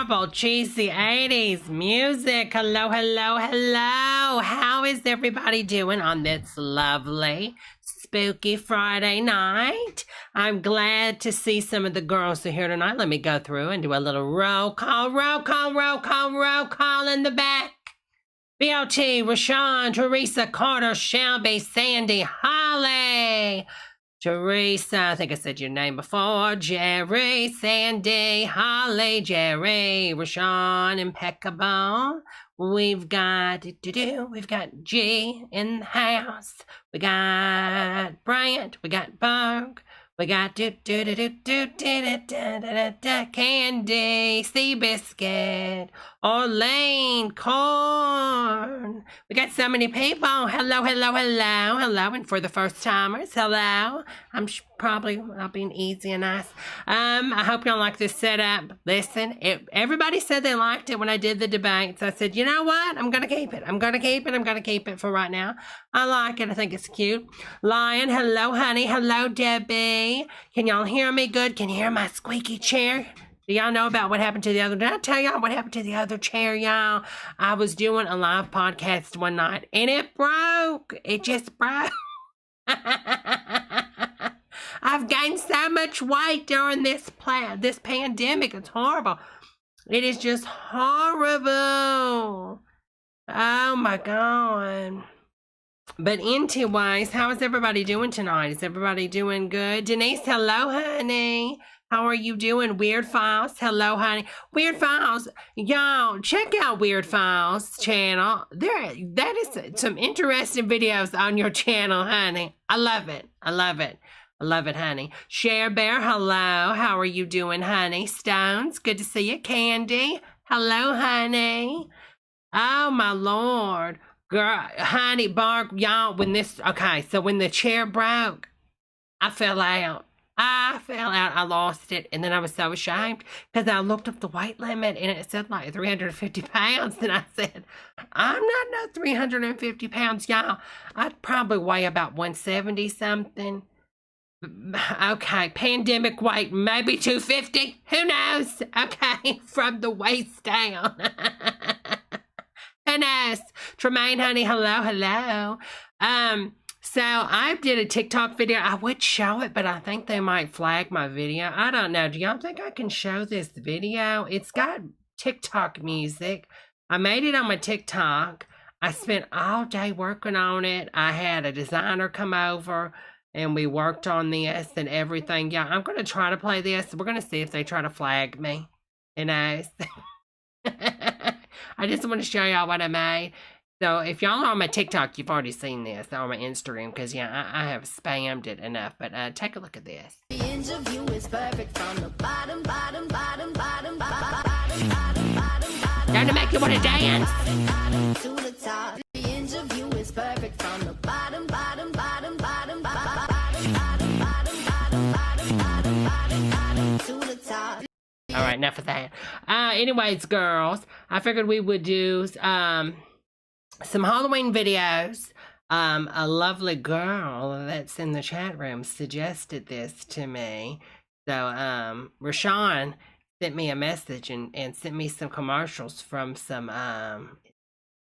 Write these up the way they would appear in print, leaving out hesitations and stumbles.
horrible, cheesy 80s music. Hello, hello, hello. How is everybody doing on this lovely, spooky Friday night? I'm glad to see some of the girls are here tonight. Let me go through and do a little roll call in the back. BLT, Rashawn, Teresa, Carter, Shelby, Sandy, Holly. Teresa, I think I said your name before. Jerry, Sandy, Holly, Jerry, Rashawn, impeccable. We've got G in the house. We got Bryant. We got Berg. We got Candy, Seabiscuit, Orlane, Corn. We got so many people. Hello, hello, hello, hello. And for the first timers, hello. I'll be easy and nice. I hope y'all like this setup. Listen, everybody said they liked it when I did the debates. I said, you know what? I'm gonna keep it. I'm gonna keep it for right now. I like it. I think it's cute. Lion, hello, honey. Hello, Debbie. Can y'all hear me good? Can you hear my squeaky chair? Do y'all know about what happened to the other? Did I tell y'all what happened to the other chair, y'all? I was doing a live podcast one night and it broke. It just broke. I've gained so much weight during this pandemic. It's horrible. It is just horrible. Oh my God. But anyways, how is everybody doing tonight? Is everybody doing good? Denise, hello, honey. How are you doing? Weird Files, hello, honey. Weird Files, y'all, check out Weird Files channel. That is some interesting videos on your channel, honey. I love it. I love it. I love it, honey. Share Bear, hello. How are you doing, honey? Stones, good to see you. Candy, hello, honey. Oh, my Lord. Girl, honey, Barb, y'all, when the chair broke, I fell out. I lost it, and then I was so ashamed because I looked up the weight limit and it said like 350 pounds, and I said, I'm not no 350 pounds, y'all. I'd probably weigh about 170 something. Okay, pandemic weight, maybe 250, who knows? Okay, from the waist down. Who knows? Tremaine, honey, hello, hello. So I did a TikTok video. I would show it, but I think they might flag my video. I don't know. Do y'all think I can show this video? It's got TikTok music. I made it on my TikTok. I spent all day working on it. I had a designer come over and we worked on this and everything. Yeah, I'm going to try to play this. We're going to see if they try to flag me. You know? I just want to show y'all what I made. So if y'all are on my TikTok, you've already seen this, or my Instagram, because yeah, I have spammed it enough. But take a look at this. The interview is perfect from the bottom. Time to make you want to dance. To the top. The interview is perfect from the bottom. To the top. All right, enough of that. Anyways, girls, I figured we would do some Halloween videos. A lovely girl that's in the chat room suggested this to me. So Rashawn sent me a message and sent me some commercials from some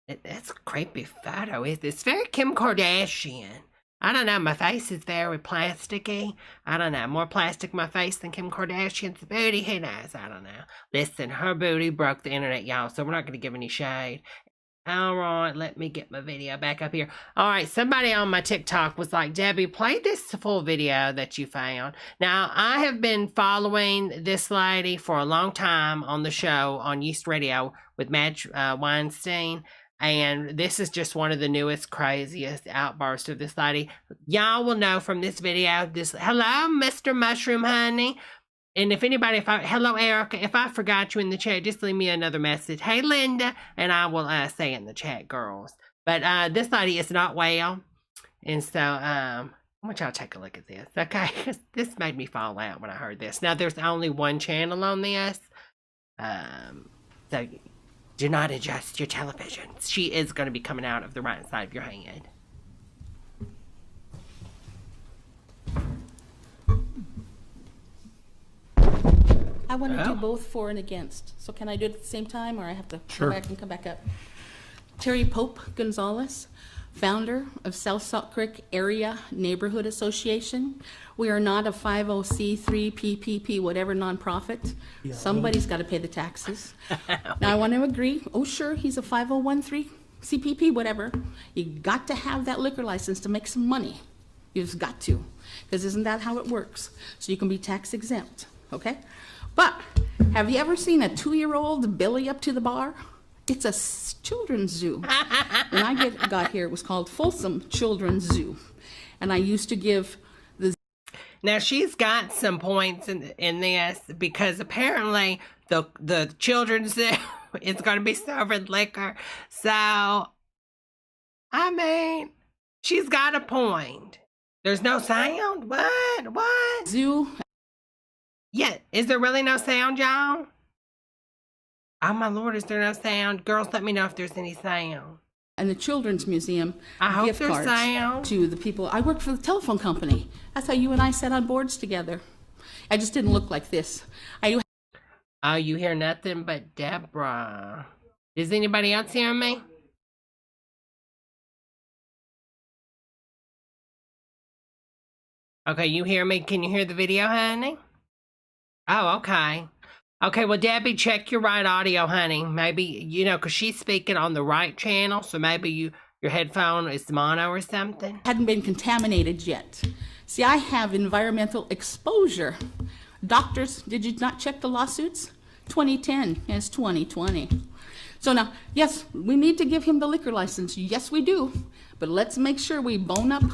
it's a creepy photo. It's very Kim Kardashian. I don't know, my face is very plasticky. I don't know, more plastic my face than Kim Kardashian's booty. Who knows? I don't know. Listen, her booty broke the internet, y'all, so we're not going to give any shade. All right, let me get my video back up here. All right, somebody on my TikTok was like, Debbie, play this full video that you found. Now, I have been following this lady for a long time on the show on Yeast Radio with Madge Weinstein. And this is just one of the newest, craziest outbursts of this lady. Y'all will know from this video, hello, Mr. Mushroom Honey. And if anybody, hello, Erica, if I forgot you in the chat, just leave me another message. Hey, Linda, and I will say it in the chat, girls. But this lady is not well. And so, I want y'all to take a look at this, okay? This made me fall out when I heard this. Now, there's only one channel on this. So, do not adjust your television. She is going to be coming out of the right side of your hand. I want to do both for and against. So can I do it at the same time, or I have to go back and come back up? Terry Pope Gonzalez, founder of South Salt Creek Area Neighborhood Association. We are not a 50c3 PPP, whatever nonprofit. Yeah. Somebody's got to pay the taxes. Now I want to agree. Oh, sure, he's a 5013 CPP, whatever. You got to have that liquor license to make some money. You just got to, because isn't that how it works? So you can be tax exempt, okay? But have you ever seen a 2-year-old belly up to the bar? It's a children's zoo. When I got here, it was called Folsom Children's Zoo. And I used to give the... Now, she's got some points in this, because apparently the children's zoo is going to be serving liquor. So, I mean, she's got a point. There's no sound? What? Zoo. Yeah, is there really no sound, y'all? Oh, my Lord, is there no sound? Girls, let me know if there's any sound. And the Children's Museum I hope gift there's cards sound. to the people. I worked for the telephone company. That's how you and I sat on boards together. I just didn't look like this. Oh, you hear nothing but Debra. Is anybody else hearing me? Okay, you hear me? Can you hear the video, honey? Oh, okay. Okay, well, Debbie, check your right audio, honey. Maybe, because she's speaking on the right channel, so maybe your headphone is mono or something. Hadn't been contaminated yet. See, I have environmental exposure. Doctors, did you not check the lawsuits? 2010 is 2020. So now, yes, we need to give him the liquor license. Yes, we do. But let's make sure we bone up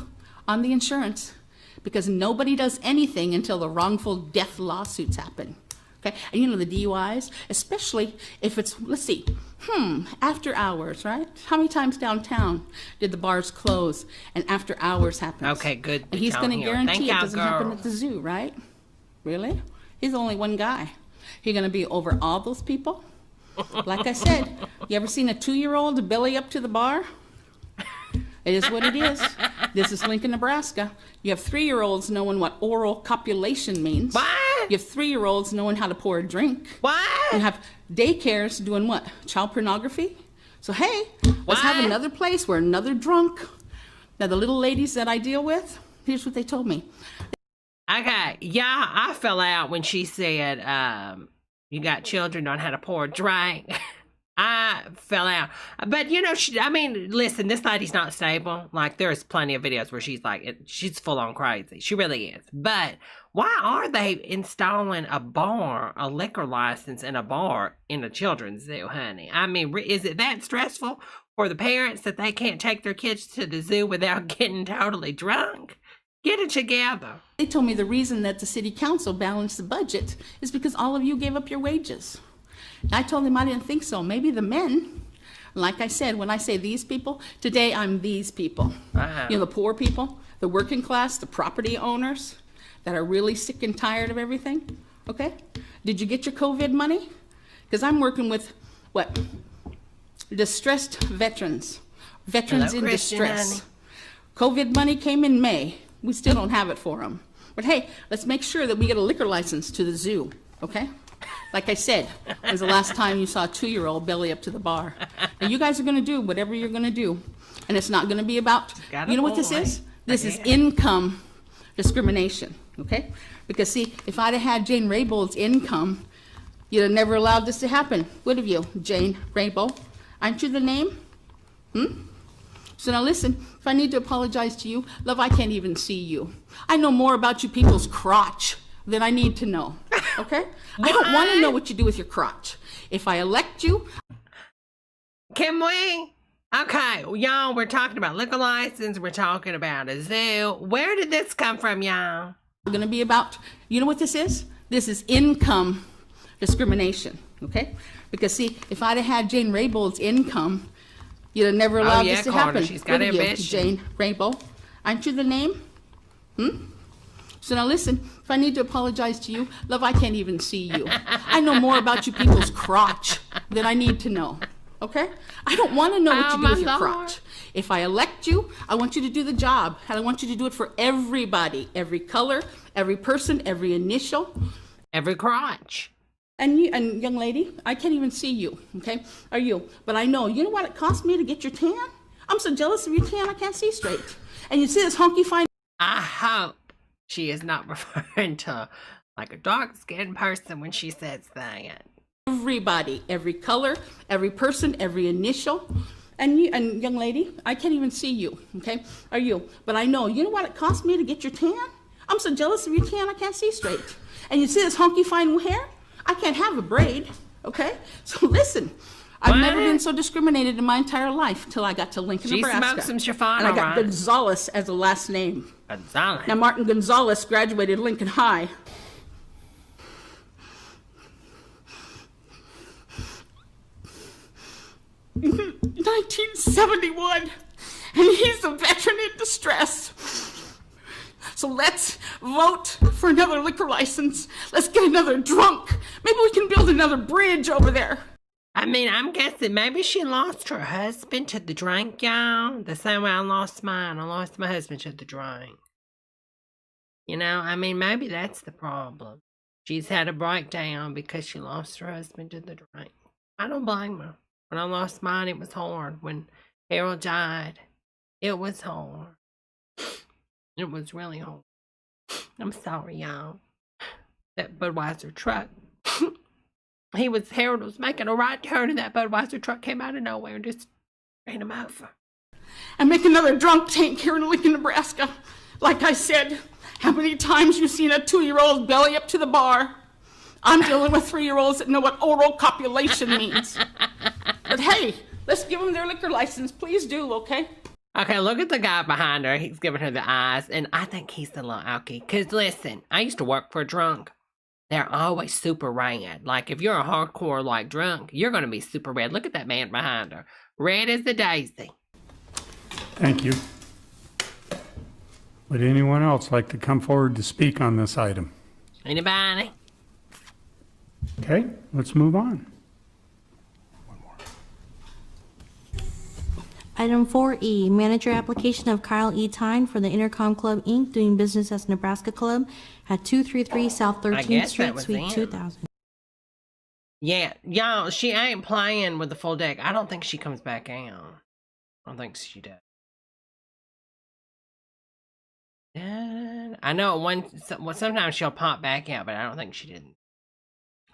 on the insurance, because nobody does anything until the wrongful death lawsuits happen. Okay, and the DUIs, especially if it's, let's see, after hours, right? How many times downtown did the bars close and after hours happens? Okay, good. And he's going to guarantee it doesn't happen at the zoo, right? Really? He's only one guy. He's going to be over all those people? Like I said, you ever seen a 2-year-old belly up to the bar? It is what it is. This is Lincoln, Nebraska. You have 3-year-olds knowing what oral copulation means. What? You have 3-year-olds knowing how to pour a drink. What? You have daycares doing what? Child pornography? So, hey, let's have another place where another drunk. Now, the little ladies that I deal with, here's what they told me. Okay, yeah, I fell out when she said, you got children on how to pour a drink. I fell out. But, listen, this lady's not stable. Like, there's plenty of videos where she's like, she's full on crazy. She really is. But why are they installing a liquor license in a bar in a children's zoo, honey? I mean, is it that stressful for the parents that they can't take their kids to the zoo without getting totally drunk? Get it together. They told me the reason that the city council balanced the budget is because all of you gave up your wages. I told him I didn't think so. Maybe the men, like I said, when I say these people, today I'm these people. The poor people, the working class, the property owners that are really sick and tired of everything. Okay? Did you get your COVID money? Because I'm working with, distressed veterans. Veterans in distress. COVID money came in May. We still don't have it for them. But hey, let's make sure that we get a liquor license to the zoo. Okay? Like I said, it was the last time you saw a 2-year-old belly up to the bar. Now you guys are going to do whatever you're going to do. And it's not going to be about, you know what this is? This is income discrimination, okay? Because see, if I'd have had Jane Raybold's income, you'd have never allowed this to happen, would have you, Jane Raybold? Aren't you the name? So now listen, if I need to apologize to you, love, I can't even see you. I know more about you people's crotch than I need to know, okay? I don't want to know what you do with your crotch. If I elect you... Can we? Okay, y'all, we're talking about liquor license. We're talking about a zoo. Where did this come from, y'all? It's going to be about, you know what this is? This is income discrimination, okay? Because see, if I'd have had Jane Raybold's income, you'd have never allowed this to happen. She's got ambition. Jane Raybold. Aren't you the name? So now listen, if I need to apologize to you, love, I can't even see you. I know more about you people's crotch than I need to know, okay? I don't want to know what you do with your crotch. If I elect you, I want you to do the job, and I want you to do it for everybody, every color, every person, every initial. Every crotch. And young lady, I can't even see you, okay? Are you? But I know. You know what it cost me to get your tan? I'm so jealous of your tan, I can't see straight. And you see this honky fine. I hope she is not referring to like a dark-skinned person when she says that. Everybody, every color, every person, every initial. And young lady, I can't even see you, okay? Are you? But I know. You know what it cost me to get your tan? I'm so jealous of your tan, I can't see straight. And you see this honky fine hair? I can't have a braid, okay? So listen, I've never been so discriminated in my entire life till I got to Lincoln, Nebraska. She smoked some chiffon, and I got Gonzalez as a last name. Gonzalez. Now, Martin Gonzalez graduated Lincoln High. In 1971, and he's a veteran in distress. So let's vote for another liquor license. Let's get another drunk. Maybe we can build another bridge over there. I mean, I'm guessing maybe she lost her husband to the drink, y'all. The same way I lost mine. I lost my husband to the drink. You know, I mean, maybe that's the problem. She's had a breakdown because she lost her husband to the drink. I don't blame her. When I lost mine, it was hard. When Harold died, it was hard. It was really hard. I'm sorry, y'all. That Budweiser truck. Harold was making a right turn and that Budweiser truck came out of nowhere and just ran him over. And make another drunk tank here in Lincoln, Nebraska. Like I said, how many times you seen a 2-year-old belly up to the bar? I'm dealing with 3-year-olds that know what oral copulation means. But hey, let's give them their liquor license. Please do, okay? Okay, look at the guy behind her. He's giving her the eyes, and I think he's a little alky. Because listen, I used to work for a drunk. They're always super red. Like, if you're a hardcore, like, drunk, you're going to be super red. Look at that man behind her. Red as a daisy. Thank you. Would anyone else like to come forward to speak on this item? Anybody? Okay, let's move on. Item 4E, manager application of Kyle E. Tyne for the Intercom Club, Inc., doing business as Nebraska Club at 233 South 13th Street, Suite 2000. Yeah, y'all, she ain't playing with the full deck. I don't think she comes back out. I don't think she does. And I know sometimes she'll pop back out, but I don't think she didn't.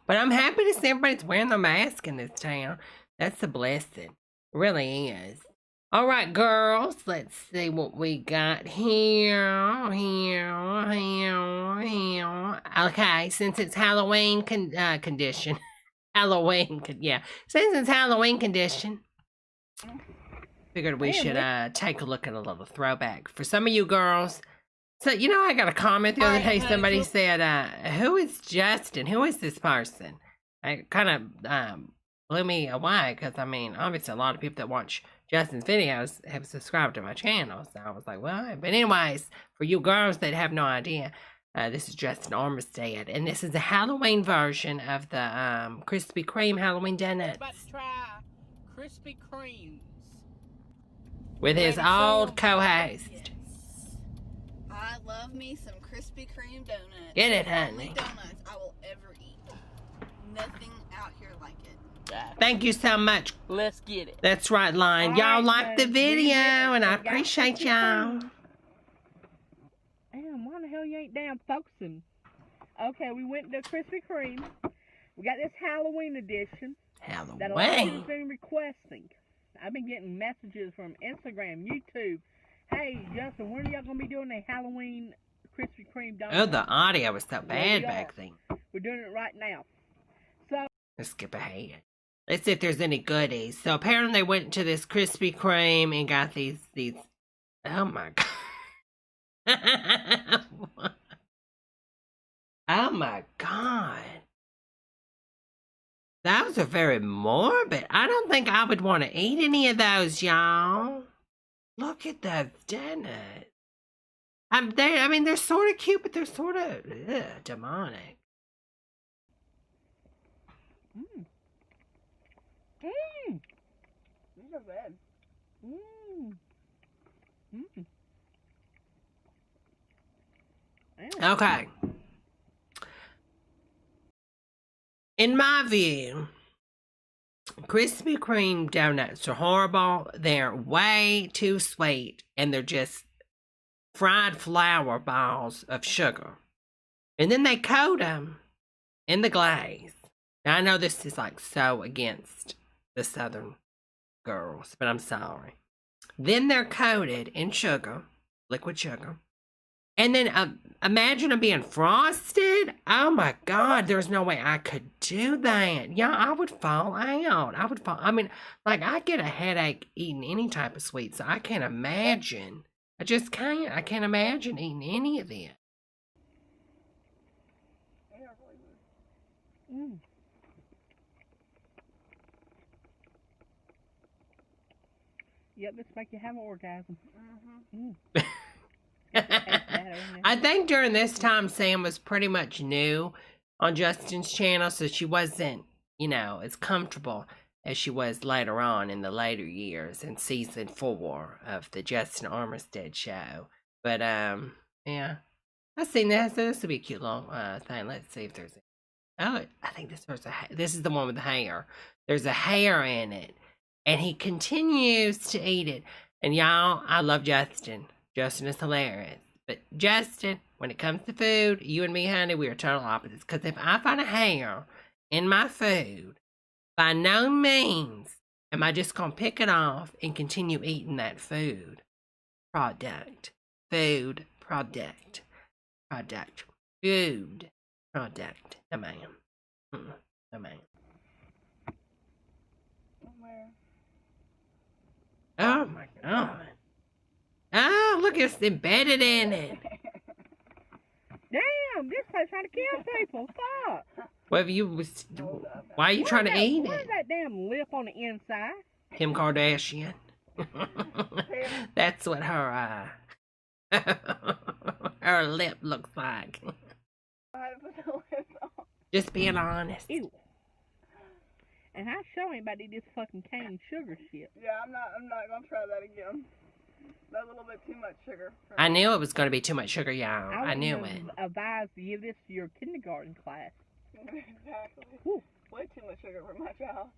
But I'm happy to see everybody's wearing their mask in this town. That's a blessing. It really is. All right, girls, let's see what we got here. Okay, since it's Halloween condition. Since it's Halloween condition, figured we should take a look at a little throwback. For some of you girls, so, you know, I got a comment the other day. Somebody said, who is Justin? Who is this person? It kind of blew me away because, I mean, obviously a lot of people that watch Justin's videos have subscribed to my channel. So I was like, well, but anyways, for you girls that have no idea, this is Justin Armistead. And this is a Halloween version of the Krispy Kreme Halloween donuts. About to try Krispy Kremes. With his old co-host. Yes. I love me some Krispy Kreme donuts. Get it, Only honey. donuts I will ever eat. Nothing out here like it. Thank you so much. Let's get it. That's right, Lion. Y'all like the video, and I appreciate y'all. Damn, why the hell you ain't damn focusing? Okay, we went to Krispy Kreme. We got this Halloween edition that a lot of Halloween. people have been requesting. I've been getting messages from Instagram, YouTube. Hey, Justin, when are y'all going to be doing a Halloween Krispy Kreme donut? Oh, the audio was so bad we back are. then. We're doing it right now. Let's skip ahead. Let's see if there's any goodies. So apparently they went to this Krispy Kreme and got these. Oh my god. Oh my god. Those are very morbid. I don't think I would want to eat any of those, y'all. Look at those donuts. They're sort of cute, but they're sort of demonic. These are bad. Okay. In my view, Krispy Kreme donuts are horrible. They're way too sweet, and they're just fried flour balls of sugar. And then they coat them in the glaze. Now, I know this is like so against the Southern girls, but I'm sorry. Then they're coated in sugar, liquid sugar. And then imagine them being frosted. Oh my God, there's no way I could do that. Yeah, I would fall out. I mean, like, I get a headache eating any type of sweet, so I can't imagine. I just can't. I can't imagine eating any of it. Mm. Yep, this make you have an orgasm. I think during this time, Sam was pretty much new on Justin's channel, so she wasn't, as comfortable as she was later on in the later years in season 4 of the Justin Armistead show. But, yeah. I've seen this. This would be a cute little thing. Let's see if there's... Oh, I think this is the one with the hair. There's a hair in it. And he continues to eat it. And y'all, I love Justin. Justin is hilarious. But Justin, when it comes to food, you and me, honey, we are total opposites. Because if I find a hair in my food, by no means am I just going to pick it off and continue eating that food. Product. Food. Product. Product. Food. Product. No, ma'am. No, ma'am. Oh, my God. Oh, look, it's embedded in it. Damn, this place trying to kill people. Fuck. Well, why are you trying to eat Where's it? that damn lip on the inside? Kim Kardashian. That's what her her lip looks like. Just being honest. Ew. And I show anybody this fucking cane sugar shit. Yeah, I'm not gonna try that again. That's a little bit too much sugar. I knew it was going to be too much sugar, y'all. I knew it. Advise to give this to your kindergarten class. Exactly. Whew. Way too much sugar for my child.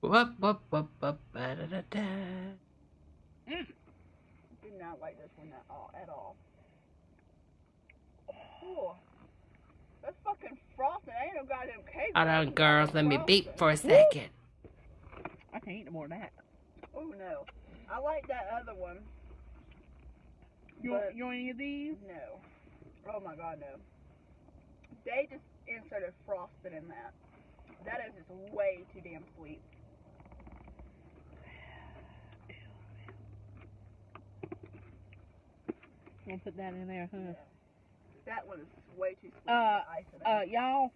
Whoop, whoop, whoop, whoop, ba-da-da-da. Do not like this one at all. Ooh. That's fucking frosting. Ain't no goddamn cake. Hold on, girls. Let me beep for a second. I can't eat no more of that. Oh no. I like that other one. You want any of these? No. Oh my god, no. They just inserted frosting in that. That is just way too damn sweet. You want to put that in there, huh? Yeah. That one is way too sweet. Y'all,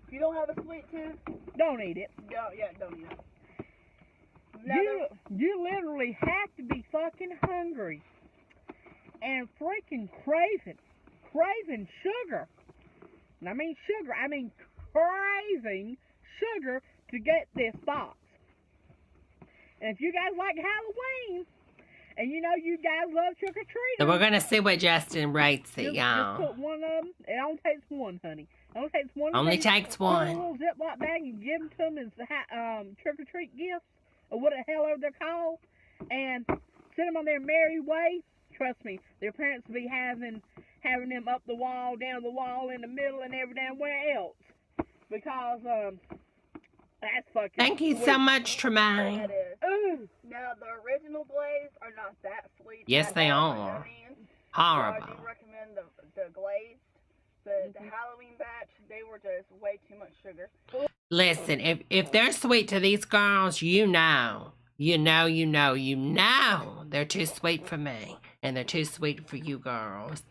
if you don't have a sweet tooth, don't eat it. don't eat it. You literally have to be fucking hungry and freaking craving sugar. And I mean sugar. I mean craving sugar to get this box. And if you guys like Halloween, and you know you guys love trick-or-treating, So we're going to see what Justin rates it, y'all. just put one of them. It only takes one, honey. It only takes one. Only of these, takes put 'em one. in a little Ziploc bag and give them to them as trick-or-treat gifts, or what the hell ever they're called, and send them on their merry way. Trust me, their parents will be having them up the wall, down the wall, in the middle, and every damn where else. Because that's fucking Thank you sweet. so much, Tremaine. That is. Ooh. Now, the original glaze are not that sweet. Yes, at they all by are. no means. Horrible. So I do recommend the glazed. The Halloween batch, they were just way too much sugar. Listen, if they're sweet to these girls, you know they're too sweet for me, and they're too sweet for you girls.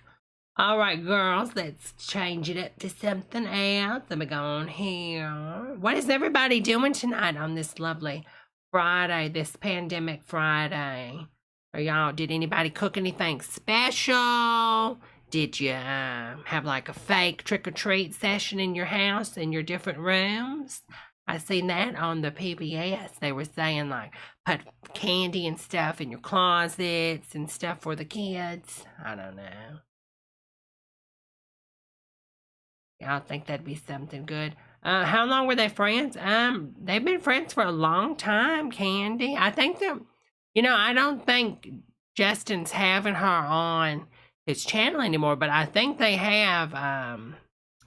All right, girls, let's change it up to something else. Let me go on here. What is everybody doing tonight on this lovely Friday, this pandemic Friday? Did anybody cook anything special? Did you have like a fake trick-or-treat session in your house, in your different rooms? I seen that on the PBS. They were saying, like, put candy and stuff in your closets and stuff for the kids. I don't know. Y'all think that'd be something good? How long were they friends? They've been friends for a long time, Candy. I think that, I don't think Justin's having her on his channel anymore, but I think they have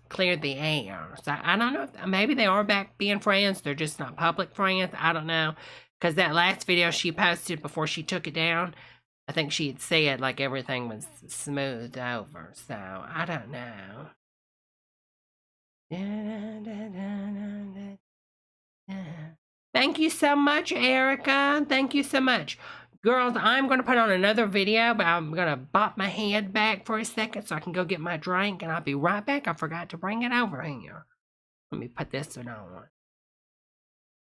cleared the air. So I don't know if maybe they are back being friends. They're just not public friends. I don't know. Because that last video she posted before she took it down, I think she had said like everything was smoothed over. So I don't know. Thank you so much, Erica. Thank you so much. Girls, I'm going to put on another video, but I'm going to bop my head back for a second so I can go get my drink, and I'll be right back. I forgot to bring it over here. Let me put this one on.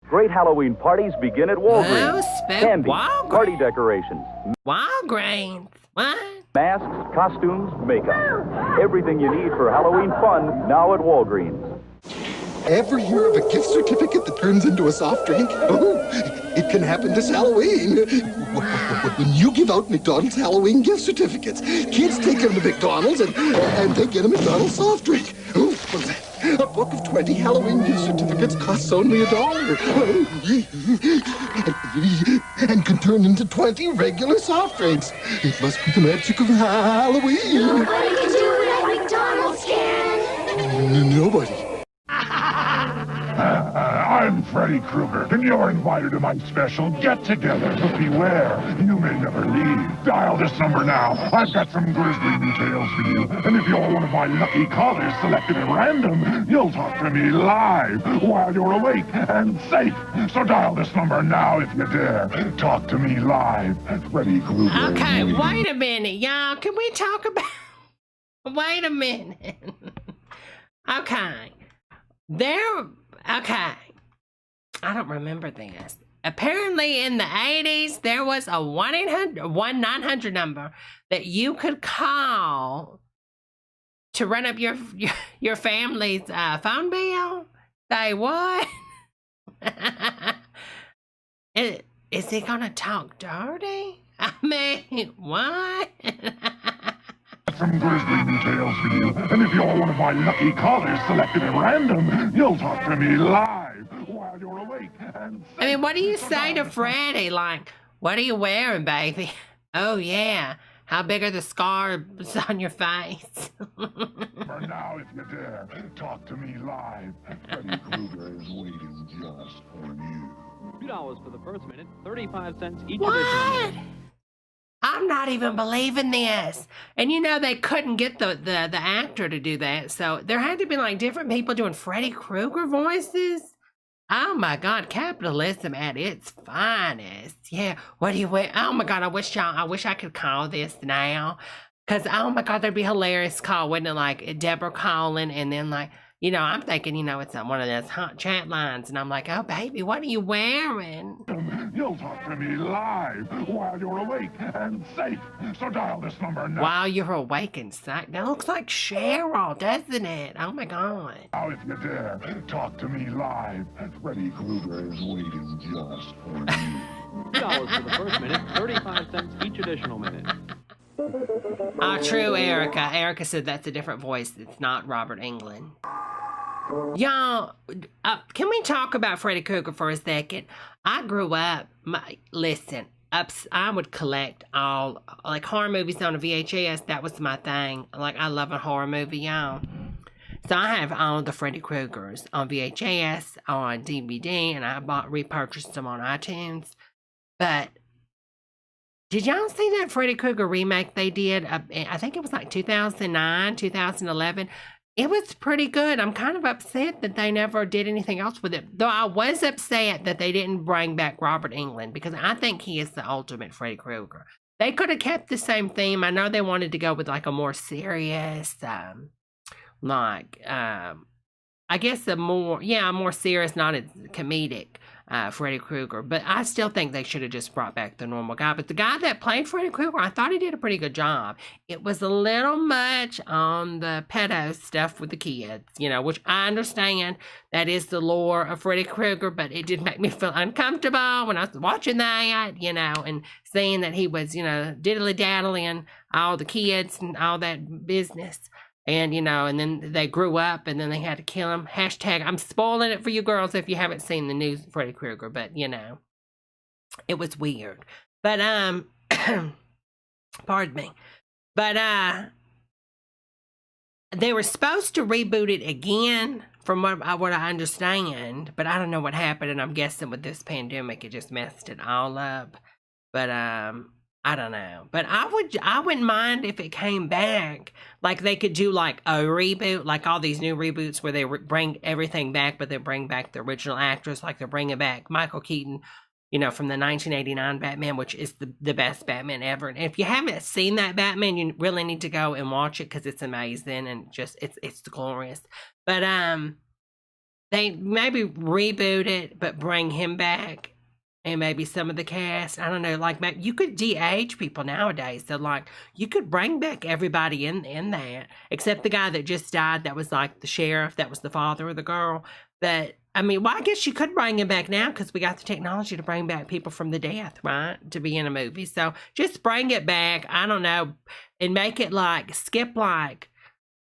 Great Halloween parties begin at Walgreens. Oh, Candy, Walgreens. party decorations, Walgreens. What? masks, costumes, makeup. Everything you need for Halloween fun now at Walgreens. Ever hear of a gift certificate that turns into a soft drink? Oh, it can happen this Halloween. When you give out McDonald's Halloween gift certificates, kids take them to McDonald's and they get a McDonald's soft drink. Oh, what's that? A book of 20 Halloween gift certificates costs only $1 and can turn into 20 regular soft drinks. It must be the magic of Halloween. Nobody can do what McDonald's can. Nobody. I'm Freddy Krueger, and you're invited to my special get-together. But beware, you may never leave. Dial this number now. I've got some grisly details for you. And if you're one of my lucky callers selected at random, you'll talk to me live while you're awake and safe. So dial this number now if you dare. Talk to me live. Freddy Krueger. Okay, wait a minute, y'all. Can we talk about... Wait a minute. Okay. Okay. I don't remember this. Apparently in the 80s, there was a 1-900 number that you could call to run up your family's phone bill. Say what? Is he gonna talk dirty? I mean, what? Some grisly details for you. And if you're one of my lucky callers selected at random, you'll talk to me live while you're awake and safe. I mean, what do you say to Freddie? Like, what are you wearing, baby? Oh, yeah. How big are the scars on your face? For now, if you dare, talk to me live. Freddy Krueger is waiting just for you. $2 for the first minute, 35 cents each What? additional minute. I'm not even believing this. And they couldn't get the actor to do that. So there had to be like different people doing Freddy Krueger voices. Oh my God, capitalism at its finest. Yeah, what do you wear? Oh my God, I wish I could call this now. Cause oh my God, that'd be hilarious call, wouldn't it? Like Debra calling and then like, I'm thinking, it's on one of those hot chat lines, and I'm like, oh, baby, what are you wearing? You'll talk to me live while you're awake and safe. So dial this number now. While you're awake and safe. That looks like Cheryl, doesn't it? Oh, my God. Now, if you dare, talk to me live. Freddy Krueger is waiting just for you. $2 for the first minute, 35 cents each additional minute. True, Erica. Erica said that's a different voice. It's not Robert Englund. Y'all, can we talk about Freddy Krueger for a second? I grew up, I would collect all, like, horror movies on a VHS. That was my thing. Like, I love a horror movie, y'all. So I have all the Freddy Kruegers on VHS, on DVD, and I repurchased them on iTunes. But did y'all see that Freddy Krueger remake they did? I think it was like 2009, 2011. It was pretty good. I'm kind of upset that they never did anything else with it. Though I was upset that they didn't bring back Robert Englund because I think he is the ultimate Freddy Krueger. They could have kept the same theme. I know they wanted to go with like a more serious, I guess a more serious, not as comedic Freddy Krueger. But I still think they should have just brought back the normal guy. But the guy that played Freddy Krueger, I thought he did a pretty good job. It was a little much on the pedo stuff with the kids, you know, which I understand. That is the lore of Freddy Krueger, but it did make me feel uncomfortable when I was watching that, you know, and seeing that he was, you know, diddly-daddling all the kids and all that business. And, you know, and then they grew up and then they had to kill him. Hashtag, I'm spoiling it for you girls if you haven't seen the new Freddy Krueger, but, you know, it was weird. But, pardon me. But, they were supposed to reboot it again from what I understand, but I don't know what happened, and I'm guessing with this pandemic, it just messed it all up. But, I don't know, but I wouldn't mind if it came back. Like they could do like a reboot, like all these new reboots where they bring everything back, but they bring back the original actors. Like they're bringing back Michael Keaton, you know, from the 1989 Batman, which is the best Batman ever. And if you haven't seen that Batman, you really need to go and watch it because it's amazing and just it's glorious. But they maybe reboot it, but bring him back. And maybe some of the cast, I don't know, like you could de-age people nowadays. So like you could bring back everybody in that, except the guy that just died. That was like the sheriff. That was the father of the girl. But I mean, well, I guess you could bring him back now because we got the technology to bring back people from the death, right? To be in a movie. So just bring it back. I don't know, and make it like skip like.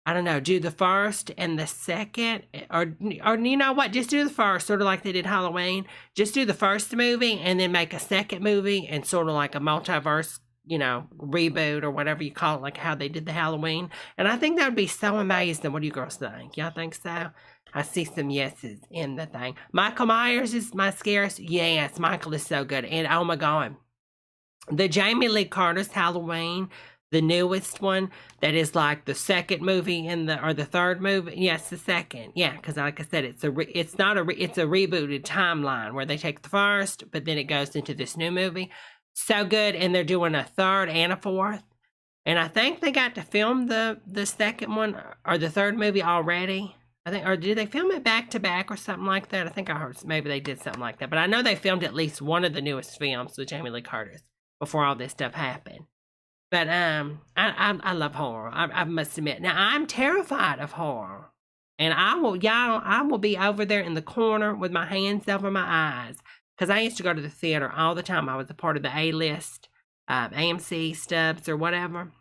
I don't know, do the first and the second, or you know what, just do the first, sort of like they did Halloween. Just do the first movie and then make a second movie and sort of like a multiverse, you know, reboot or whatever you call it, like how they did the Halloween. And I think that would be so amazing. What do you girls think? Y'all think so? I see some yeses in the thing. Michael Myers is my scariest. Yes, Michael is so good. And oh my God, the Jamie Lee Curtis Halloween, the newest one, that is like the second movie or the third movie. Yes, the second. Yeah, because like I said, it's a rebooted timeline where they take the first, but then it goes into this new movie. So good, and they're doing a third and a fourth. And I think they got to film the second one or the third movie already. I think, or did they film it back to back or something like that? I think I heard maybe they did something like that. But I know they filmed at least one of the newest films with Jamie Lee Curtis before all this stuff happened. But I love horror. I must admit. Now I'm terrified of horror, and I will be over there in the corner with my hands over my eyes because I used to go to the theater all the time. I was a part of the A-list, AMC stubs or whatever.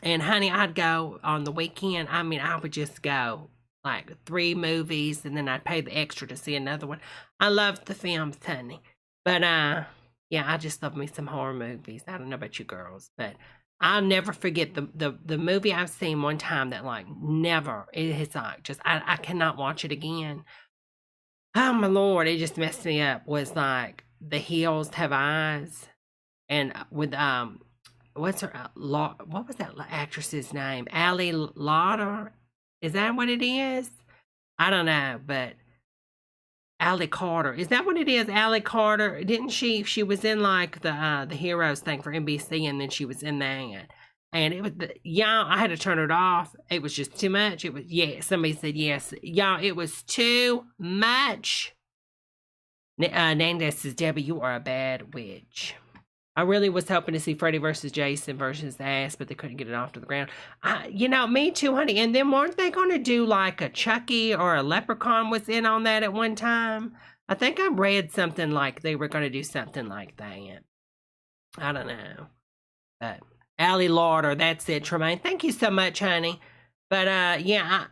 And honey, I'd go on the weekend. I mean, I would just go like 3 movies, and then I'd pay the extra to see another one. I love the films, honey, but yeah, I just love me some horror movies. I don't know about you girls, but I'll never forget the movie I've seen one time that like never, it's like just, I cannot watch it again. Oh my Lord, it just messed me up. Was like The Hills Have Eyes, and with, what's her, what was that actress's name? Ali Lauder? Is that what it is? I don't know, but Ali Carter. Is that what it is? Ali Carter. Didn't she was in like the Heroes thing for NBC, and then she was in that. And it was y'all, I had to turn it off. It was just too much. It was, yeah, somebody said yes. Y'all, it was too much. Nanda says, Debbie, you are a bad witch. I really was hoping to see Freddy versus Jason versus the ass, but they couldn't get it off to the ground. You know, me too, honey. And then weren't they going to do like a Chucky or a Leprechaun was in on that at one time? I think I read something like they were going to do something like that. I don't know. But Ali Lauder, that's it, Tremaine. Thank you so much, honey. But yeah,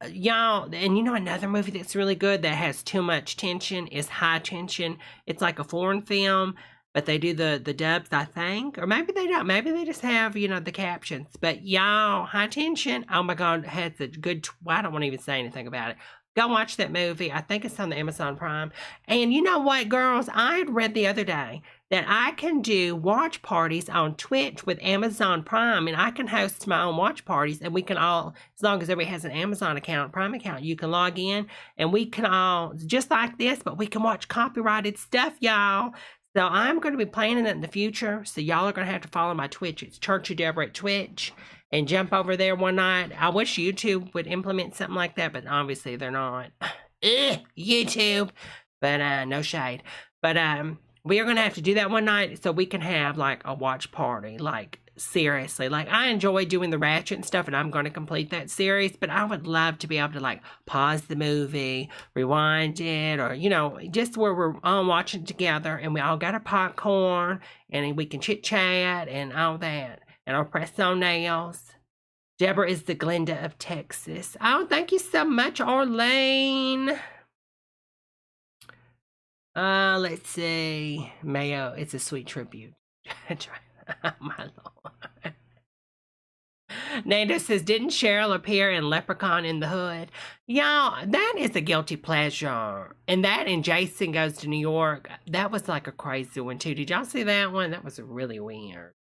y'all, and you know another movie that's really good that has too much tension is High Tension. It's like a foreign film, but they do the dubs, I think. Or maybe they don't. Maybe they just have, you know, the captions. But y'all, High Tension, oh my God, it has a good, well, I don't want to even say anything about it. Go watch that movie. I think it's on the Amazon Prime. And you know what, girls? I had read the other day that I can do watch parties on Twitch with Amazon Prime, and I can host my own watch parties, and we can all, as long as everybody has an Amazon account, Prime account, you can log in, and we can all, just like this, but we can watch copyrighted stuff, y'all. So I'm going to be planning it in the future, so y'all are going to have to follow my Twitch. It's ChurchofDebra at Twitch, and jump over there one night. I wish YouTube would implement something like that, but obviously they're not. YouTube. But no shade. But we are gonna have to do that one night so we can have like a watch party. Like seriously, like I enjoy doing the Ratchet and stuff, and I'm gonna complete that series. But I would love to be able to like pause the movie, rewind it, or you know, just where we're all watching together and we all got our popcorn and we can chit chat and all that, and our press on nails. Debra is the Glenda of Texas. Oh, thank you so much, Arlene. Let's see. Mayo, it's a sweet tribute. Oh, my Lord. Nando says, didn't Cheryl appear in Leprechaun in the Hood? Y'all, that is a guilty pleasure. And that and Jason Goes to New York, that was like a crazy one too. Did y'all see that one? That was really weird.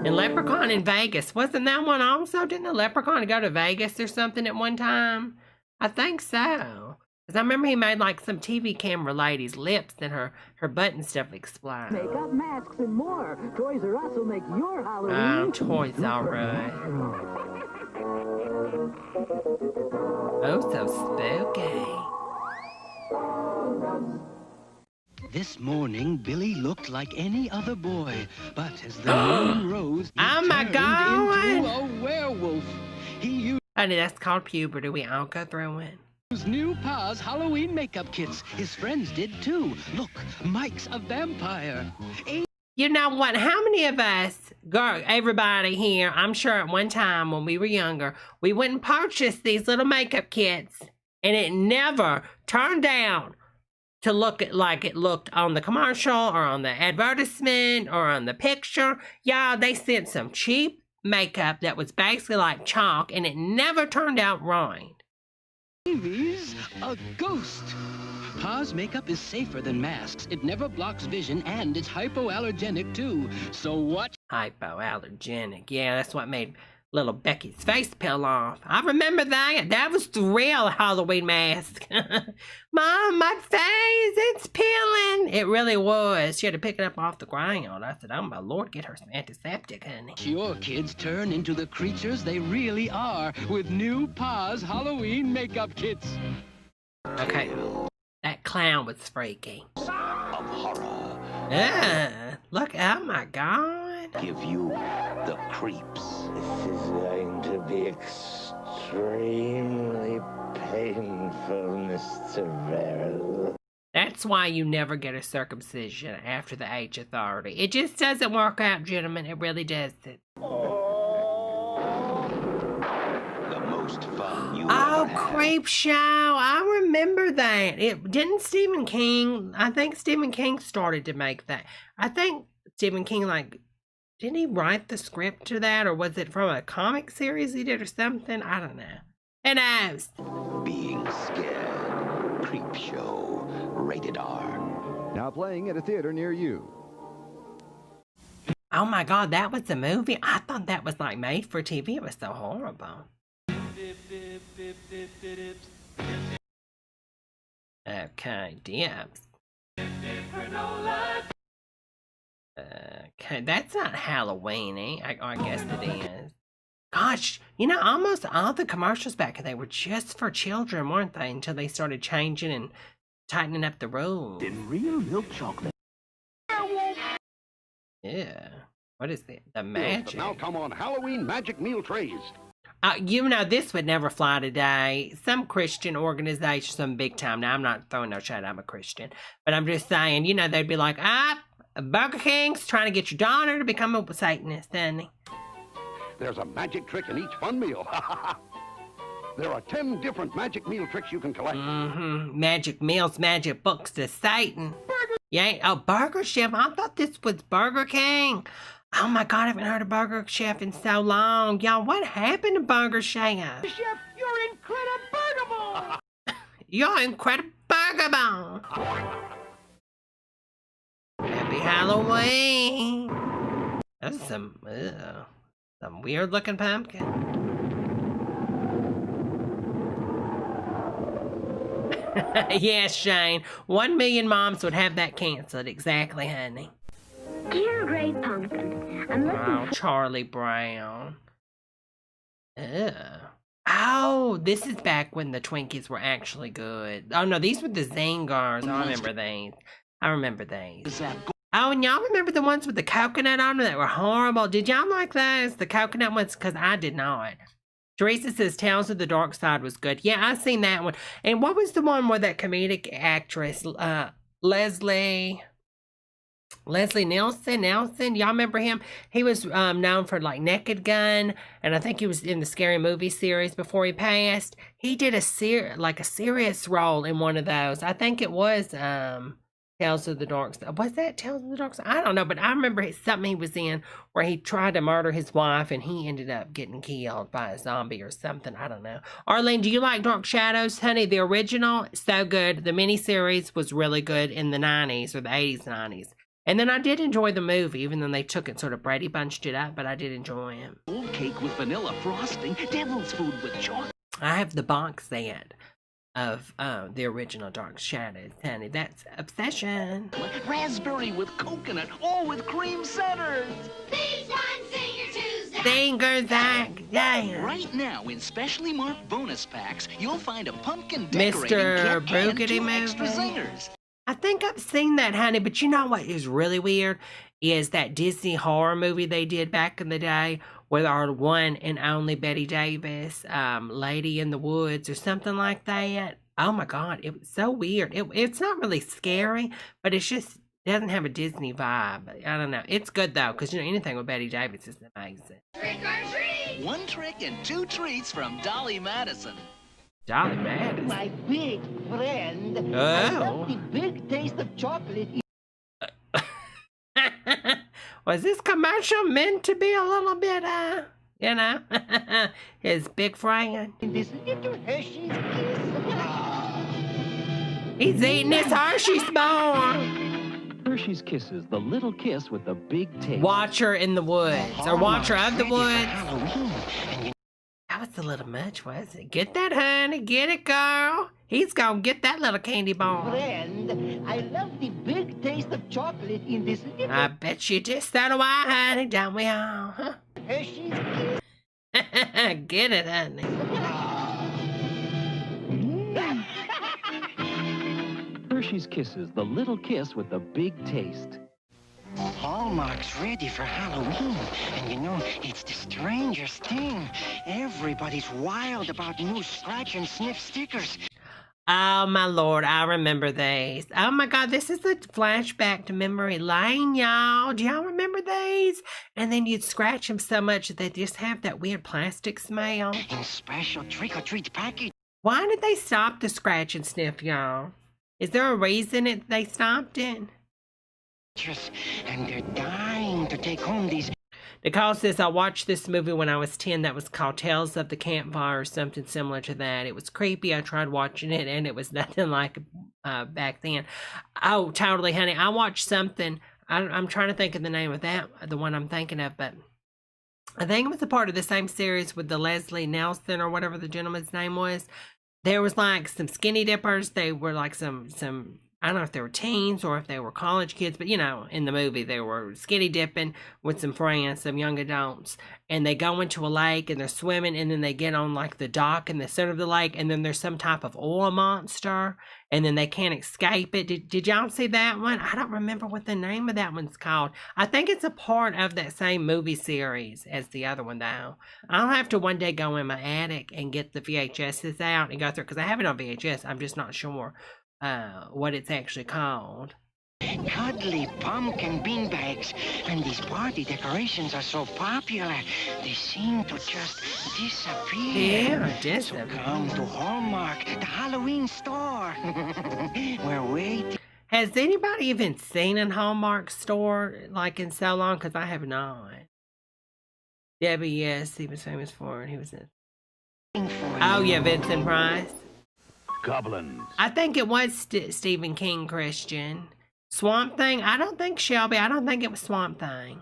And Leprechaun in Vegas, wasn't that one also? Didn't the Leprechaun go to Vegas or something at one time? I think so. Because I remember he made like some TV camera lady's lips and her butt and stuff explode. Makeup, masks, and more. Toys R Us will make your Halloween. Oh, Toys R Us. Oh, so spooky. This morning, Billy looked like any other boy, but as the moon rose, he oh my turned God! into a werewolf. He used Honey, that's called puberty. We all go through it. new Pa's Halloween makeup kits. His friends did too. Look, Mike's a vampire. You know what? How many of us, girl, everybody here, I'm sure at one time when we were younger, we went and purchased these little makeup kits, and it never turned out to look like it looked on the commercial or on the advertisement or on the picture. Y'all, they sent some cheap makeup that was basically like chalk, and it never turned out right. Amy's a ghost. Pa's makeup is safer than masks. It never blocks vision, and it's hypoallergenic too. So what? Hypoallergenic. Yeah, that's what made little Becky's face peel off. I remember that. That was the real Halloween mask. Mom, my face, it's peeling. It really was. She had to pick it up off the ground. I said, oh my Lord, get her some antiseptic, honey. Your kids turn into the creatures they really are with new Pa's Halloween makeup kits. Okay. That clown was freaky. Of horror. Look, oh my God. Give you the creeps. This is going to be extremely painful, Mr. Verrill. That's why you never get a circumcision after the age of 30. It just doesn't work out, gentlemen. It really doesn't. Fun you Creep Show. I remember that. It didn't Stephen King. I think Stephen King started to make that. I think Stephen King, like, didn't he write the script to that, or was it from a comic series he did or something? I don't know. Who knows? Being Scared. Creep Show. Rated R. Now playing at a theater near you. Oh my God, that was a movie? I thought that was like made for TV. It was so horrible. Okay, Dips. Okay, that's not Halloween-y. I guess it is. Gosh, you know, almost all the commercials back then, they were just for children, weren't they? Until they started changing and tightening up the rules. In real milk chocolate. Yeah. What is it? The magic. Now come on Halloween magic meal trays. You know, this would never fly today. Some Christian organization, some big time. Now, I'm not throwing no shade. I'm a Christian. But I'm just saying, you know, they'd be like, Burger King's trying to get your daughter to become a Satanist, doesn't he? There's a magic trick in each fun meal. There are 10 different magic meal tricks you can collect. Magic meals, magic books to Satan. Burger Chef. I thought this was Burger King. Oh my God, I haven't heard of Burger Chef in so long. Y'all, what happened to Burger Chef? Chef, you're incredible! You're incredible! Happy Halloween! That's some weird looking pumpkin. Yes, Shane. 1 million moms would have that canceled. Exactly, honey. Dear Great Pumpkin, I'm looking Charlie Brown. Ugh. Oh, this is back when the Twinkies were actually good. Oh, no, these were the Zingars. I remember these. Oh, and y'all remember the ones with the coconut on them that were horrible? Did y'all like those? The coconut ones? Because I did not. Teresa says Tales of the Dark Side was good. Yeah, I seen that one. And what was the one where that comedic actress, Leslie Nielsen, y'all remember him? He was known for like Naked Gun, and I think he was in the Scary Movie series before he passed. He did a serious role in one of those. I think it was Tales of the Dark Side. Was that Tales of the Dark Side? I don't know, but I remember something he was in where he tried to murder his wife and he ended up getting killed by a zombie or something. I don't know. Arlene, do you like Dark Shadows? Honey, the original, so good. The miniseries was really good in the 90s or the 80s, 90s. And then I did enjoy the movie, even though they took it sort of Brady bunched it up, but I did enjoy it. Old cake with vanilla frosting, devil's food with chocolate. I have the box set of the original Dark Shadows, honey. That's obsession. Raspberry with coconut, all with cream centers. These on Singer Tuesday. Singer Zach, yeah. Right now, in specially marked bonus packs, you'll find a pumpkin decorating Mr. kit and Boogity 2 extra movie. zingers. I think I've seen that, honey, but you know what is really weird? Is that Disney horror movie they did back in the day with our one and only Betty Davis, Lady in the Woods or something like that. Oh my God, it was so weird. It's not really scary, but it's just doesn't have a Disney vibe. I don't know. It's good though, because you know anything with Betty Davis is amazing. Trick or treat. 1 trick and 2 treats from Dolly Madison. Dolly Madison. My big friend. Oh. I love the big taste of chocolate. Was this commercial meant to be a little bit, you know, his big friend? This little Hershey's kiss. He's eating his Hershey's bar. Hershey's Kisses, the little kiss with the big taste. Watcher in the Woods, or Watcher of the Woods. That was a little much, was it? Get that, honey. Get it, girl. He's gonna get that little candy bar. Friend, I love the big taste of chocolate in this little I bet you just so do I, honey. Don't we all? Huh? Hershey's kiss. Get it, honey. Hershey's Kisses, the little kiss with the big taste. Hallmark's ready for Halloween, and you know, it's the strangest thing. Everybody's wild about new scratch and sniff stickers. Oh, my Lord, I remember these. Oh, my God, this is a flashback to memory lane, y'all. Do y'all remember these? And then you'd scratch them so much that they just have that weird plastic smell. In special trick-or-treat package. Why did they stop the scratch and sniff, y'all? Is there a reason they stopped it? And they're dying to take home these. Nicole says, I watched this movie when I was 10 that was called Tales of the Campfire or something similar to that. It was creepy. I tried watching it and it was nothing like back then. Oh, totally, honey. I watched something. I'm trying to think of the name of that, the one I'm thinking of, but I think it was a part of the same series with the Leslie Nelson or whatever the gentleman's name was. There was like some skinny dippers. They were like some I don't know if they were teens or if they were college kids, but you know, in the movie, they were skinny dipping with some friends, some young adults, and they go into a lake and they're swimming, and then they get on like the dock in the center of the lake, and then there's some type of oil monster, and then they can't escape it. Did y'all see that one? I don't remember what the name of that one's called. I think it's a part of that same movie series as the other one, though. I'll have to one day go in my attic and get the VHSs out and go through, because I have it on VHS. I'm just not sure what it's actually called. Cuddly pumpkin beanbags, and these party decorations are so popular, they seem to just disappear. Yeah, disappear. So come to Hallmark, the Halloween store. We're waiting. Has anybody even seen a Hallmark store like in so long? Because I have not. Debbie, yes, he was famous for it. He was in. Oh yeah, Vincent Price. Goblins. I think it was Stephen King, Christian. Swamp Thing? I don't think Shelby. I don't think it was Swamp Thing.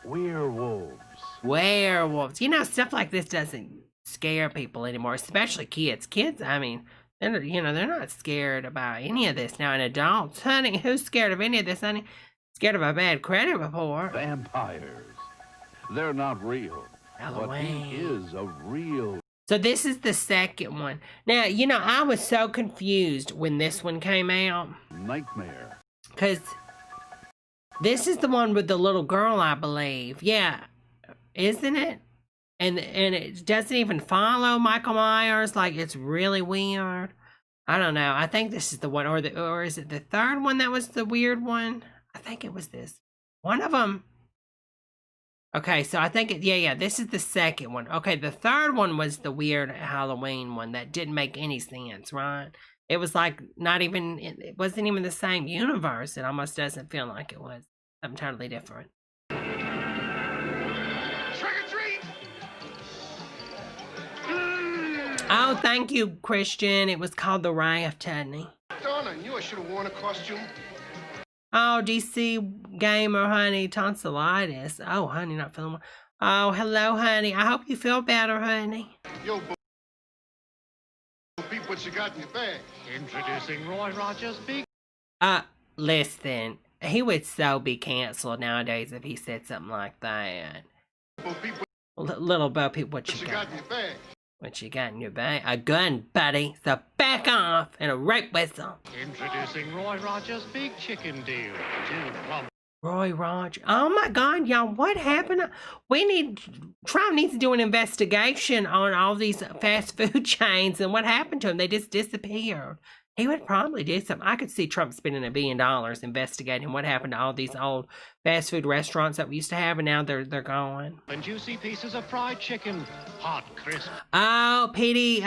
Werewolves. Werewolves. You know, stuff like this doesn't scare people anymore, especially kids. Kids, I mean, they're not scared about any of this now. And adults, honey, who's scared of any of this, honey? Scared of a bad credit report. Vampires. They're not real. Halloween. But he is a real So this is the second one. Now, you know, I was so confused when this one came out. Nightmare. Because this is the one with the little girl, I believe. Yeah, isn't it? And it doesn't even follow Michael Myers. Like, it's really weird. I don't know. I think this is the one, or is it the third one that was the weird one? I think it was this. One of them. Okay, so I think this is the second one. Okay, the third one was the weird Halloween one that didn't make any sense, right? It was like it wasn't even the same universe. It almost doesn't feel like it was. Something totally different. Trick or treat! Oh, thank you, Christian. It was called The Raft, hadn't he? Darn, I knew I should have worn a costume. Oh, DC Gamer, honey, tonsillitis. Oh, honey, not feeling well. Oh, hello, honey. I hope you feel better, honey. Yo, peep what you got in your bag. Introducing Roy Rogers' big... Listen, he would so be canceled nowadays if he said something like that. Little Bo Peep, what you got? In your bag. What you got in your bag? A gun, buddy. So back off and a rape whistle. Introducing Roy Rogers' big chicken deal. Roy Rogers. Oh my God, y'all, what happened? Trump needs to do an investigation on all these fast food chains and what happened to them. They just disappeared. He would probably do something. I could see Trump spending $1 billion investigating what happened to all these old fast food restaurants that we used to have, and now they're gone. And juicy pieces of fried chicken, hot, crisp. Oh, PD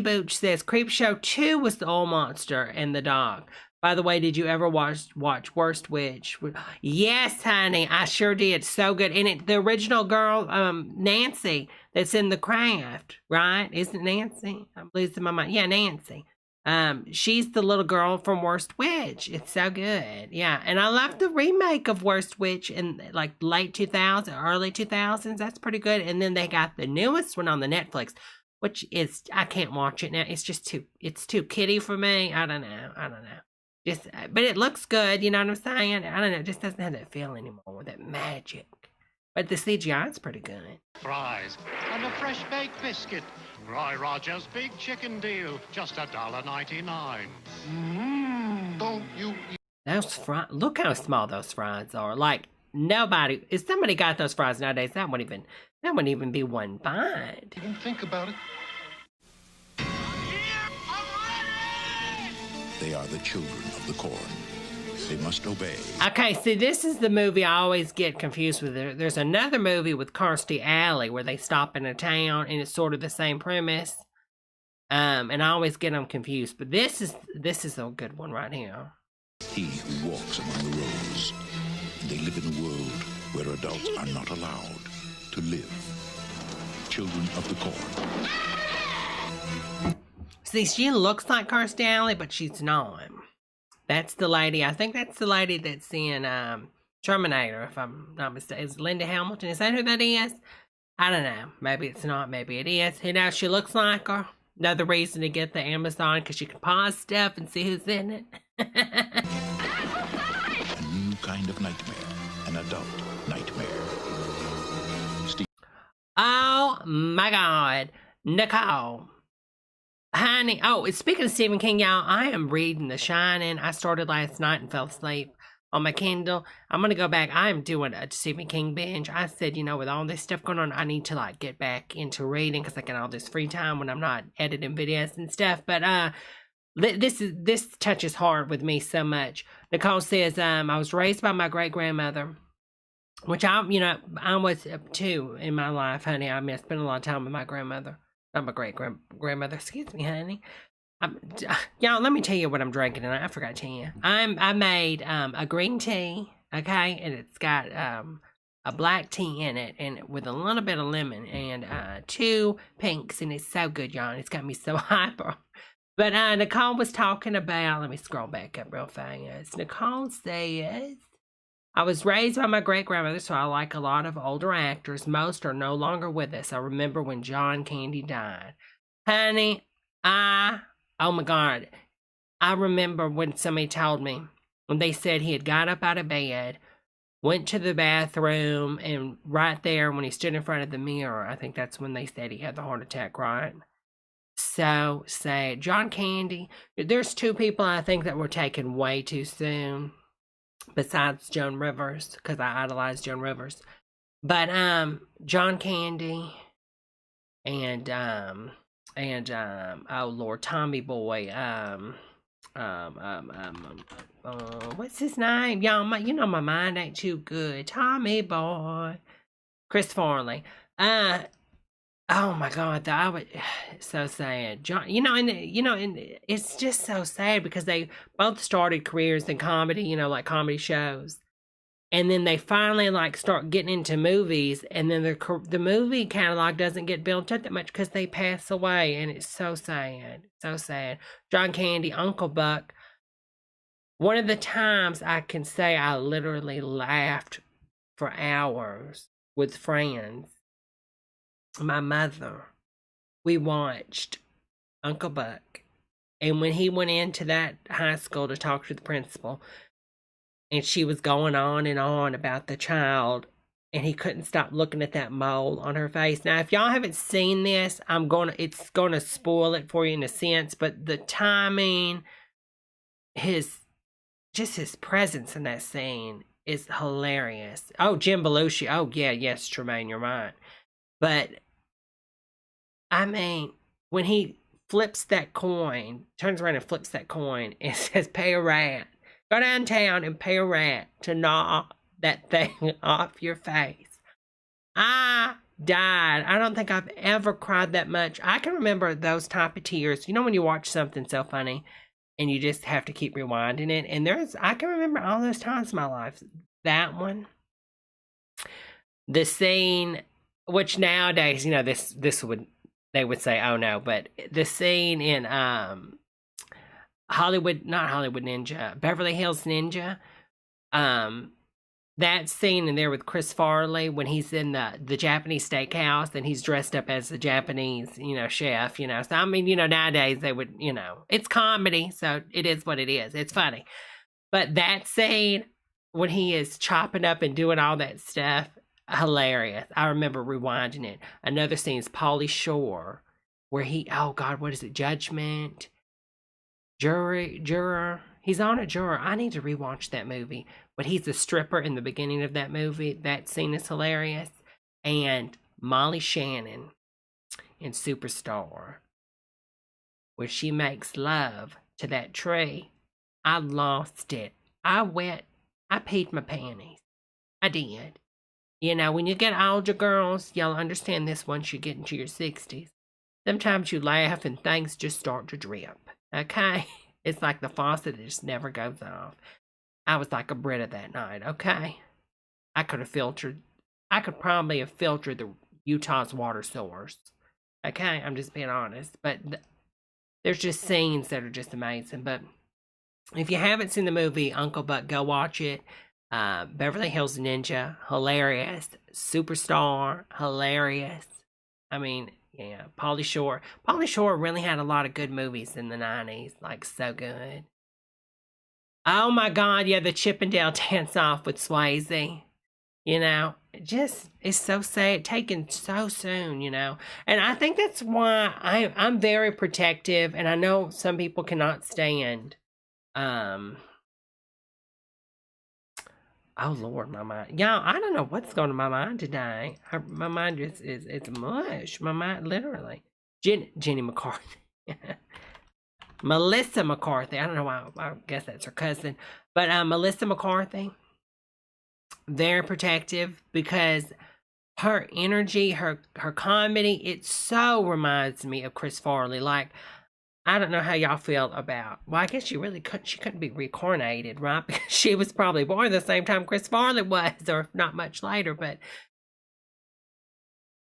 Booch says Creepshow 2 was the old monster and the dog. By the way, did you ever watch Worst Witch? Yes, honey, I sure did. So good. And the original girl, Nancy, that's in The Craft, right? Isn't Nancy? I'm losing my mind. Yeah, Nancy. She's the little girl from Worst Witch. It's so good. Yeah, and I love the remake of Worst Witch in like late 2000s, early 2000s. That's pretty good. And then they got the newest one on the Netflix, which is, I can't watch it now. It's just it's too kiddie for me. I don't know. But it looks good, you know what I'm saying? I don't know, it just doesn't have that feel anymore, that magic. But the CGI is pretty good. Fries and a fresh baked biscuit. Roy Rogers' big chicken deal, just $1.99. Don't you... Those fries, look how small those fries are. Like, nobody, if somebody got those fries nowadays, that wouldn't even be one bite. Even think about it. They are the children of the corn. They must obey. Okay, see, this is the movie I always get confused with. There's another movie with Kirstie Alley where they stop in a town and it's sort of the same premise. And I always get them confused. But this is a good one right here. He who walks among the rows. They live in a world where adults are not allowed to live. Children of the corn. See, she looks like Kirstie Alley, but she's not. That's the lady. I think that's the lady that's in Terminator, if I'm not mistaken. Is Linda Hamilton? Is that who that is? I don't know. Maybe it's not. Maybe it is. You know, she looks like her. Another reason to get the Amazon, because you can pause stuff and see who's in it. A new kind of nightmare. An adult nightmare. Oh, my God. Nicole. Honey, speaking of Stephen King, y'all, I am reading The Shining. I started last night and fell asleep on my Kindle. I'm going to go back. I am doing a Stephen King binge. I said, you know, with all this stuff going on, I need to, like, get back into reading because I get all this free time when I'm not editing videos and stuff. But this touches hard with me so much. Nicole says, I was raised by my great-grandmother, which I was too in my life, honey. I mean, I spent a lot of time with my grandmother. Not my great-grandmother. Excuse me, honey. Y'all, let me tell you what I'm drinking, and I forgot to tell you. I made a green tea, okay, and it's got a black tea in it, and with a little bit of lemon, and 2 pinks, and it's so good, y'all. It's got me so hyper. But Nicole was talking about, let me scroll back up real fast. Nicole says, I was raised by my great-grandmother, so I like a lot of older actors. Most are no longer with us. I remember when John Candy died. Honey, oh my God. I remember when somebody told me, when they said he had got up out of bed, went to the bathroom, and right there when he stood in front of the mirror, I think that's when they said he had the heart attack, right? So sad. John Candy, there's two people I think that were taken way too soon, besides Joan Rivers, because I idolize Joan Rivers. But John Candy and oh Lord, Tommy Boy, what's his name? Y'all, you know my mind ain't too good. Tommy Boy, Chris Farley. Oh my God, I would so sad. John, and it's just so sad because they both started careers in comedy, like comedy shows. And then they finally start getting into movies, and then the movie catalog doesn't get built up that much because they pass away, and it's so sad, so sad. John Candy, Uncle Buck. One of the times I can say I literally laughed for hours with friends. My mother, we watched Uncle Buck, and when he went into that high school to talk to the principal, and she was going on and on about the child, and he couldn't stop looking at that mole on her face. Now, if y'all haven't seen this, it's gonna spoil it for you in a sense, but the timing, his presence in that scene is hilarious. Oh, Jim Belushi. Oh, yeah, yes, Tremaine, you're right. But, I mean, when he flips that coin, turns around and flips that coin, and says, pay a rat. Go downtown and pay a rat to gnaw that thing off your face. I died. I don't think I've ever cried that much. I can remember those type of tears. When you watch something so funny and you just have to keep rewinding it. And I can remember all those times in my life. That one. The scene, which nowadays, they would say, oh no, but the scene in, Beverly Hills Ninja. That scene in there with Chris Farley when he's in the Japanese steakhouse and he's dressed up as the Japanese, chef, So, I mean, nowadays they would, it's comedy, so it is what it is. It's funny. But that scene when he is chopping up and doing all that stuff, hilarious. I remember rewinding it. Another scene is Pauly Shore where oh God, what is it? Judgment? Juror. He's on a juror. I need to rewatch that movie. But he's a stripper in the beginning of that movie. That scene is hilarious. And Molly Shannon in Superstar, where she makes love to that tree. I lost it. I peed my panties. I did. When you get older, girls, y'all understand this once you get into your 60s. Sometimes you laugh and things just start to drip. Okay? It's like the faucet that just never goes off. I was like a Brita that night, okay? I could probably have filtered the Utah's water source. Okay? I'm just being honest. But there's just scenes that are just amazing. But if you haven't seen the movie Uncle Buck, go watch it. Beverly Hills Ninja, hilarious. Superstar, hilarious. I mean, yeah, Pauly Shore. Pauly Shore really had a lot of good movies in the 90s. So good. Oh my God, yeah, the Chippendale Dance-Off with Swayze. It's so sad, taken so soon, And I think that's why I'm very protective, and I know some people cannot stand, oh Lord, my mind. Y'all, I don't know what's going to my mind today. My mind just it's mush. My mind, literally. Jenny McCarthy. Melissa McCarthy. I don't know why. I guess that's her cousin. But Melissa McCarthy, very protective because her energy, her comedy, it so reminds me of Chris Farley. I don't know how y'all feel about. Well, I guess she couldn't be reincarnated, right? Because she was probably born the same time Chris Farley was, or not much later. But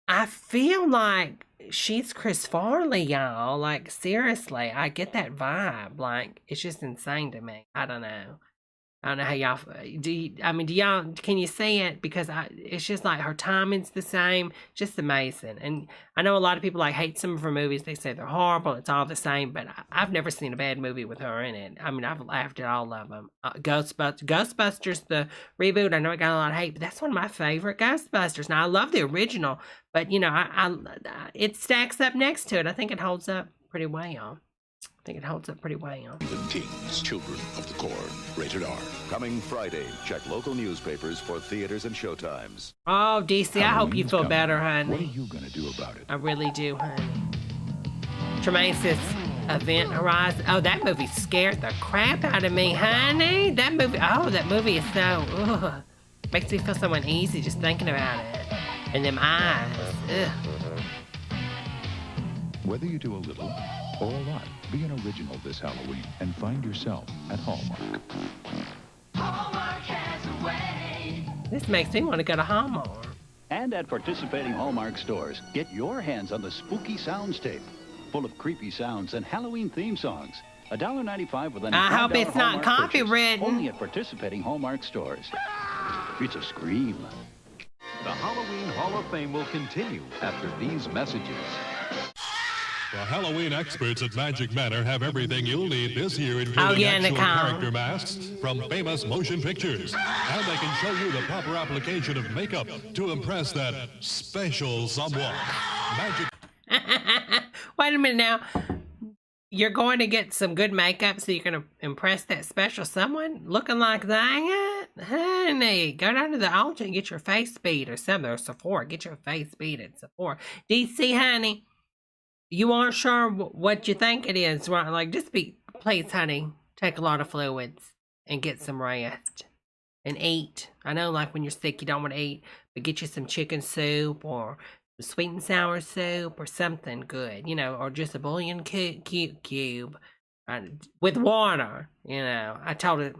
I feel like she's Chris Farley, y'all. Seriously, I get that vibe. It's just insane to me. I don't know. I don't know how y'all do. Do y'all, can you see it? Because it's just like her timing's the same, just amazing. And I know a lot of people like hate some of her movies. They say they're horrible. It's all the same, but I've never seen a bad movie with her in it. I've laughed at all of them. Ghostbusters, the reboot. I know it got a lot of hate, but that's one of my favorite Ghostbusters. Now I love the original, but it stacks up next to it. I think it holds up pretty well. Even teens, Children of the Corn, rated R. Coming Friday. Check local newspapers for theaters and showtimes. Oh, DC, I hope you feel better, honey. What are you going to do about it? I really do, honey. Tremaine says, Event Horizon. Oh, that movie scared the crap out of me, honey. That movie is so, ugh. Makes me feel so uneasy just thinking about it. And them eyes, ugh. Whether you do a little or a lot, be an original this Halloween and find yourself at Hallmark. Hallmark has a way. This makes me want to go to Hallmark. And at participating Hallmark stores, get your hands on the Spooky Sounds tape, full of creepy sounds and Halloween theme songs. $1.95 with an I hope it's not copywritten. Only at participating Hallmark stores. It's a scream. The Halloween Hall of Fame will continue after these messages. The Halloween experts at Magic Manor have everything you'll need this year, including actual character masks from famous motion pictures. And they can show you the proper application of makeup to impress that special someone. Magic. Wait a minute now. You're going to get some good makeup so you're going to impress that special someone looking like that? Honey, go down to the altar and get your face beat or something, or Sephora. Get your face beat at Sephora. DC, honey. You aren't sure what you think it is, right? Like, please, honey, take a lot of fluids and get some rest and eat. I know, like, when you're sick, you don't want to eat, but get you some chicken soup or sweet and sour soup or something good, or just a bouillon cube with water, I told it,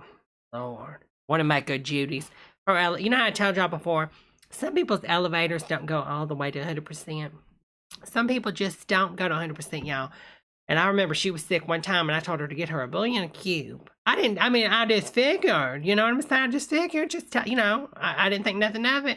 Lord, want to make good Judy's. Or, you know how I told y'all before, some people's elevators don't go all the way to 100%. Some people just don't go to 100%, y'all. And I remember she was sick one time, and I told her to get her a bouillon cube. I just figured, you know what I'm saying? I just figured, I didn't think nothing of it.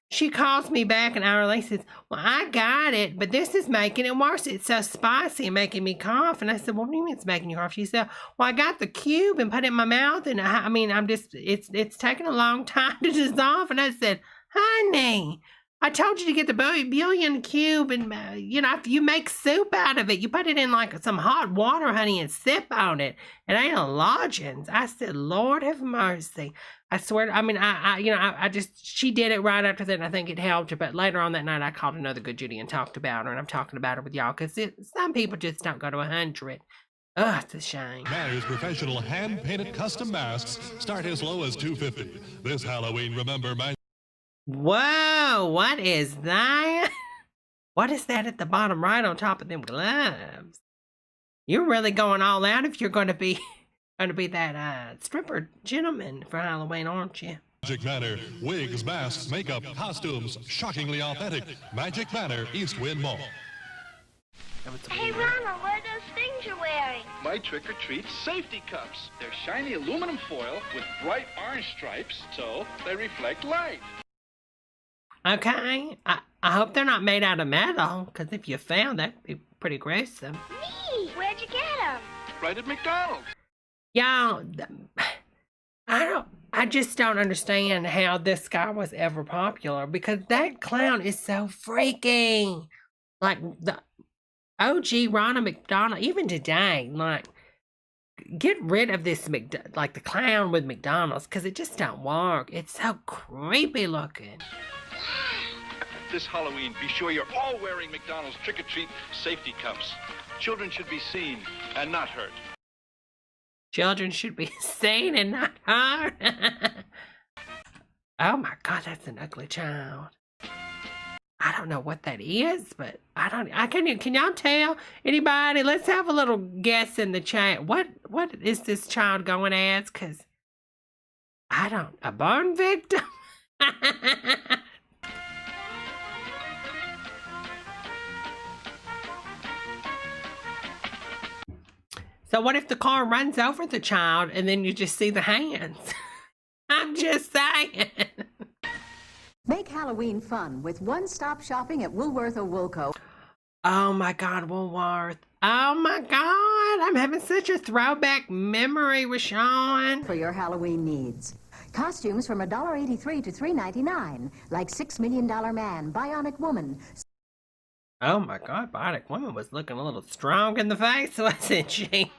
She calls me back an hour later, says, well, I got it, but this is making it worse. It's so spicy and making me cough. And I said, well, what do you mean it's making you cough? She said, well, I got the cube and put it in my mouth, and it's taking a long time to dissolve. And I said, honey, I told you to get the bouillon cube, and, if you make soup out of it, you put it in like some hot water, honey, and sip on it. It ain't a lodgings. I said, Lord have mercy. I swear, she did it right after that, and I think it helped her. But later on that night, I called another good Judy and talked about her, and I'm talking about her with y'all, because some people just don't go to 100. Ugh, it's a shame. Manor's professional hand-painted custom masks start as low as $2.50. This Halloween, remember, Whoa, what is that? What is that at the bottom right on top of them gloves? You're really going all out if you're going to be that stripper gentleman for Halloween, aren't you? Magic Manor, wigs, masks, makeup, costumes, shockingly authentic. Magic Manor, East Wind Mall. Hey, Ronald, what are those things you're wearing? My trick-or-treat safety cups. They're shiny aluminum foil with bright orange stripes, so they reflect light. Okay, I hope they're not made out of metal, because if you found, that'd be pretty gruesome. Me! Where'd you get them? Right at McDonald's. Y'all, I just don't understand how this guy was ever popular, because that clown is so freaky. Like, the OG Ronald McDonald, even today, like, get rid of this, the clown with McDonald's, because it just don't work. It's so creepy looking. This Halloween, be sure you're all wearing McDonald's trick-or-treat safety cups. Children should be seen and not hurt. Children should be seen and not hurt. Oh my God, that's an ugly child. I don't know what that is, but can y'all tell? Anybody? Let's have a little guess in the chat. What is this child going as? Because a burn victim? So what if the car runs over the child and then you just see the hands? I'm just saying. Make Halloween fun with one-stop shopping at Woolworth or Woolco. Oh my God, Woolworth. Oh my God, I'm having such a throwback memory with Sean. For your Halloween needs. Costumes from $1.83 to $3.99, like $6 Million Man, Bionic Woman. Oh my God, Bionic Woman was looking a little strong in the face, wasn't she?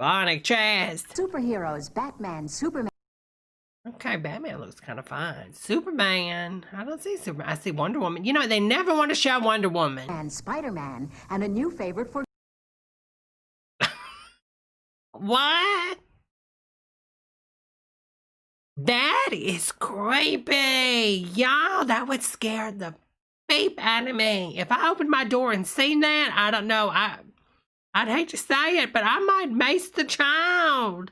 Bionic chest. Superheroes, Batman, Superman. Okay, Batman looks kind of fine. Superman. I don't see Superman. I see Wonder Woman. You know, they never want to show Wonder Woman. And Spider-Man, and a new favorite for... What? That is creepy. Y'all, that would scare the beep out of me. If I opened my door and seen that, I don't know. I'd hate to say it, but I might mace the child.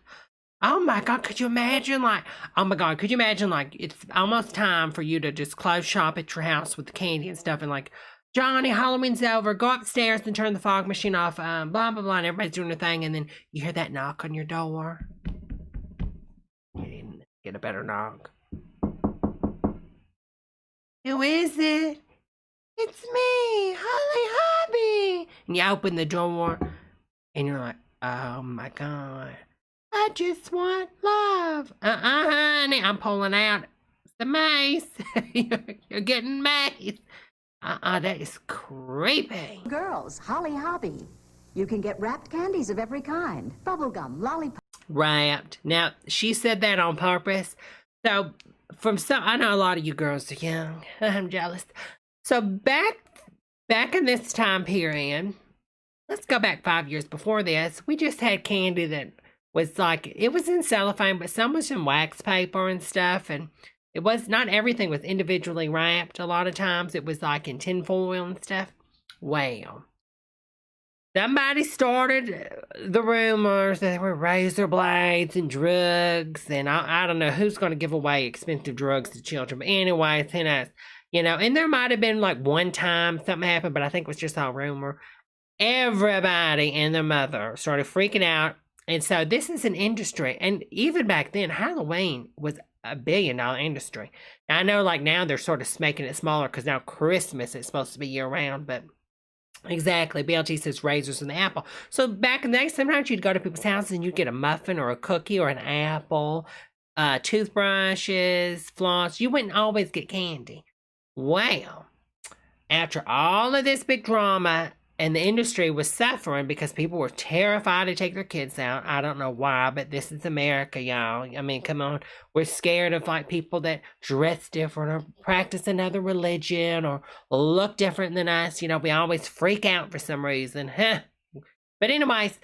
Oh my God, could you imagine, like, oh my God, could you imagine, like, it's almost time for you to just close shop at your house with the candy and stuff, and like, Johnny, Halloween's over, go upstairs and turn the fog machine off, blah, blah, blah, and everybody's doing their thing, and then you hear that knock on your door. You didn't get a better knock. Who is it? It's me, Holly Hobby. And you open the door, and you're like, oh my God. I just want love. Honey, I'm pulling out the mace. You're getting mace. That is creepy. Girls, Holly Hobby. You can get wrapped candies of every kind. Bubblegum, lollipop. Wrapped. Now, she said that on purpose. So, I know a lot of you girls are young. I'm jealous. So, back in this time period, let's go back 5 years before this, we just had candy that was like, it was in cellophane, but some was in wax paper and stuff, and it was not everything was individually wrapped. A lot of times it was like in tin foil and stuff. Well, somebody started the rumors that there were razor blades and drugs, and I don't know who's going to give away expensive drugs to children, but anyways, who knows, you know, and there might have been like one time something happened, but I think it was just all rumor. Everybody and their mother started freaking out. And so this is an industry, and even back then, Halloween was $1 billion industry. Now, I know, like, now they're sort of making it smaller because now Christmas is supposed to be year-round, but exactly, BLT says razors and the apple. So back in the day, sometimes you'd go to people's houses and you'd get a muffin or a cookie or an apple, toothbrushes, floss. You wouldn't always get candy. Well, after all of this big drama, and the industry was suffering because people were terrified to take their kids out. I don't know why, but this is America, y'all. I mean, come on. We're scared of, like, people that dress different or practice another religion or look different than us. You know, we always freak out for some reason. But anyways,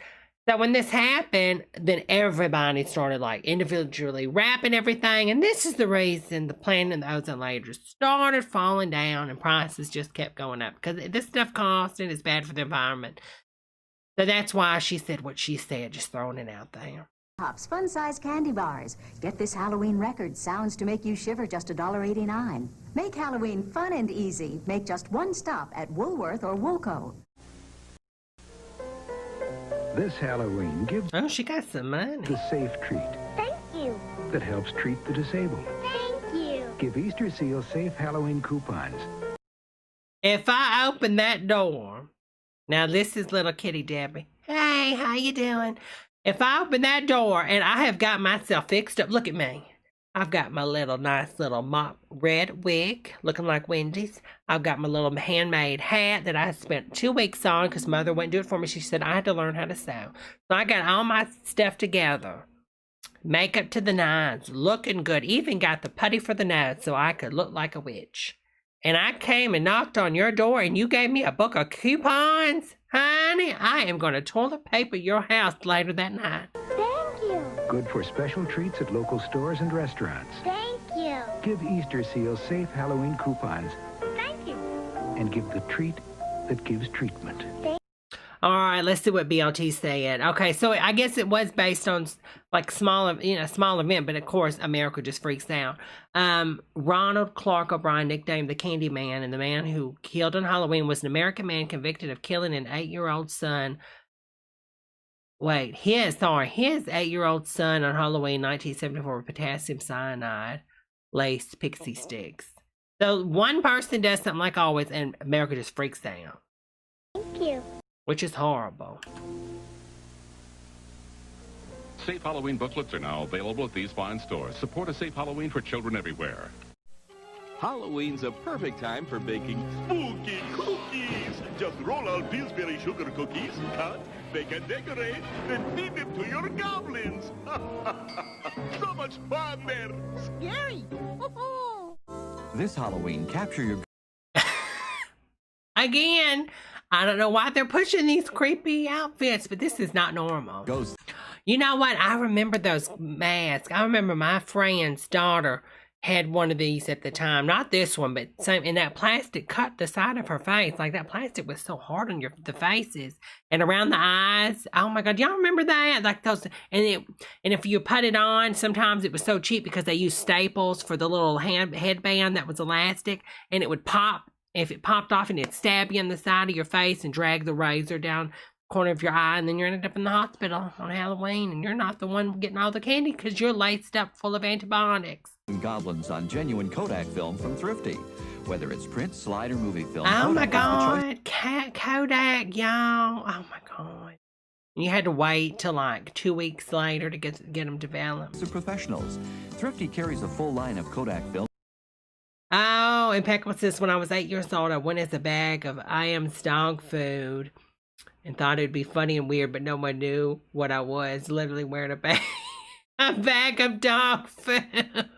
so when this happened, then everybody started, like, individually wrapping everything. And this is the reason the planet and the ozone layer just started falling down and prices just kept going up. Because this stuff costs and it's bad for the environment. So that's why she said what she said, just throwing it out there. Pops, fun-size candy bars. Get this Halloween record, sounds to make you shiver, just $1.89. Make Halloween fun and easy. Make just one stop at Woolworth or Woolco. This Halloween, give she got some money. The safe treat. Thank you. That helps treat the disabled. Thank you. Give Easter Seal safe Halloween coupons. If I open that door, now this is little kitty Debbie. Hey, how you doing? If I open that door and I have got myself fixed up, look at me. I've got my nice little mop red wig, looking like Wendy's. I've got my little handmade hat that I spent 2 weeks on because Mother wouldn't do it for me. She said I had to learn how to sew. So I got all my stuff together. Makeup to the nines, looking good. Even got the putty for the nose so I could look like a witch. And I came and knocked on your door and you gave me a book of coupons? Honey, I am going to toilet paper your house later that night. Thank you. Good for special treats at local stores and restaurants. Thank you. Give Easter Seal safe Halloween coupons. Thank you. And give the treat that gives treatment. All right, let's see what BLT said. Okay, so I guess it was based on like small event, but of course America just freaks out. Ronald Clark O'Brien, nicknamed the Candy Man, and the man who killed on Halloween was an American man convicted of killing an 8-year-old son Wait, his 8-year-old son on Halloween 1974 with potassium cyanide laced pixie sticks. So one person does something like always, and America just freaks out. Thank you. Which is horrible. Safe Halloween booklets are now available at these fine stores. Support a safe Halloween for children everywhere. Halloween's a perfect time for baking spooky cookies. Just roll out Pillsbury sugar cookies, cut, bake and decorate, then feed them to your goblins. So much fun there. Scary. This Halloween, capture your... Again, I don't know why they're pushing these creepy outfits, but this is not normal. Ghost. You know what? I remember those masks. I remember my friend's daughter had one of these at the time. Not this one, but same. And that plastic cut the side of her face. Like that plastic was so hard on the faces and around the eyes. Oh my God, y'all remember that? Like those. And if you put it on, sometimes it was so cheap because they used staples for the little headband that was elastic, and it would pop. If it popped off, and it'd stab you in the side of your face and drag the razor down the corner of your eye, and then you ended up in the hospital on Halloween, and you're not the one getting all the candy because you're laced up full of antibiotics. Goblins on genuine Kodak film from Thrifty. Whether it's print, slide, or movie film. Oh my Kodak God, Kodak, y'all. Oh my God. You had to wait till like 2 weeks later to get them developed. To professionals. Thrifty carries a full line of Kodak film. Oh, Impeccable says, when I was 8 years old, I went as a bag of I.M.'s dog food and thought it'd be funny and weird, but no one knew what I was. Literally wearing a bag of dog food.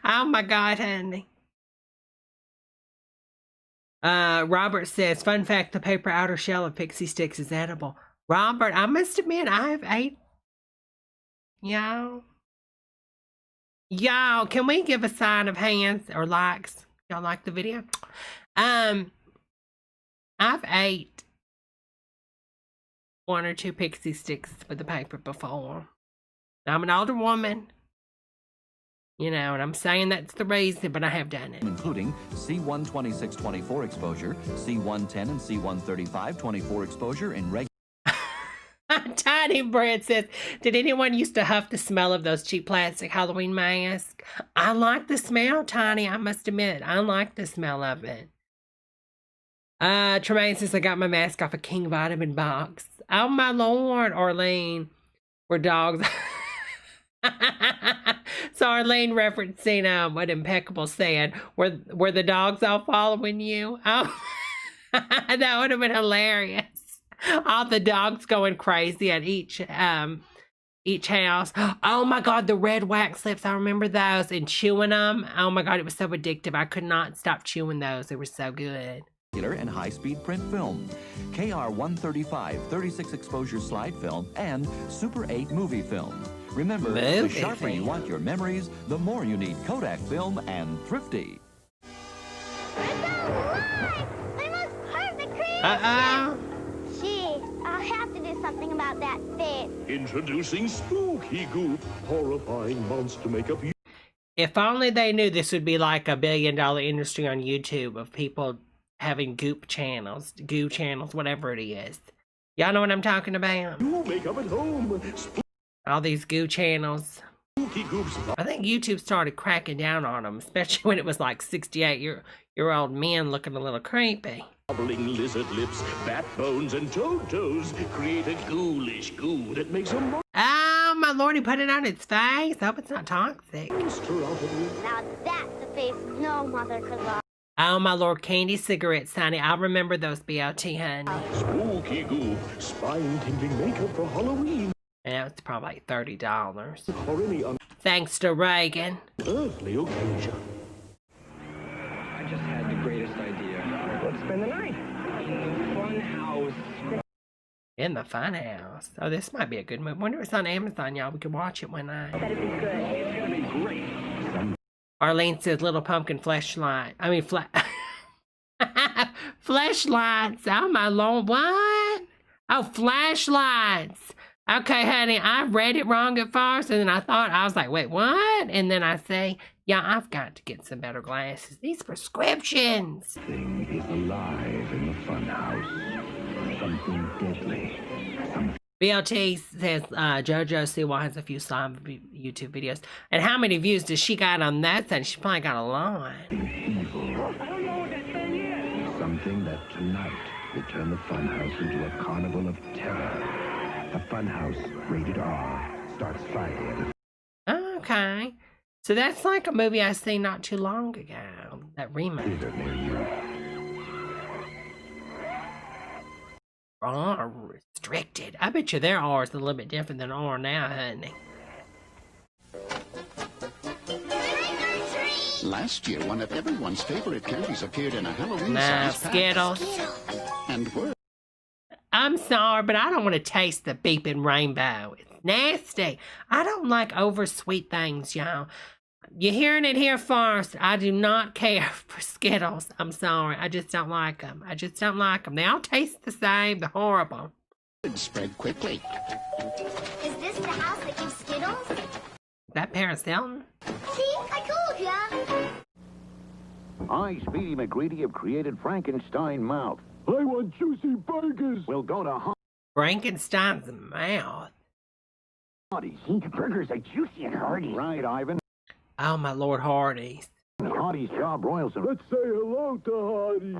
Oh my God, honey. Robert says, fun fact, the paper outer shell of pixie sticks is edible. Robert, I must admit, I have ate. Y'all, can we give a sign of hands or likes? Y'all like the video? I've ate 1 or 2 pixie sticks with the paper before. I'm an older woman, you know, and I'm saying that's the reason, but I have done it. Including C12624 exposure, C110 and C135 24 exposure in regular. Tiny Bread says, did anyone used to huff the smell of those cheap plastic Halloween masks? I like the smell, Tiny. I must admit, I like the smell of it. Tremaine says, I got my mask off a King Vitamin box. Oh my Lord, Arlene. We're dogs. So Arlene referencing what Impeccable said. Were the dogs all following you? Oh, that would have been hilarious. All the dogs going crazy at each house. Oh my God, the red wax lips. I remember those and chewing them. Oh my God, it was so addictive. I could not stop chewing those. They were so good. And high-speed print film, KR 135 36 exposure slide film, and Super 8 movie film. Remember, the sharper you want your memories, the more you need Kodak film and Thrifty. My most perfect creation! Gee, I'll have to do something about that face. Introducing Spooky Goop, horrifying monster makeup. If only they knew this would be like $1 billion industry on YouTube of people having goo channels, whatever it is. Y'all know what I'm talking about? You make up at home. All these goo channels. Spooky Goops. I think YouTube started cracking down on them, especially when it was like 68-year-old men looking a little creepy. Gobbling lizard lips, bat bones, and toes create a ghoulish goo that makes a monster. Oh my Lord, he put it on its face. I hope it's not toxic. Now that's a face no mother could love. Oh my Lord, candy cigarettes, honey. I remember those, BLT, honey. Spooky Goop, spine-tingling makeup for Halloween. Yeah, it's probably like $30. Or any Thanks to Reagan. earthly occasion. I just had the greatest idea. Let's spend the night in the fun house. In the fun house. Oh, this might be a good movie. Wonder if it's on Amazon, y'all. We can watch it one night. That'd be good. It's gonna be great. Arlene says Little Pumpkin fleshlight. I mean, fleshlights. Oh, my Lord. What? Oh, flashlights. Okay, honey, I read it wrong at first, and then I was like, wait, what? And then I say, yeah, I've got to get some better glasses. These prescriptions. Something is alive in the fun house. Something deadly. BLT says JoJo Siwa has a few slime YouTube videos. And how many views does she got on that thing? She probably got a lot. Something that tonight will turn the funhouse into a carnival of terror. The Funhouse, rated R, starts Friday. Okay. So that's like a movie I seen not too long ago. That remake. R restricted. I bet you their R is a little bit different than R now, honey. Last year, one of everyone's favorite candies appeared in a Halloween Skittles. And we're... I'm sorry, but I don't want to taste the beeping rainbow. It's nasty. I don't like oversweet things, y'all. You're hearing it here first. I do not care for Skittles. I'm sorry. I just don't like them. I just don't like them. They all taste the same. They're horrible. Spread quickly. Is this the house that gives Skittles? That Paris Hilton? See, I told ya. I, Speedy McGreedy, have created Frankenstein Mouth. I want juicy burgers. We'll go to Frankenstein's mouth. Hardee's. The burgers are juicy and hearty. Right, Ivan. Oh, my Lord, Hardee's. Hardee's job Royalson. Let's say hello to Hardee's.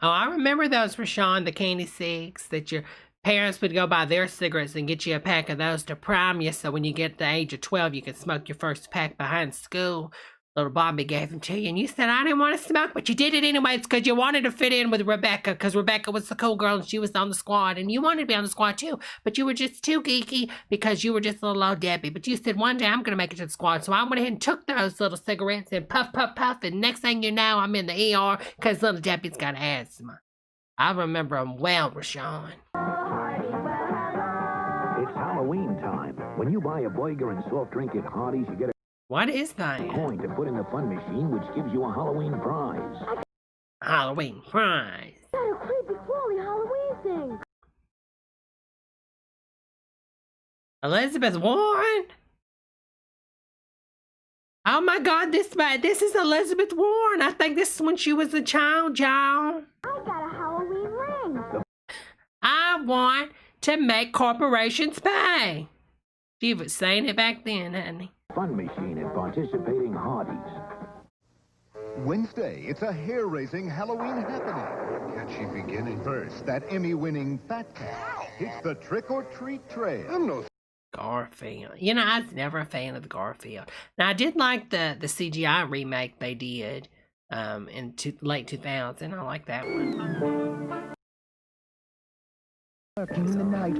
Oh, I remember those, Rashawn, the candy cigs that your parents would go buy their cigarettes and get you a pack of those to prime you so when you get the age of 12, you could smoke your first pack behind school. Little Bobby gave them to you, and you said, I didn't want to smoke, but you did it anyways because you wanted to fit in with Rebecca because Rebecca was the cool girl and she was on the squad, and you wanted to be on the squad too, but you were just too geeky because you were just a little old Debbie. But you said, one day I'm going to make it to the squad, so I went ahead and took those little cigarettes and puff, puff, puff, and next thing you know, I'm in the ER because little Debbie's got asthma. I remember them well, Rashawn. It's Halloween time. When you buy a burger and soft drink at Hardee's, you get a What is that? coin to put in the fun machine, which gives you a Halloween prize. Halloween prize. That a creepy crawly Halloween thing. Elizabeth Warren? Oh my God, this is Elizabeth Warren. I think this is when she was a child, y'all. I got a Halloween ring. I want to make corporations pay. She was saying it back then, honey. Fun machine at participating Hardee's. Wednesday, it's a hair-raising Halloween happening. Catchy beginning. First, that Emmy-winning Fat Cat. It's the trick-or-treat trail. I'm no... Garfield. You know, I was never a fan of the Garfield. Now, I did like the CGI remake they did in late 2000. I like that one. In the night,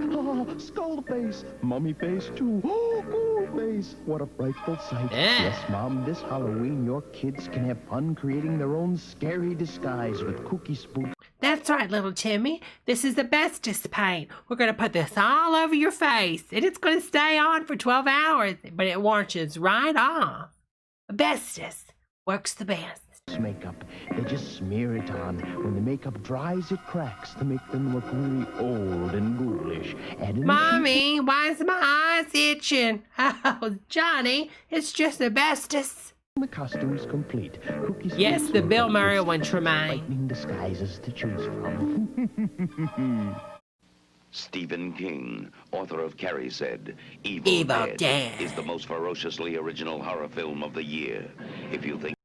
skull face, mummy face too, ghoul face. What a frightful sight. Yeah. Yes, Mom, this Halloween your kids can have fun creating their own scary disguise with kooky spook. That's right, little Timmy. This is asbestos paint. We're going to put this all over your face, and it's going to stay on for 12 hours, but it washes right off. Asbestos works the best. Makeup, they just smear it on. When the makeup dries, it cracks to make them look really old and ghoulish. Mommy, why is my eyes itching? Oh, Johnny, it's just asbestos. The costume's complete. Cookies. Yes, the Bill Murray one, Tremaine. Lightning disguises to choose from. Stephen King, author of Carrie, said, Evil Dead is the most ferociously original horror film of the year. If you think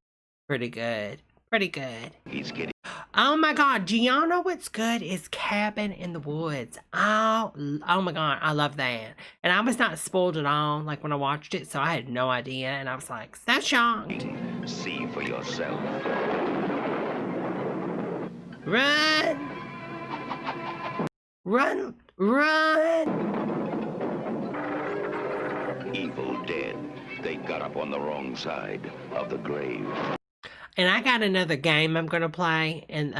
pretty good. Pretty good. He's kidding. Oh my God, do y'all know what's good? Is Cabin in the Woods. Oh my God, I love that. And I was not spoiled at all, like when I watched it, so I had no idea, and I was like, so shocked. See for yourself. Run! Run! Run! Evil Dead. They got up on the wrong side of the grave. And I got another game I'm going to play in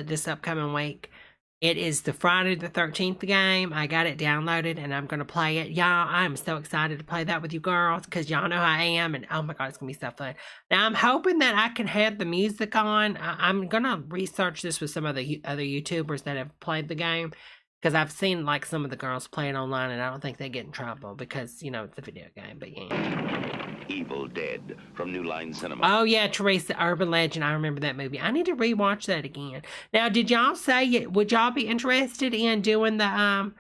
this upcoming week. It is the Friday the 13th game. I got it downloaded and I'm going to play it. Y'all, I'm so excited to play that with you girls because y'all know how I am. And oh my God, it's going to be so fun. Now, I'm hoping that I can have the music on. I'm going to research this with some of the other YouTubers that have played the game. Because I've seen like some of the girls play it online and I don't think they get in trouble because, you know, it's a video game. But yeah. Evil Dead from New Line Cinema. Oh, yeah, Teresa, Urban Legend. I remember that movie. I need to rewatch that again. Now, did y'all say, would y'all be interested in doing the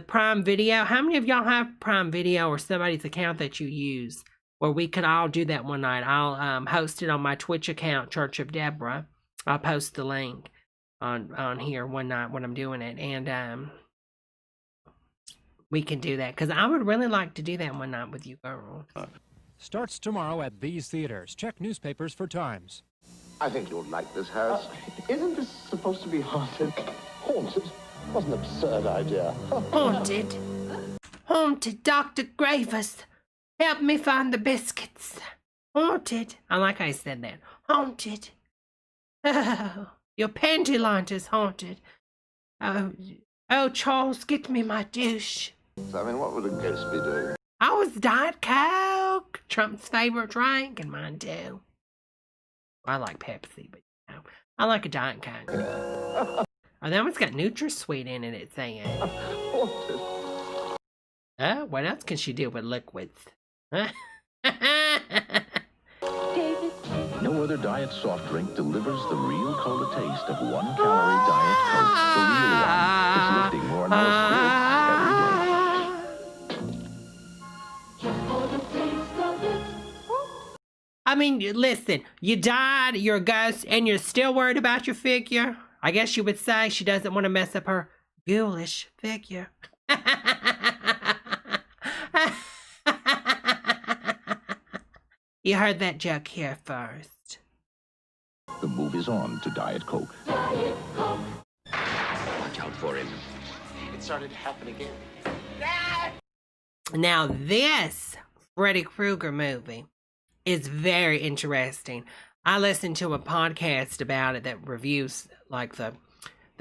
Prime Video? How many of y'all have Prime Video or somebody's account that you use where we could all do that one night? I'll host it on my Twitch account, Church of Debra. I'll post the link on here one night when I'm doing it. And we can do that because I would really like to do that one night with you girls. Starts tomorrow at these theaters. Check newspapers for times. I think you'll like this house. Isn't this supposed to be haunted? Haunted? What an absurd idea. Haunted. Haunted, Dr. Gravers. Help me find the biscuits. Haunted. I like how I said that. Haunted. Oh, your panty line is haunted. Oh, Charles, get me my douche. I mean, what would a ghost be doing? I was Diet Coke, Trump's favorite drink, and mine too. I like Pepsi, but you know, I like a Diet Coke. Oh, that one's got NutraSweet in it, it's saying. What else can she do with liquids? No other diet soft drink delivers the real cola taste of 1 calorie Diet Coke. The real one. It's lifting more and more spirits every day. I mean, listen, you died, you're a ghost, and you're still worried about your figure? I guess you would say she doesn't want to mess up her ghoulish figure. You heard that joke here first. The move is on to Diet Coke. Watch out for him. It started to happen again. Now this Freddy Krueger movie is very interesting. I listened to a podcast about it that reviews like the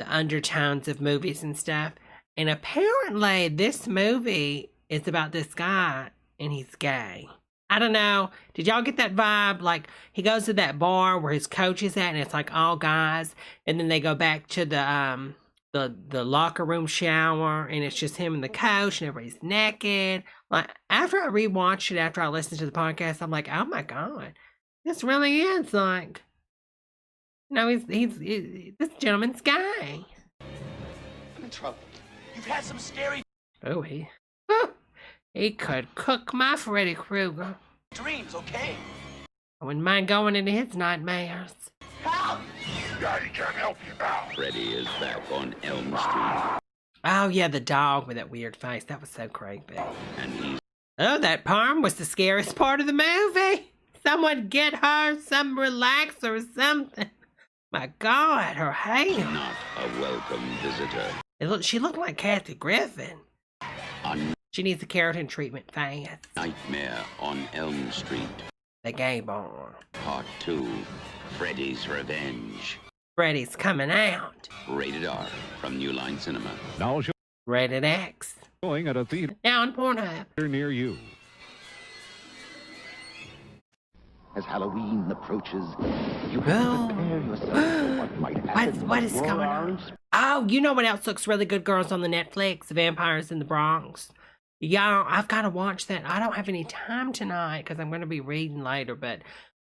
undertones of movies and stuff. And apparently this movie is about this guy and he's gay. I don't know. Did y'all get that vibe? Like he goes to that bar where his coach is at and it's like all guys. And then they go back to the locker room shower and it's just him and the coach and everybody's naked. Like after I rewatched it, after I listened to the podcast, I'm like, oh my God, this really is like, you know, he's this gentleman's gay. I'm in trouble. You've had some scary Oh, he could cook my Freddy Krueger. dreams, okay? I wouldn't mind going into his nightmares. Help! Daddy can't help you now. Freddy is back on Elm Street. Oh yeah, the dog with that weird face. That was so creepy. And he's... Oh, that perm was the scariest part of the movie. Someone get her some relaxer or something. My God, her hair. Not a welcome visitor. She looked like Kathy Griffin. On She needs a keratin treatment fast. Nightmare on Elm Street. The gay bar. Part 2. Freddy's Revenge. Freddy's coming out. Rated R from New Line Cinema. Now Rated X. showing at a theater Now on Pornhub. near you. As Halloween approaches, you have to prepare yourself for what might happen. What is going on? Oh, you know what else looks really good, girls, on the Netflix? Vampires in the Bronx. Y'all, I've got to watch that. I don't have any time tonight because I'm going to be reading later, but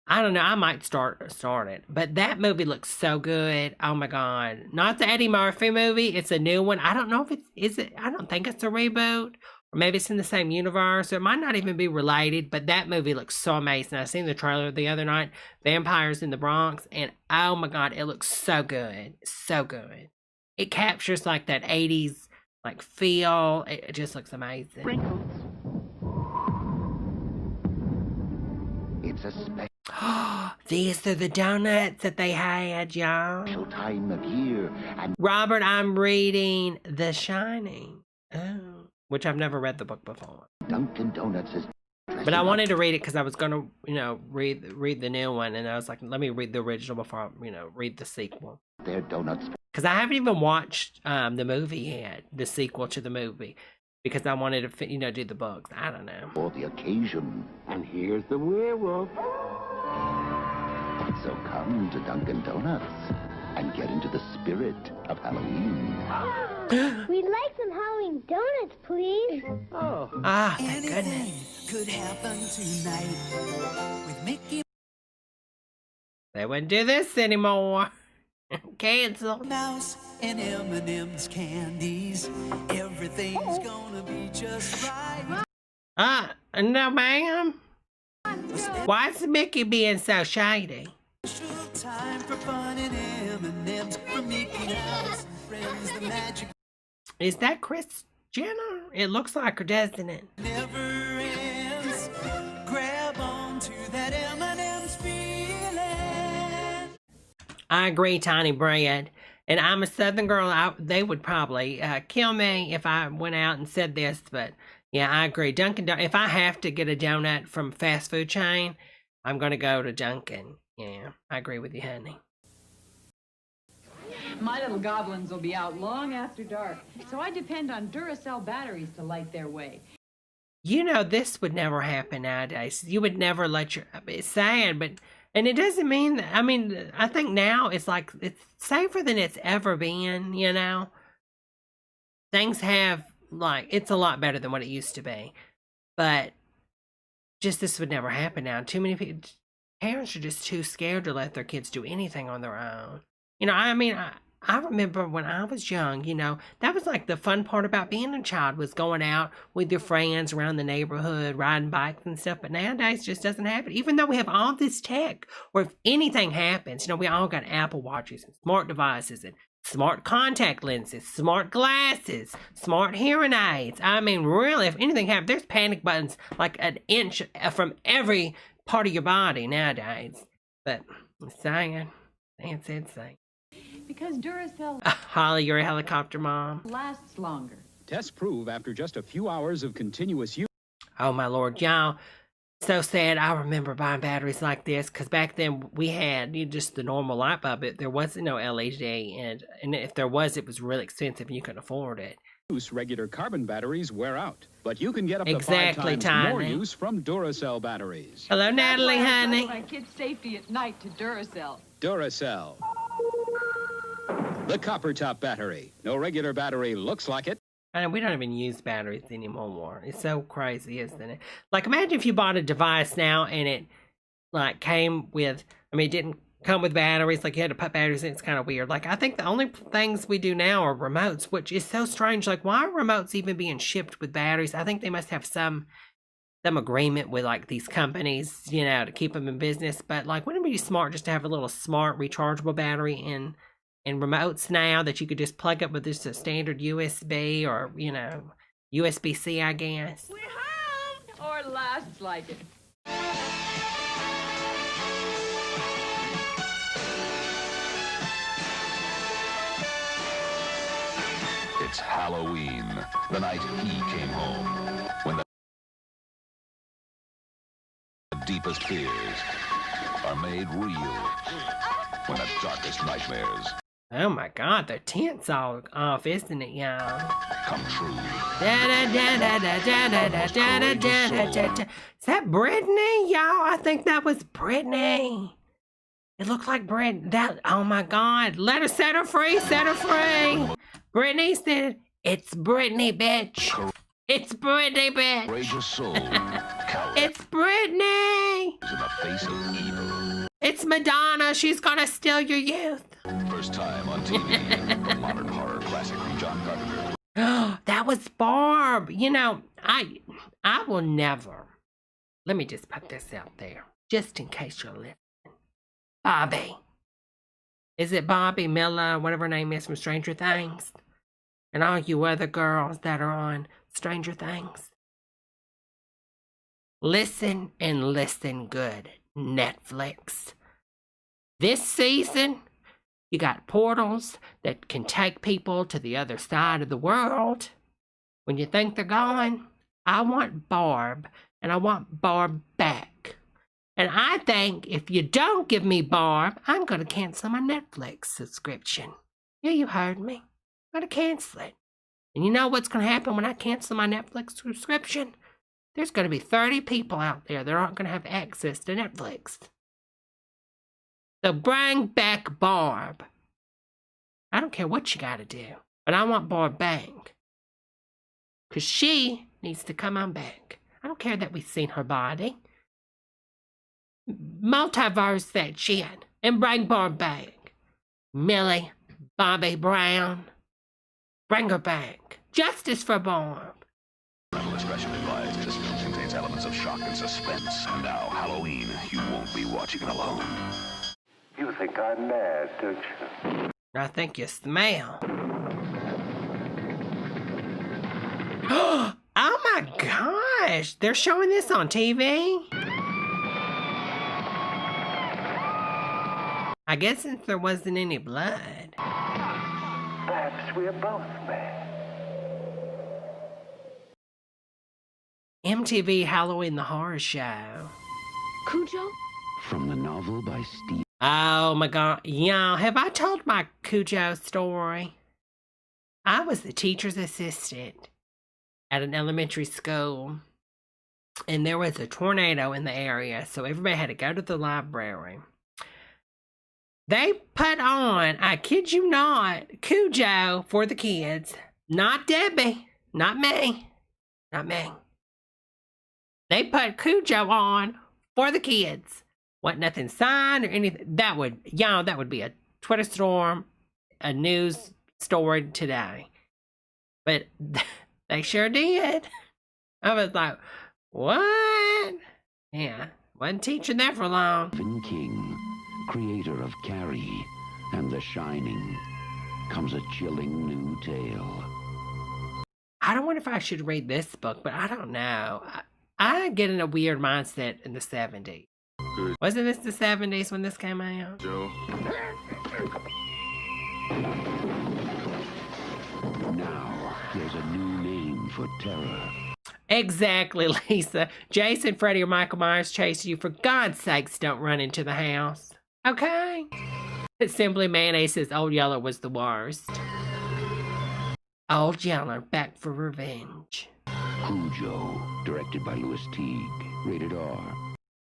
I don't know. I might start it. But that movie looks so good. Oh my God. Not the Eddie Murphy movie. It's a new one. I don't know if is it? I don't think it's a reboot. Or maybe it's in the same universe. Or it might not even be related. But that movie looks so amazing. I seen the trailer the other night. Vampires in the Bronx. And oh my God, it looks so good. So good. It captures like that 80s like feel. It just looks amazing. Wrinkles. It's a special These are the donuts that they had, y'all. time of year, and Robert, I'm reading The Shining. Oh, which I've never read the book before. Dunkin' Donuts is. But I wanted to read it because I was going to, read the new one. And I was like, let me read the original before I, read the sequel. Their donuts. Because I haven't even watched the movie yet, the sequel to the movie. Because I wanted to, do the books. I don't know. For the occasion. And here's the werewolf. So come to Dunkin' Donuts and get into the spirit of Halloween. We'd like some Halloween donuts, please. Ah, thank goodness. could happen tonight with Mickey They wouldn't do this anymore. Cancel. Mouse and M&M's candies. Everything's gonna be just right. No, ma'am. Why is Mickey being so shady? Time for fun and M&M's from Mickey Mouse and friends. The magic Is that Kris Jenner? It looks like her, doesn't it? never ends. Grab on to that M&M's feeling. I agree, Tiny Bread. And I'm a Southern girl. They would probably kill me if I went out and said this, but yeah, I agree. Dunkin' Donuts. If I have to get a donut from fast food chain, I'm gonna go to Dunkin'. Yeah, I agree with you, honey. My little goblins will be out long after dark, so I depend on Duracell batteries to light their way. You know, this would never happen nowadays. You would never let your... It's sad, but... And it doesn't mean that... I mean, I think now it's like... It's safer than it's ever been, you know? Things have, like... It's a lot better than what it used to be. But... Just this would never happen now. Too many people... Parents are just too scared to let their kids do anything on their own. You know, I mean... I remember when I was young, you know, that was like the fun part about being a child was going out with your friends around the neighborhood, riding bikes and stuff. But nowadays it just doesn't happen. Even though we have all this tech where if anything happens, you know, we all got Apple Watches and smart devices and smart contact lenses, smart glasses, smart hearing aids. I mean, really, if anything happens, there's panic buttons like an inch from every part of your body nowadays. But I'm saying, it's insane. Because Duracell Holly, you're a helicopter mom. lasts longer. Tests prove after just a few hours of continuous use. Oh my Lord, y'all. So sad. I remember buying batteries like this because back then we had just the normal light bulb. There wasn't no LED, and if there was, it was really expensive and you couldn't afford it. Regular carbon batteries wear out, but you can get up to Exactly, 5 times more Tiny. use from Duracell batteries. Hello, Natalie, That's why I honey. trust my kids' safety at night to Duracell. Duracell. The copper top battery. No regular battery looks like it. And we don't even use batteries anymore. It's so crazy, isn't it? Like, imagine if you bought a device now and it, like, came with, I mean, it didn't come with batteries. Like, you had to put batteries in. It's kind of weird. Like, I think the only things we do now are remotes, which is so strange. Like, why are remotes even being shipped with batteries? I think they must have some agreement with, like, these companies, you know, to keep them in business. But, like, wouldn't it be smart just to have a little smart rechargeable battery in remotes now that you could just plug up with just a standard USB or, you know, USB-C, I guess. We're home! Or lasts like it. It's Halloween, the night he came home, when the deepest fears are made real, when the darkest nightmares Oh my God, the tent's all off, isn't it, y'all? come true. Is that Brittany, y'all? I think that was Brittany. It looked like Brittany. Oh my God, let her set her free, set her free. Brittany said, "It's Brittany, bitch. It's Brittany, bitch. Courageous soul, It's Brittany. in the face of evil. It's Madonna. She's gonna steal your youth." First time on TV, the modern horror classic from John Carpenter. That was Barb. You know, I will never. Let me just put this out there, just in case you're listening. Bobby. Is it Bobby Miller, whatever her name is from Stranger Things? And all you other girls that are on Stranger Things. Listen and listen good, Netflix. This season, you got portals that can take people to the other side of the world. When you think they're gone, I want Barb, and I want Barb back. And I think if you don't give me Barb, I'm going to cancel my Netflix subscription. Yeah, you heard me. I'm going to cancel it. And you know what's going to happen when I cancel my Netflix subscription? There's going to be 30 people out there that aren't going to have access to Netflix. So bring back Barb. I don't care what you got to do, but I want Barb back. Because she needs to come on back. I don't care that we've seen her body. Multiverse that shit and bring Barb back. Millie Bobby Brown. Bring her back. Justice for Barb. Parental discretion advised. This film contains elements of shock and suspense. And now, Halloween, you won't be watching it alone. You think I'm mad, don't you? I think you smell. Oh my gosh! They're showing this on TV? I guess since there wasn't any blood. Perhaps we're both mad. MTV Halloween the Horror Show. Cujo? From the novel by Steve. Oh my god. Y'all, have I told my Cujo story? I was the teacher's assistant at an elementary school. And there was a tornado in the area, so everybody had to go to the library. They put on, I kid you not, Cujo for the kids. Not Debbie. Not me. Not me. They put Cujo on for the kids. Wasn't nothing signed or anything. That would be a Twitter storm, a news story today. But they sure did. I was like, what? Yeah, wasn't teaching that for long. Stephen King, creator of Carrie and The Shining, comes a chilling new tale. I don't wonder if I should read this book, but I don't know. I get in a weird mindset in the 70s. Wasn't this the 70s when this came out? Joe. Now, there's a new name for terror. Exactly, Lisa. Jason, Freddy, or Michael Myers chase you. For God's sakes, don't run into the house. Okay? Simply Mayonnaise says Old Yeller was the worst. Old Yeller, back for revenge. Cujo, directed by Louis Teague, rated R.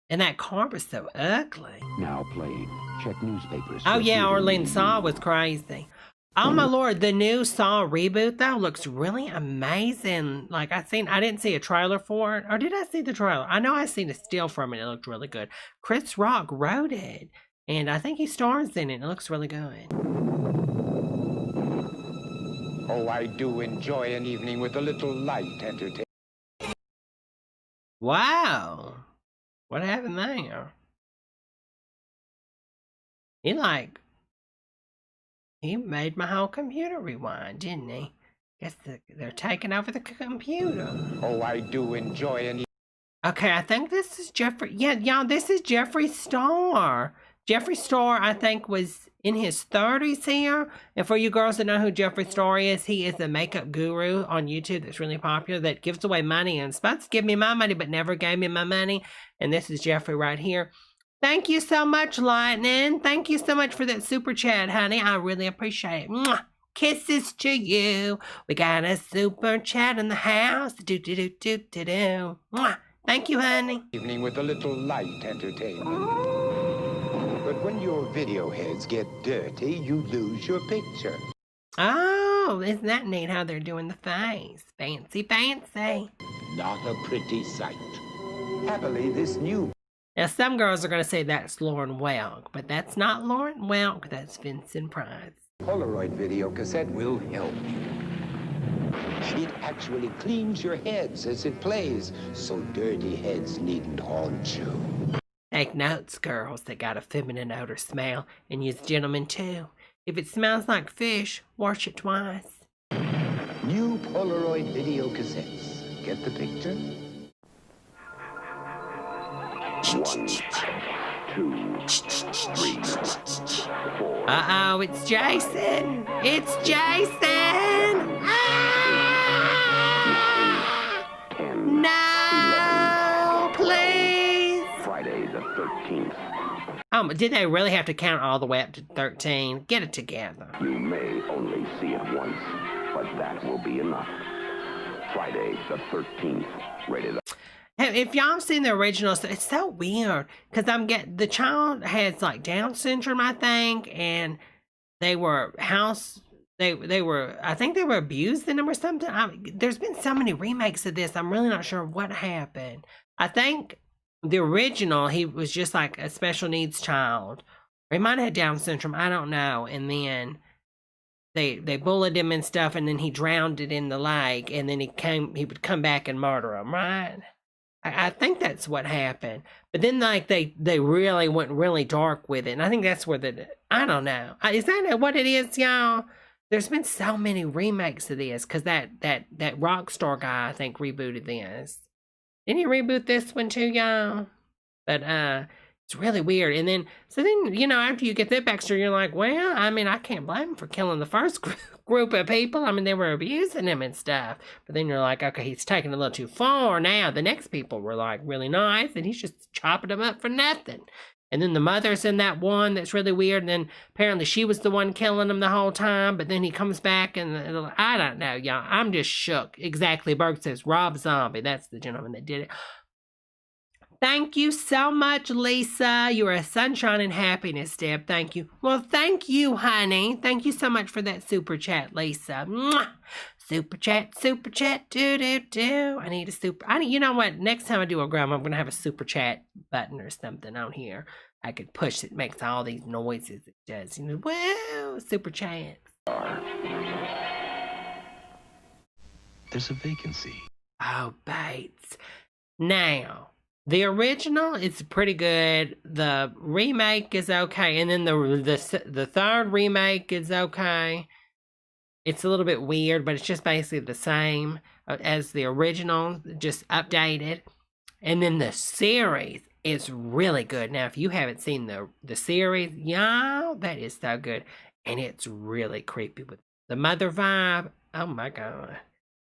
And that car was so ugly. Now playing. Check newspapers. Oh yeah, Orlean Saw was crazy. Oh my lord, the new Saw reboot though looks really amazing. Like I didn't see a trailer for it. Or did I see the trailer? I know I seen a still from it. It looked really good. Chris Rock wrote it. And I think he stars in it. It looks really good. Oh, I do enjoy an evening with a little light entertainment. Wow. What happened there? He made my whole computer rewind, didn't he? Guess they're taking over the computer. Oh, I do enjoy an. Okay, I think this is Jeffree. Yeah, y'all, this is Jeffree Star. Jeffree Star, I think, was in his 30s here. And for you girls that know who Jeffree Star is, he is a makeup guru on YouTube that's really popular that gives away money and is supposed to give me my money but never gave me my money. And this is Jeffree right here. Thank you so much, Lightning. Thank you so much for that super chat, honey. I really appreciate it. Mwah. Kisses to you. We got a super chat in the house. Do-do-do-do-do-do. Mwah. Thank you, honey. Evening with a little light entertainment. But when your video heads get dirty, you lose your picture. Oh, isn't that neat how they're doing the face? Fancy, fancy. Not a pretty sight. Happily, this new... Now, some girls are going to say that's Lauren Welk, but that's not Lauren Welk. That's Vincent Price. Polaroid video cassette will help you. It actually cleans your heads as it plays, so dirty heads needn't haunt you. Take notes, girls that got a feminine odor smell, and use gentlemen too. If it smells like fish, wash it twice. New Polaroid video cassettes. Get the picture? 1, 2, 3, 4. Uh-oh, it's Jason! It's Jason! No, please! Friday the 13th. Did they really have to count all the way up to 13? Get it together. You may only see it once, but that will be enough. Friday the 13th. Rated R. If y'all seen the original, it's so weird because the child has like Down syndrome, I think, and they they were, I think they were abusing him or something. There's been so many remakes of this. I'm really not sure what happened. I think the original, he was just like a special needs child. Or he might have had Down syndrome. I don't know. And then they bullied him and stuff, and then he drowned it in the lake, and then he would come back and murder him, right? I think that's what happened. But then like they really went really dark with it. And I think that's where I don't know. Is that what it is, y'all? There's been so many remakes of this because that Rockstar guy, I think, rebooted this. Didn't he reboot this one too, y'all? But it's really weird. And then, you know, after you get that backstory, you're like, well, I mean, I can't blame him for killing the first group of people. I mean, they were abusing him and stuff. But then you're like, okay, he's taking it a little too far now. The next people were like really nice, and he's just chopping them up for nothing. And then the mother's in that one that's really weird. And then apparently she was the one killing him the whole time. But then he comes back and I don't know, y'all. I'm just shook. Exactly. Berg says Rob Zombie. That's the gentleman that did it. Thank you so much, Lisa. You are a sunshine and happiness, Deb. Thank you. Well, thank you, honey. Thank you so much for that super chat, Lisa. Mwah. Super chat, do. I need a super. You know what? Next time I do a gram, I'm going to have a super chat button or something on here. I could push it. Makes all these noises it does. You know, whoa, super chat. There's a vacancy. Oh, Bates. Now, the original is pretty good. The remake is okay. And then the third remake is okay. It's a little bit weird, but it's just basically the same as the original, just updated. And then the series is really good. Now, if you haven't seen the series, y'all, that is so good. And it's really creepy with the mother vibe. Oh, my God.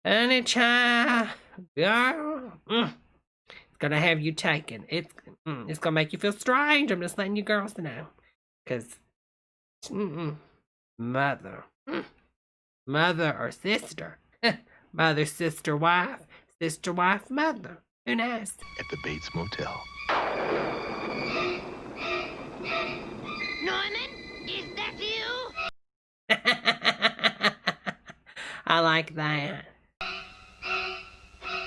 Honey child, girl. It's going to have you taken. It's going to make you feel strange. I'm just letting you girls know. Because, mother. Mother or sister. Mother, sister, wife. Sister, wife, mother. Who knows? At the Bates Motel. Norman, is that you? I like that.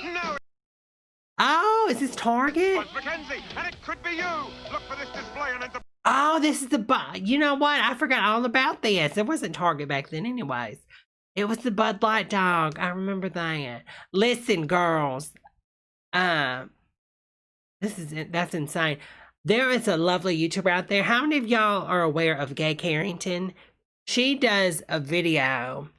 No. Oh, is this Target? But Mackenzie, and it could be you. Look for this display and enter. Oh, this is you know what? I forgot all about this. It wasn't Target back then anyways. It was the Bud Light dog. I remember that. Listen, girls. That's insane. There is a lovely YouTuber out there. How many of y'all are aware of Gay Carrington? She does a video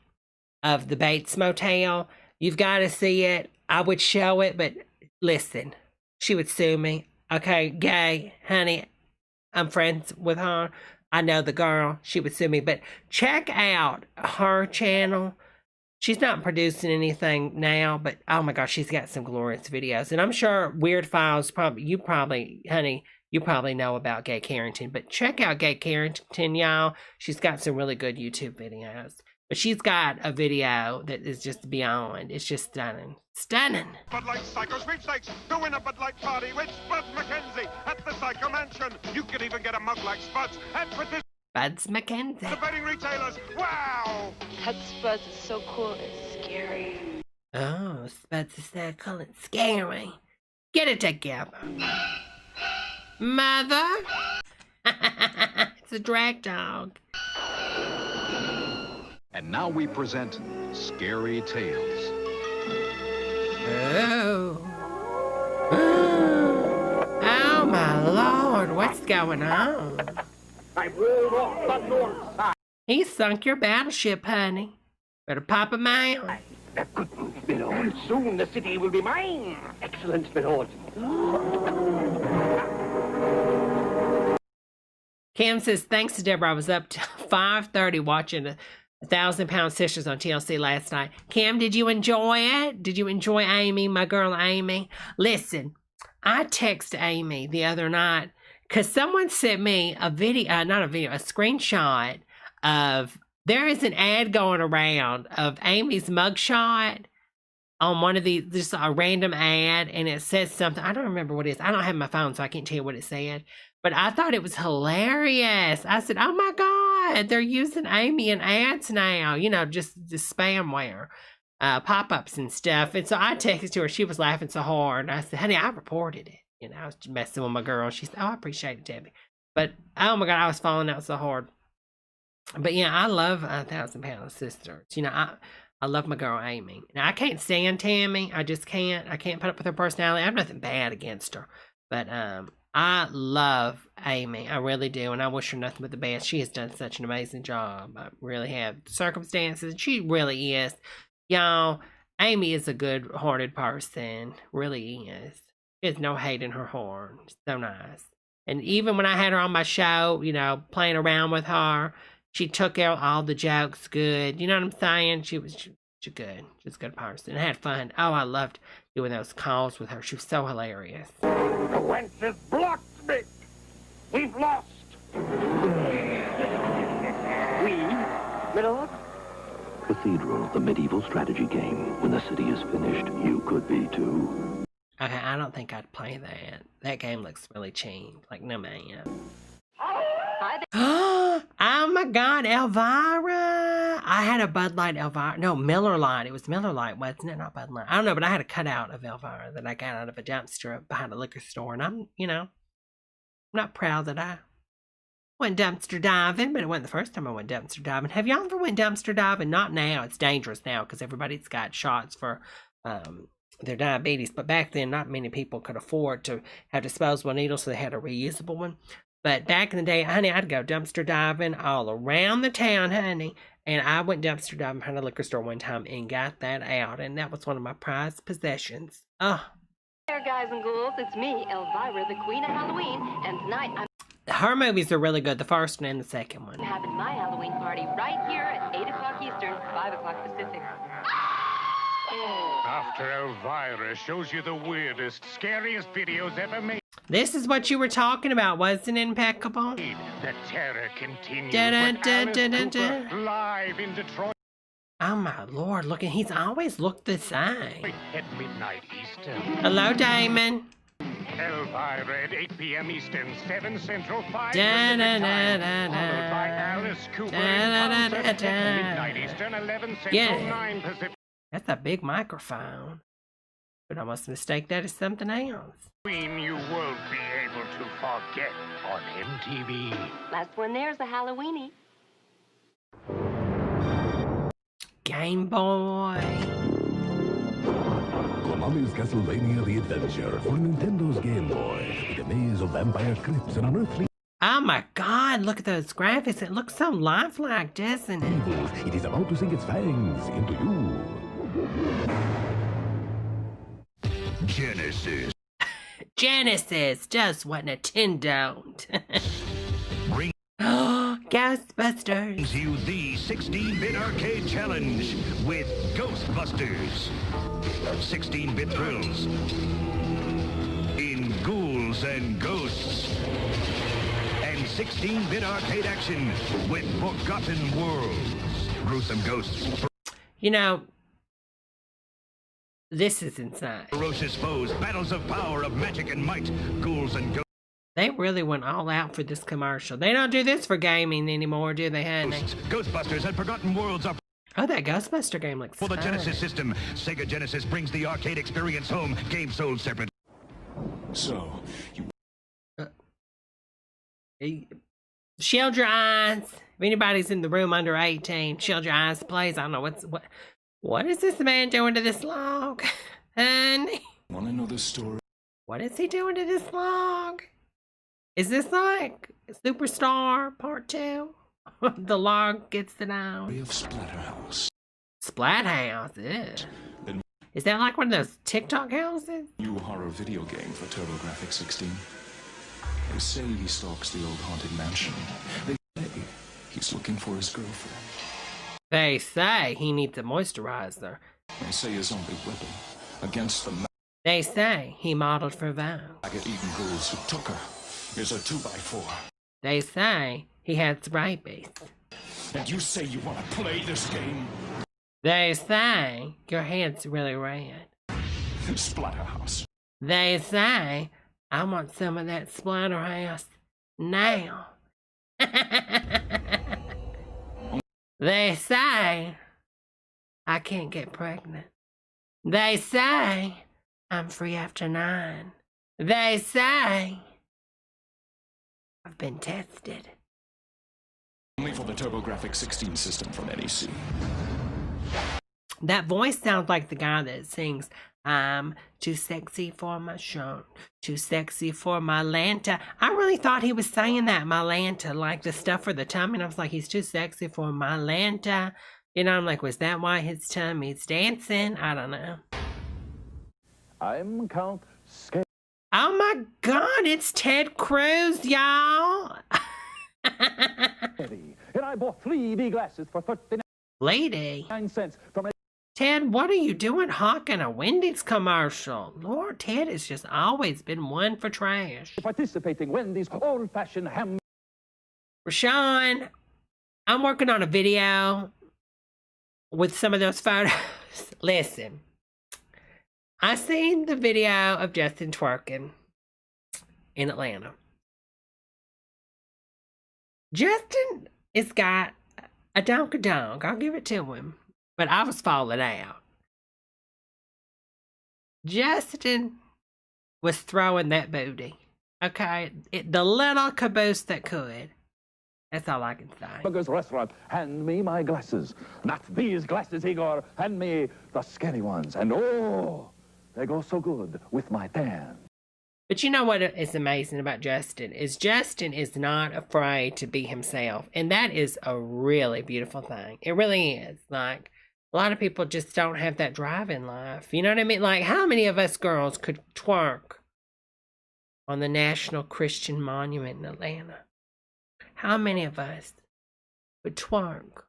of the Bates Motel. You've got to see it. I would show it, but listen, she would sue me. Okay, Gay, honey, I'm friends with her. I know the girl. She would sue me. But check out her channel. She's not producing anything now, but oh my gosh, she's got some glorious videos. And I'm sure Weird Files, honey, you probably know about Gay Carrington. But check out Gay Carrington, y'all. She's got some really good YouTube videos. But she's got a video that is just beyond. It's just stunning. Stunning. Bud Light Psycho Sweepstakes. The winner Bud Light party with Spud Mackenzie at the Psycho Mansion. You could even get a mug like Spud's and participate. Spuds Mackenzie. The betting retailers. Wow. That Spuds is so cool and scary. Oh, Spuds is so cool and scary. Get it together. Mother. It's a drag dog. And now we present Scary Tales. Oh. Oh, my Lord. What's going on? I rolled off the north side. He sunk your battleship, honey. Better pop him out. Good news, my lord. Soon the city will be mine. Excellent, my lord. Cam says, thanks to Debra, I was up to 5:30 watching 1,000 Pound Sisters on TLC last night. Cam, did you enjoy it? Did you enjoy Amy, my girl Amy? Listen, I texted Amy the other night because someone sent me a screenshot of, there is an ad going around of Amy's mugshot on one of these, just a random ad, and it says something. I don't remember what it is. I don't have my phone, so I can't tell you what it said. But I thought it was hilarious. I said, oh my what? They're using Amy in ads now, you know, just the spamware, pop-ups and stuff. And so I texted her. She was laughing so hard. I said, honey, I reported it. You know, I was messing with my girl. She said, oh, I appreciate it, Debbie. But, oh, my God, I was falling out so hard. But, yeah, I love 1,000 Pound Sisters. You know, I love my girl, Amy. Now, I can't stand Tammy. I just can't. I can't put up with her personality. I have nothing bad against her. But I love Amy. I really do. And I wish her nothing but the best. She has done such an amazing job. I really have. Circumstances. She really is. Y'all, Amy is a good-hearted person. Really is. She has no hate in her heart. So nice. And even when I had her on my show, you know, playing around with her, she took out all the jokes good. You know what I'm saying? She was good. She was a good person. I had fun. Oh, I loved doing those calls with her. She was so hilarious. The wench has blocked me. We've lost. We? My lord? Cathedral, the medieval strategy game. When the city is finished, you could be too. Okay, I don't think I'd play that. That game looks really cheap. Like, no man. Hi there. Oh my God, Elvira. I had a Bud Light Elvira. No, Miller Lite. It was Miller Lite, wasn't it? Not Bud Light. I don't know, but I had a cutout of Elvira that I got out of a dumpster behind a liquor store. And I'm, you know, I'm not proud that I went dumpster diving, but it wasn't the first time I went dumpster diving. Have y'all ever went dumpster diving? Not now. It's dangerous now because everybody's got shots for their diabetes. But back then, not many people could afford to have disposable needles, so they had a reusable one. But back in the day, honey, I'd go dumpster diving all around the town, honey. And I went dumpster diving behind a liquor store one time and got that out. And that was one of my prized possessions. Oh. Hey there, guys and ghouls. It's me, Elvira, the Queen of Halloween. And tonight I'm Her movies are really good, the first one and the second one. having my Halloween party right here at 8 o'clock Eastern, 5 o'clock Pacific. After Elvira shows you the weirdest, scariest videos ever made. This is what you were talking about, wasn't it, Impeccable? The terror continues Dun, with dun, dun, Alice dun, Cooper live in Detroit Oh my Lord, look at, he's always looked the same. at midnight Eastern. Hello, Damon. Elvira at 8 p.m. Eastern, 7 Central, 5 Dun, Pacific dun, time, dun, dun, followed by dun. Alice Cooper Dun, in dun, concert dun, at dun. midnight Eastern, 11 Central, Yeah. 9 Pacific. That's a big microphone. But I must mistake that as something else. Queen you won't be able to forget on MTV. Last one there's a Halloweenie. Game Boy. Konami's Castlevania The Adventure for Nintendo's Game Boy. With a maze of vampire crypts and unearthly Oh my God, look at those graphics. It looks so lifelike, doesn't it? evils. It is about to sink its fangs into you. Genesis. Genesis, just what Nintendo. Bring Ghostbusters. brings you the 16-bit arcade challenge with Ghostbusters. 16-bit thrills in Ghouls and Ghosts. And 16-bit arcade action with Forgotten Worlds. Gruesome Ghosts. You know, this is insane. Ferocious foes, battles of power, of magic and might. Ghouls and Ghosts. They really went all out for this commercial. They don't do this for gaming anymore, do they, honey? Ghostbusters and Forgotten Worlds are Oh, that Ghostbuster game looks for the fun. Genesis system. Sega Genesis brings the arcade experience home. Game sold separate. So, Shield your eyes. If anybody's in the room under 18, shield your eyes, please. I don't know what is this man doing to this log? Honey, wanna know the story what is he doing to this log? Is this like Superstar Part 2? The log gets it out. of Splatterhouse? Splathouse, ew. Is that like one of those TikTok houses? New horror video game for TurboGrafx 16. They say he stalks the old haunted mansion. They say he's looking for his girlfriend. They say he needs a moisturizer. They say his only weapon against the They say he modeled for Vogue. maggot-eating ghouls who took her is a 2x4. They say he had rabies. And you say you want to play this game? They say your head's really red. Splatterhouse. They say I want some of that Splatterhouse now. They say I can't get pregnant. They say I'm free after 9. They say I've been tested. Only for the TurboGrafx 16 system from NEC. That voice sounds like the guy that sings, I'm too sexy for my shirt, too sexy for my lanta. I really thought he was saying that, my lanta, like the stuff for the tummy. And I was like, he's too sexy for my lanta. You know, I'm like, was that why his tummy's dancing? I don't know. I'm Count Scary. Oh my God, it's Ted Cruz, y'all. And I bought 3D glasses for 39 Lady. cents from a... Ted, what are you doing hawking a Wendy's commercial? Lord, Ted has just always been one for trash. participating Wendy's old-fashioned ham... Rashawn, I'm working on a video with some of those photos. Listen, I seen the video of Justin twerking in Atlanta. Justin has got a donk-a-donk. I'll give it to him. But I was falling out. Justin was throwing that booty. Okay? The little caboose that could. That's all I can say. Burgers restaurant. Hand me my glasses. Not these glasses, Igor. Hand me the scary ones. And oh, they go so good with my tan. But you know what is amazing about Justin is not afraid to be himself. And that is a really beautiful thing. It really is. Like, a lot of people just don't have that drive in life. You know what I mean? Like, how many of us girls could twerk on the National Christian Monument in Atlanta? How many of us would twerk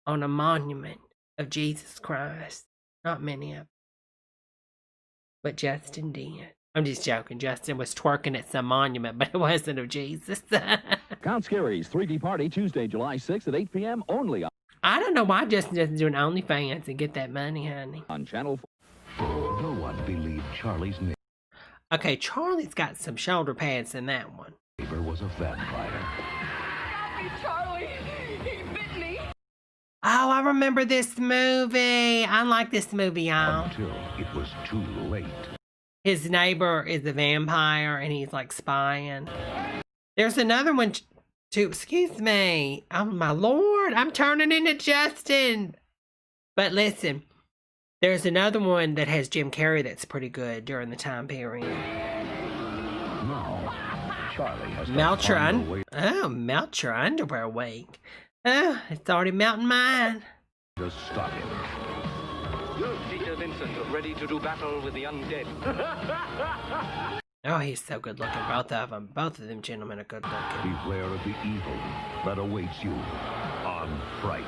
on a monument of Jesus Christ? Not many of us. But Justin did. I'm just joking. Justin was twerking at some monument, but it wasn't of Jesus. Count Scary's 3D party Tuesday, July 6th at 8 p.m. only on... I don't know why Justin doesn't do an OnlyFans and get that money, honey. On Channel 4. No one believed Charlie's neighbor Okay, Charlie's got some shoulder pads in that one. was a vampire. Stop me, Charlie! He bit me! Oh, I remember this movie. I like this movie, y'all. Until it was too late. His neighbor is a vampire and he's like spying. There's another one too. Excuse me. Oh my Lord. I'm turning into Justin. But listen, there's another one that has Jim Carrey that's pretty good during the time period. Now, Charlie has Melt your underwear week. Oh, it's already melting mine. to stop him. Peter Vincent, ready to do battle with the undead. Oh, he's so good looking. Both of them. Both of them gentlemen are good looking. Beware of the evil that awaits you on Fright.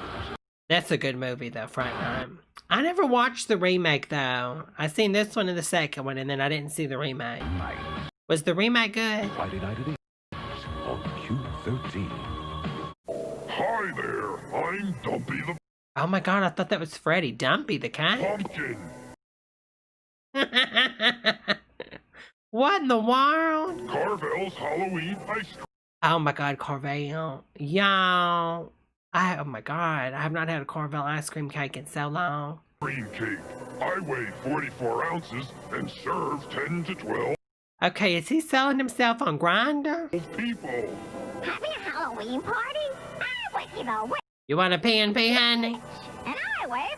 That's a good movie, though, Fright Night. I never watched the remake, though. I seen this one and the second one, and then I didn't see the remake. Was the remake good? Friday night at 8 on Q13. Hi there, I'm Dumpy the Oh my God, I thought that was Freddy. Dumpy the cat. Pumpkin. What in the world? Carvel's Halloween ice cream. Oh my God, Carvel. Y'all. Oh my God, I have not had a Carvel ice cream cake in so long. Cream cake. I weigh 44 ounces and serve 10 to 12 Okay, is he selling himself on Grindr? people. Having a Halloween party? I went to the witch, You want a PNP, honey? and I weigh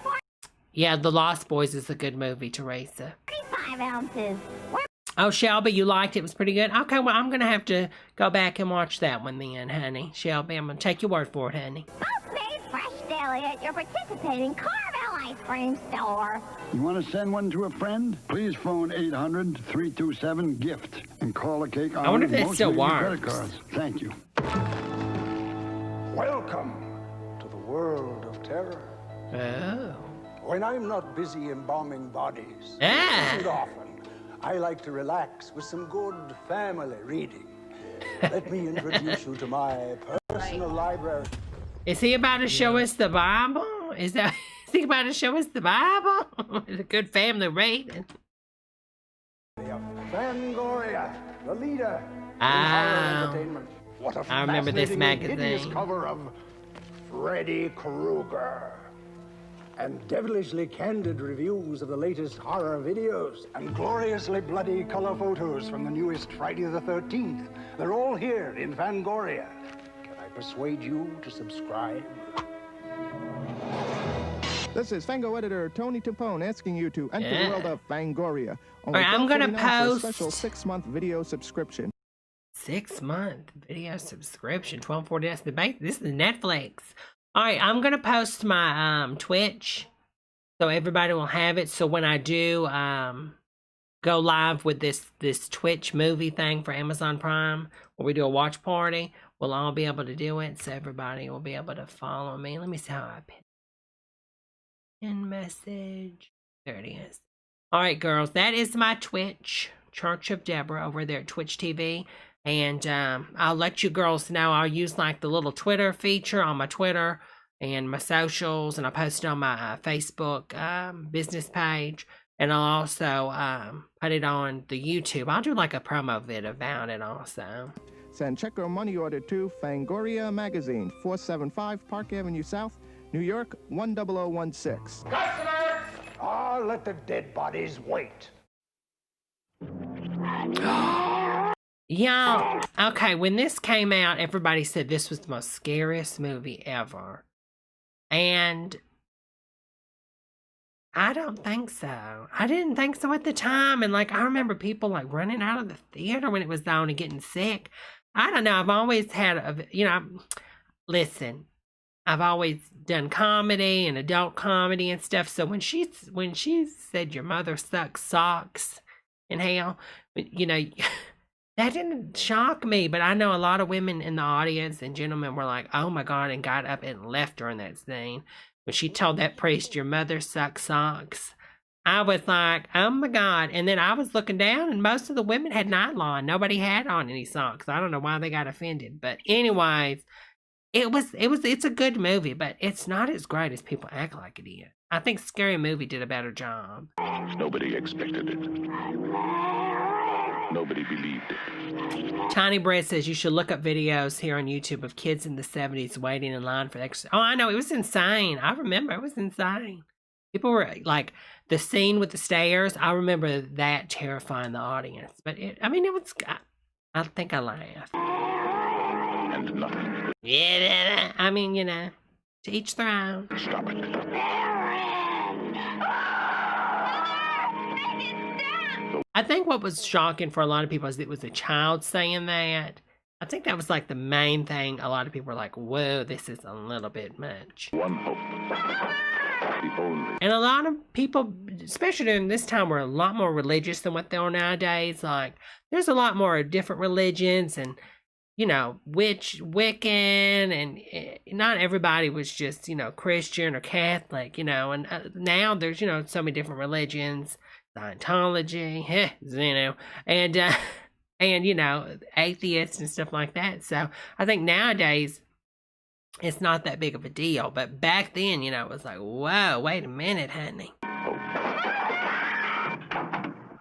Yeah, The Lost Boys is a good movie, Teresa. 45 ounces. We're Oh, Shelby, you liked it? It was pretty good? Okay, well, I'm going to have to go back and watch that one then, honey. Shelby, I'm going to take your word for it, honey. both made fresh daily at your participating Carvel ice cream store. You want to send one to a friend? Please phone 800-327-GIFT and call the cake on I wonder if that most still major works. credit cards. Thank you. Welcome to the world of terror. Oh. When I'm not busy embalming bodies, Ah. and often, I like to relax with some good family reading. Let me introduce you to my personal library. Is he about to show us the Bible? Is he about to show us the Bible? It's a good family reading. Fangoria, the leader in Ah. horror entertainment. What a I remember this fascinating and hideous magazine. cover of Freddy Krueger. And devilishly candid reviews of the latest horror videos. And gloriously bloody color photos from the newest Friday the 13th. They're all here in Fangoria. Can I persuade you to subscribe? This is Fango editor Tony Tampone asking you to enter the world of Fangoria. All right, I'm gonna $12.49 for a post special 6-month video subscription. 6-month video subscription, $12.40. That's the base. This is Netflix. All right, I'm gonna post my Twitch, so everybody will have it. So when I do go live with this Twitch movie thing for Amazon Prime, where we do a watch party, we'll all be able to do it. So everybody will be able to follow me. Let me see how I pin message. There it is. All right, girls, that is my Twitch, Church of Debra, over there at Twitch TV. And I'll let you girls know. I'll use like the little Twitter feature on my Twitter and my socials, and I'll post it on my Facebook business page. And I'll also put it on the YouTube. I'll do like a promo vid about it also. Send check or money order to Fangoria Magazine, 475 Park Avenue South, New York, 10016. Customers! Oh, let the dead bodies wait. Y'all, okay, when this came out, everybody said this was the most scariest movie ever. And I don't think so. I didn't think so at the time. And like, I remember people like running out of the theater when it was on and getting sick. I don't know. I've always had, listen, I've always done comedy and adult comedy and stuff. So when she said your mother sucks socks in hell, that didn't shock me, but I know a lot of women in the audience and gentlemen were like, oh my God, and got up and left during that scene. When she told that priest, your mother sucks socks, I was like, oh my God. And then I was looking down and most of the women had nylon. Nobody had on any socks. I don't know why they got offended. But anyways, it's a good movie, but it's not as great as people act like it is. I think Scary Movie did a better job. Nobody expected it. Nobody believed it. Tiny Bread says you should look up videos here on YouTube of kids in the 70s waiting in line for the extra. Oh, I know. It was insane. I remember. It was insane. People were like, the scene with the stairs. I remember that terrifying the audience. But it was, I think I laughed. And nothing. Yeah, to each their own. Stop it. I think what was shocking for a lot of people is it was a child saying that. I think that was like the main thing. A lot of people were like, whoa, this is a little bit much. One hope. The only. And a lot of people, especially during this time, were a lot more religious than what they are nowadays. Like, there's a lot more different religions and, Wiccan, and not everybody was just, Christian or Catholic, and now there's, so many different religions. Scientology, and atheists and stuff like that. So I think nowadays it's not that big of a deal. But back then, it was like, whoa, wait a minute, honey.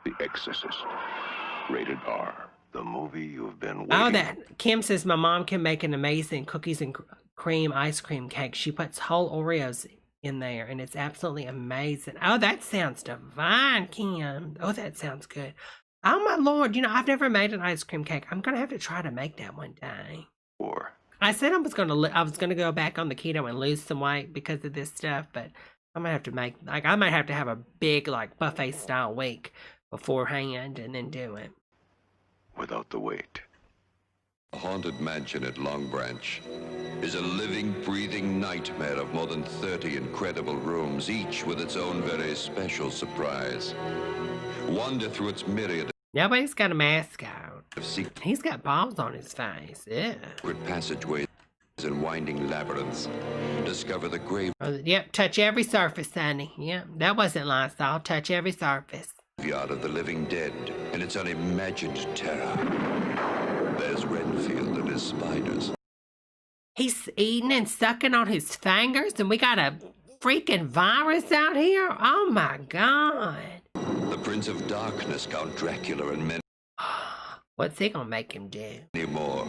The Exorcist. Rated R. The movie you've been waiting. Oh, that Kim says my mom can make an amazing cookies and cream ice cream cake. She puts whole Oreos in there and it's absolutely amazing. Oh, that sounds divine, Kim. Oh, that sounds good. Oh my Lord, I've never made an ice cream cake. I'm gonna have to try to make that one day. I said I was gonna go back on the keto and lose some weight because of this stuff, but I might have to I might have to have a big buffet style week beforehand and then do it. Without the weight. The haunted mansion at Long Branch is a living, breathing nightmare of more than 30 incredible rooms, each with its own very special surprise. Wander through its myriad. Nobody's got a mask out. He's got balls on his face. Yeah. Secret passageways and winding labyrinths. Discover the grave. Yep, touch every surface, honey. Yep, that wasn't Lysol. Touch every surface. Graveyard of the living dead and its unimagined terror. There's Renfield and his spiders. He's eating and sucking on his fingers, and we got a freaking virus out here? Oh my God. The Prince of Darkness, Count Dracula, and many What's he gonna make him do? more.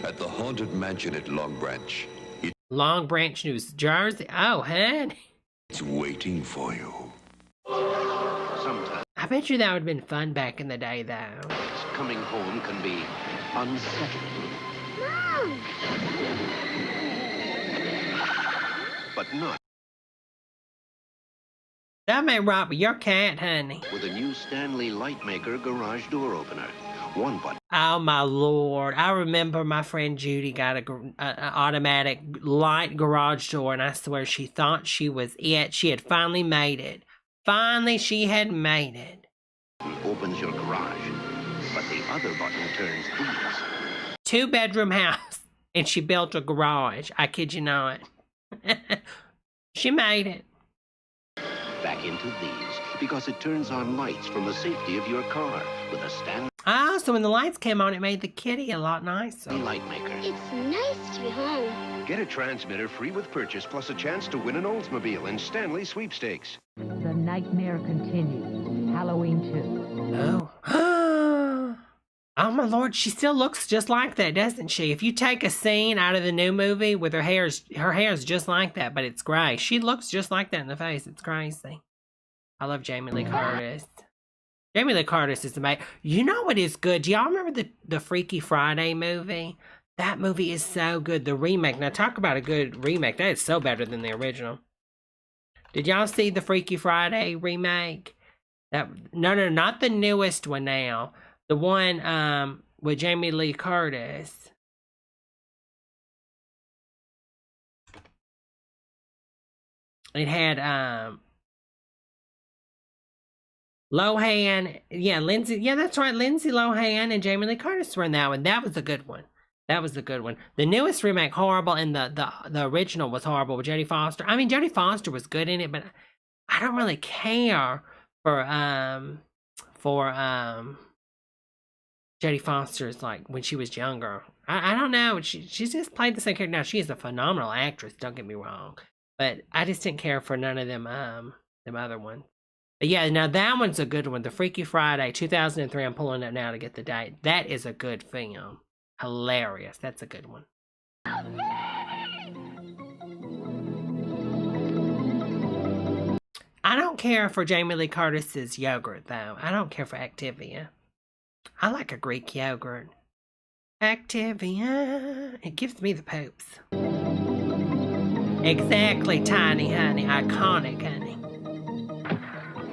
At the haunted mansion at Long Branch. Long Branch, New Jersey. Oh, honey. It's waiting for you. Sometimes I bet you that would have been fun back in the day, though. coming home can be unsettling. Mom! But not That may rob your cat, honey. with a new Stanley Lightmaker garage door opener. One button. Oh, my Lord. I remember my friend Judy got an automatic light garage door, and I swear she thought she was it. She had finally made it. Finally, she had made it. Opens your garage, but the other button turns these. 2-bedroom house, and she built a garage. I kid you not. She made it. Back into these, because it turns on lights from the safety of your car with a Stanley Ah, so when the lights came on, it made the kitty a lot nicer. Lightmaker. It's nice to be home. Get a transmitter free with purchase, plus a chance to win an Oldsmobile in Stanley sweepstakes. The nightmare continues. Halloween 2. Oh. Oh, my Lord. She still looks just like that, doesn't she? If you take a scene out of the new movie with her hair's just like that, but it's gray. She looks just like that in the face. It's crazy. I love Jamie Lee Curtis. Jamie Lee Curtis is amazing. You know what is good? Do y'all remember the Freaky Friday movie? That movie is so good. The remake. Now, talk about a good remake. That is so better than the original. Did y'all see the Freaky Friday remake? No, not the newest one now. The one with Jamie Lee Curtis. It had Lohan, Lindsay, that's right, Lindsay Lohan and Jamie Lee Curtis were in that one. That was a good one. The newest remake, horrible, and the original was horrible with Jodie Foster. I mean, Jodie Foster was good in it, but I don't really care for Jodie Foster's, like, when she was younger. I don't know. She's just played the same character. Now, she is a phenomenal actress, don't get me wrong. But I just didn't care for none of them other ones. But yeah, now that one's a good one. The Freaky Friday, 2003. I'm pulling it now to get the date. That is a good film. Hilarious. That's a good one. I don't care for Jamie Lee Curtis's yogurt, though. I don't care for Activia. I like a Greek yogurt. Activia. It gives me the poops. Exactly, Tiny Honey. Iconic, honey.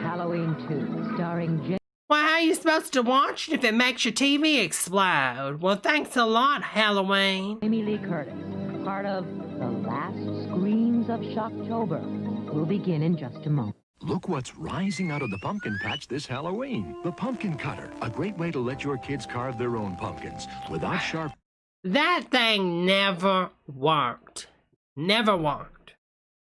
Halloween 2, starring Jay. Well, how are you supposed to watch it if it makes your TV explode? Well, thanks a lot, Halloween. Jamie Lee Curtis, part of the last screams of Shocktober. We'll begin in just a moment. Look what's rising out of the pumpkin patch this Halloween. The pumpkin cutter, a great way to let your kids carve their own pumpkins without sharp... That thing never worked. Never worked.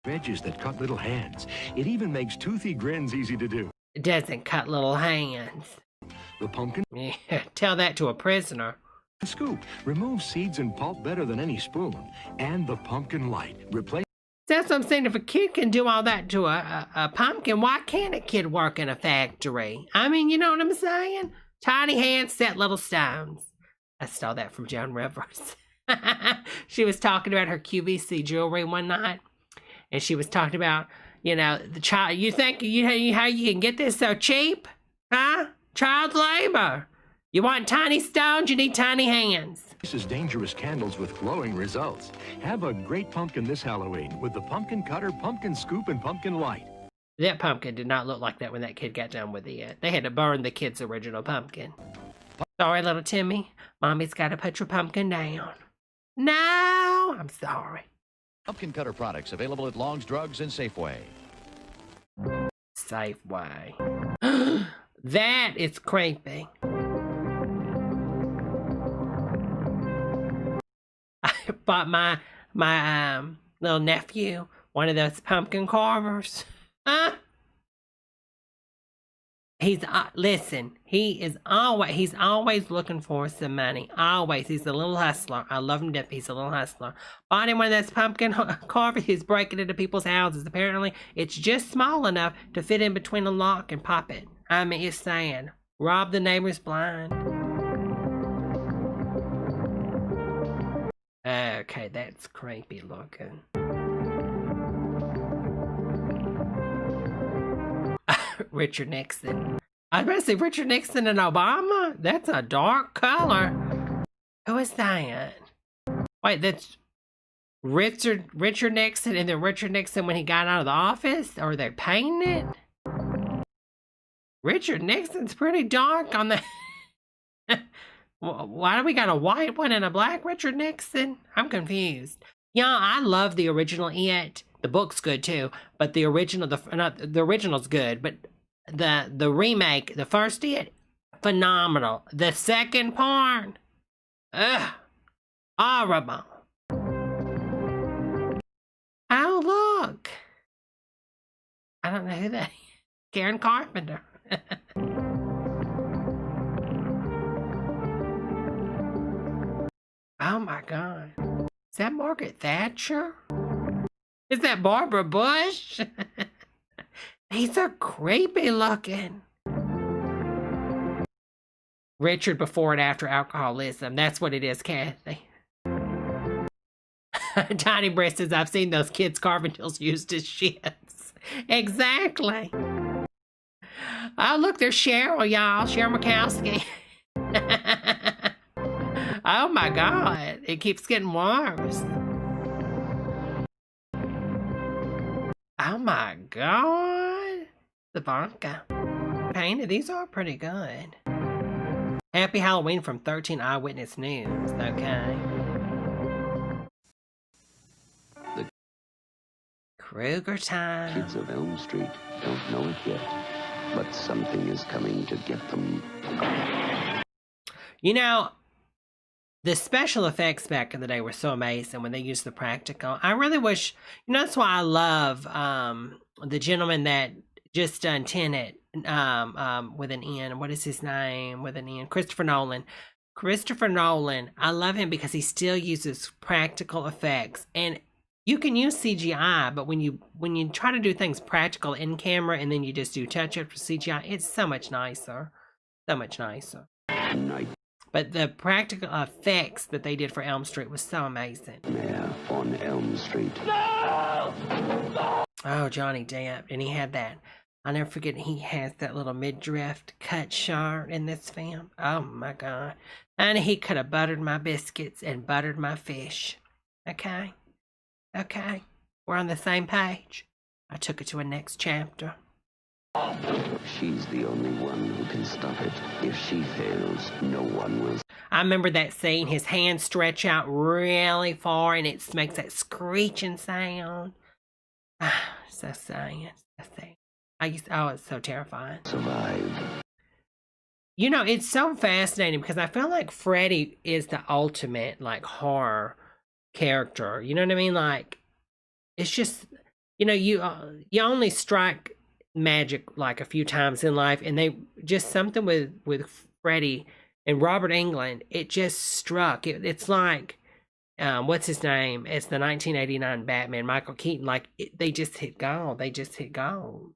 Edges that cut little hands. It even makes toothy grins easy to do. It doesn't cut little hands. The pumpkin... Yeah, tell that to a prisoner. Scoop removes seeds and pulp better than any spoon. And the pumpkin light. Replace... That's what I'm saying. If a kid can do all that to a pumpkin, why can't a kid work in a factory? I mean, you know what I'm saying? Tiny hands set little stones. I stole that from Joan Rivers. She was talking about her QVC jewelry one night. And she was talking about, you know, the child. You think how you can get this so cheap? Huh? Child labor. You want tiny stones, you need tiny hands. This is dangerous candles with glowing results. Have a great pumpkin this Halloween with the pumpkin cutter, pumpkin scoop, and pumpkin light. That pumpkin did not look like that when that kid got done with it. They had to burn the kid's original pumpkin. Sorry, little Timmy. Mommy's got to put your pumpkin down. No, I'm sorry. Pumpkin cutter products available at Long's Drugs and Safeway. Safeway. That is creepy. I bought my little nephew one of those pumpkin carvers. Listen, he's always looking for some money. Always. He's a little hustler. I love him to death. He's a little hustler. Bought him one of those pumpkin carvers. He's breaking into people's houses. Apparently, it's just small enough to fit in between a lock and pop it. I mean, it's saying, rob the neighbors blind. Okay, that's creepy looking. Richard Nixon. I was about to say Richard Nixon and Obama? That's a dark color. Who is that? Wait, that's Richard Nixon and then Richard Nixon when he got out of the office? Or they're painting it? Richard Nixon's pretty dark on the... Why do we got a white one and a black Richard Nixon? I'm confused. Yeah, I love the original It. The book's good too, but the original, the original's good, but the remake, the first It, phenomenal. The second part, horrible. Oh look, I don't know who that is. Karen Carpenter. Oh my God. Is that Margaret Thatcher? Is that Barbara Bush? These are creepy looking. Richard before and after alcoholism. That's what it is, Kathy. Tiny Breast says, I've seen those kids' Carvendales used as shits. Exactly. Oh, look, there's Cheryl, y'all. Cheryl Mikowski. Oh my God, it keeps getting worse. Oh my God. Ivanka. Painted, these are pretty good. Happy Halloween from 13 Eyewitness News, okay. The Krueger time. kids of Elm Street don't know it yet, but something is coming to get them. You know, the special effects back in the day were so amazing when they used the practical. I really wish, you know, that's why I love the gentleman that just done Tenet with an N. What is his name with an N? Christopher Nolan. Christopher Nolan, I love him because he still uses practical effects. And you can use CGI, but when you try to do things practical in camera and then you just do touch-up for CGI, it's so much nicer. So much nicer. But the practical effects that they did for Elm Street was so amazing. Yeah, on Elm Street. No! Oh, Johnny Depp. And he had that. I'll never forget, he has that little midriff cut shirt in this film. Oh, my God. And he could have buttered my biscuits and buttered my fish. Okay? Okay? We're on the same page. I took it to a next chapter. She's the only one who can stop it. If she fails, no one will. I remember that scene. His hands stretch out really far and it makes that screeching sound. So sad. So sad. Oh, it's so terrifying. Survive. You know, it's so fascinating because I feel like Freddy is the ultimate, like, horror character. You know what I mean? Like, it's just, you know, you only strike magic like a few times in life, and they just something with Freddy and Robert Englund, it just struck. It's like what's his name? It's the 1989 Batman, Michael Keaton. Like they just hit gold. They just hit gold.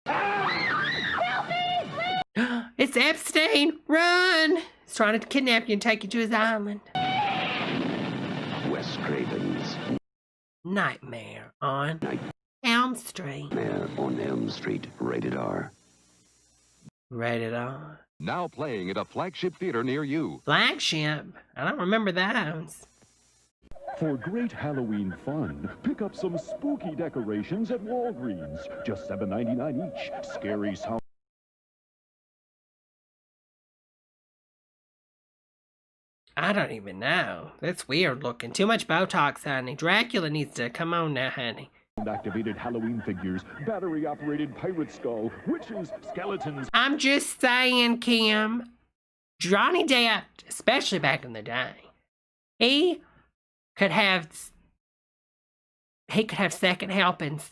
Help me! It's Epstein. Run! He's trying to kidnap you and take you to his island. Wes Craven's Nightmare on Elm Street. Nightmare on Elm Street, rated R. Rated R. Now playing at a flagship theater near you. Flagship? I don't remember those. For great Halloween fun, pick up some spooky decorations at Walgreens. Just $7.99 each. Scary sound. I don't even know. That's weird looking. Too much Botox, honey. Dracula needs to come on now, honey. Activated Halloween figures, battery-operated pirate skull, witches, skeletons. I'm just saying, Kim. Johnny Depp, especially back in the day, he could have second helpings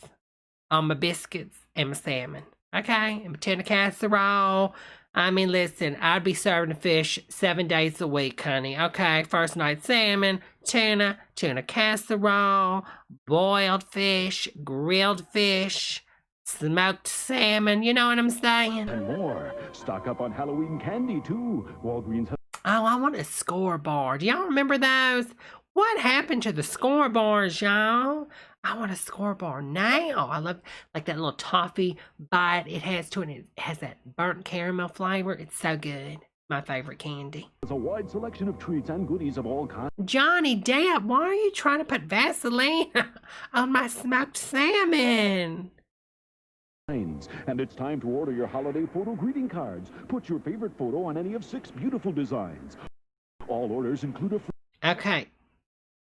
on my biscuits and my salmon. Okay? And my tuna casserole. I mean, listen, I'd be serving fish 7 days a week, honey. Okay, first night salmon, tuna casserole, boiled fish, grilled fish, smoked salmon. You know what I'm saying? And more. Stock up on Halloween candy, too. Walgreens. Oh, I want a scoreboard. Do y'all remember those? What happened to the scoreboards, y'all? I want a scoreboard now. I love like that little toffee bite it has to it. It has that burnt caramel flavor. It's so good. My favorite candy. There's a wide selection of treats and goodies of all kinds. Johnny Depp, why are you trying to put Vaseline on my smoked salmon? And it's time to order your holiday photo greeting cards. Put your favorite photo on any of 6 beautiful designs. All orders include a free... Okay.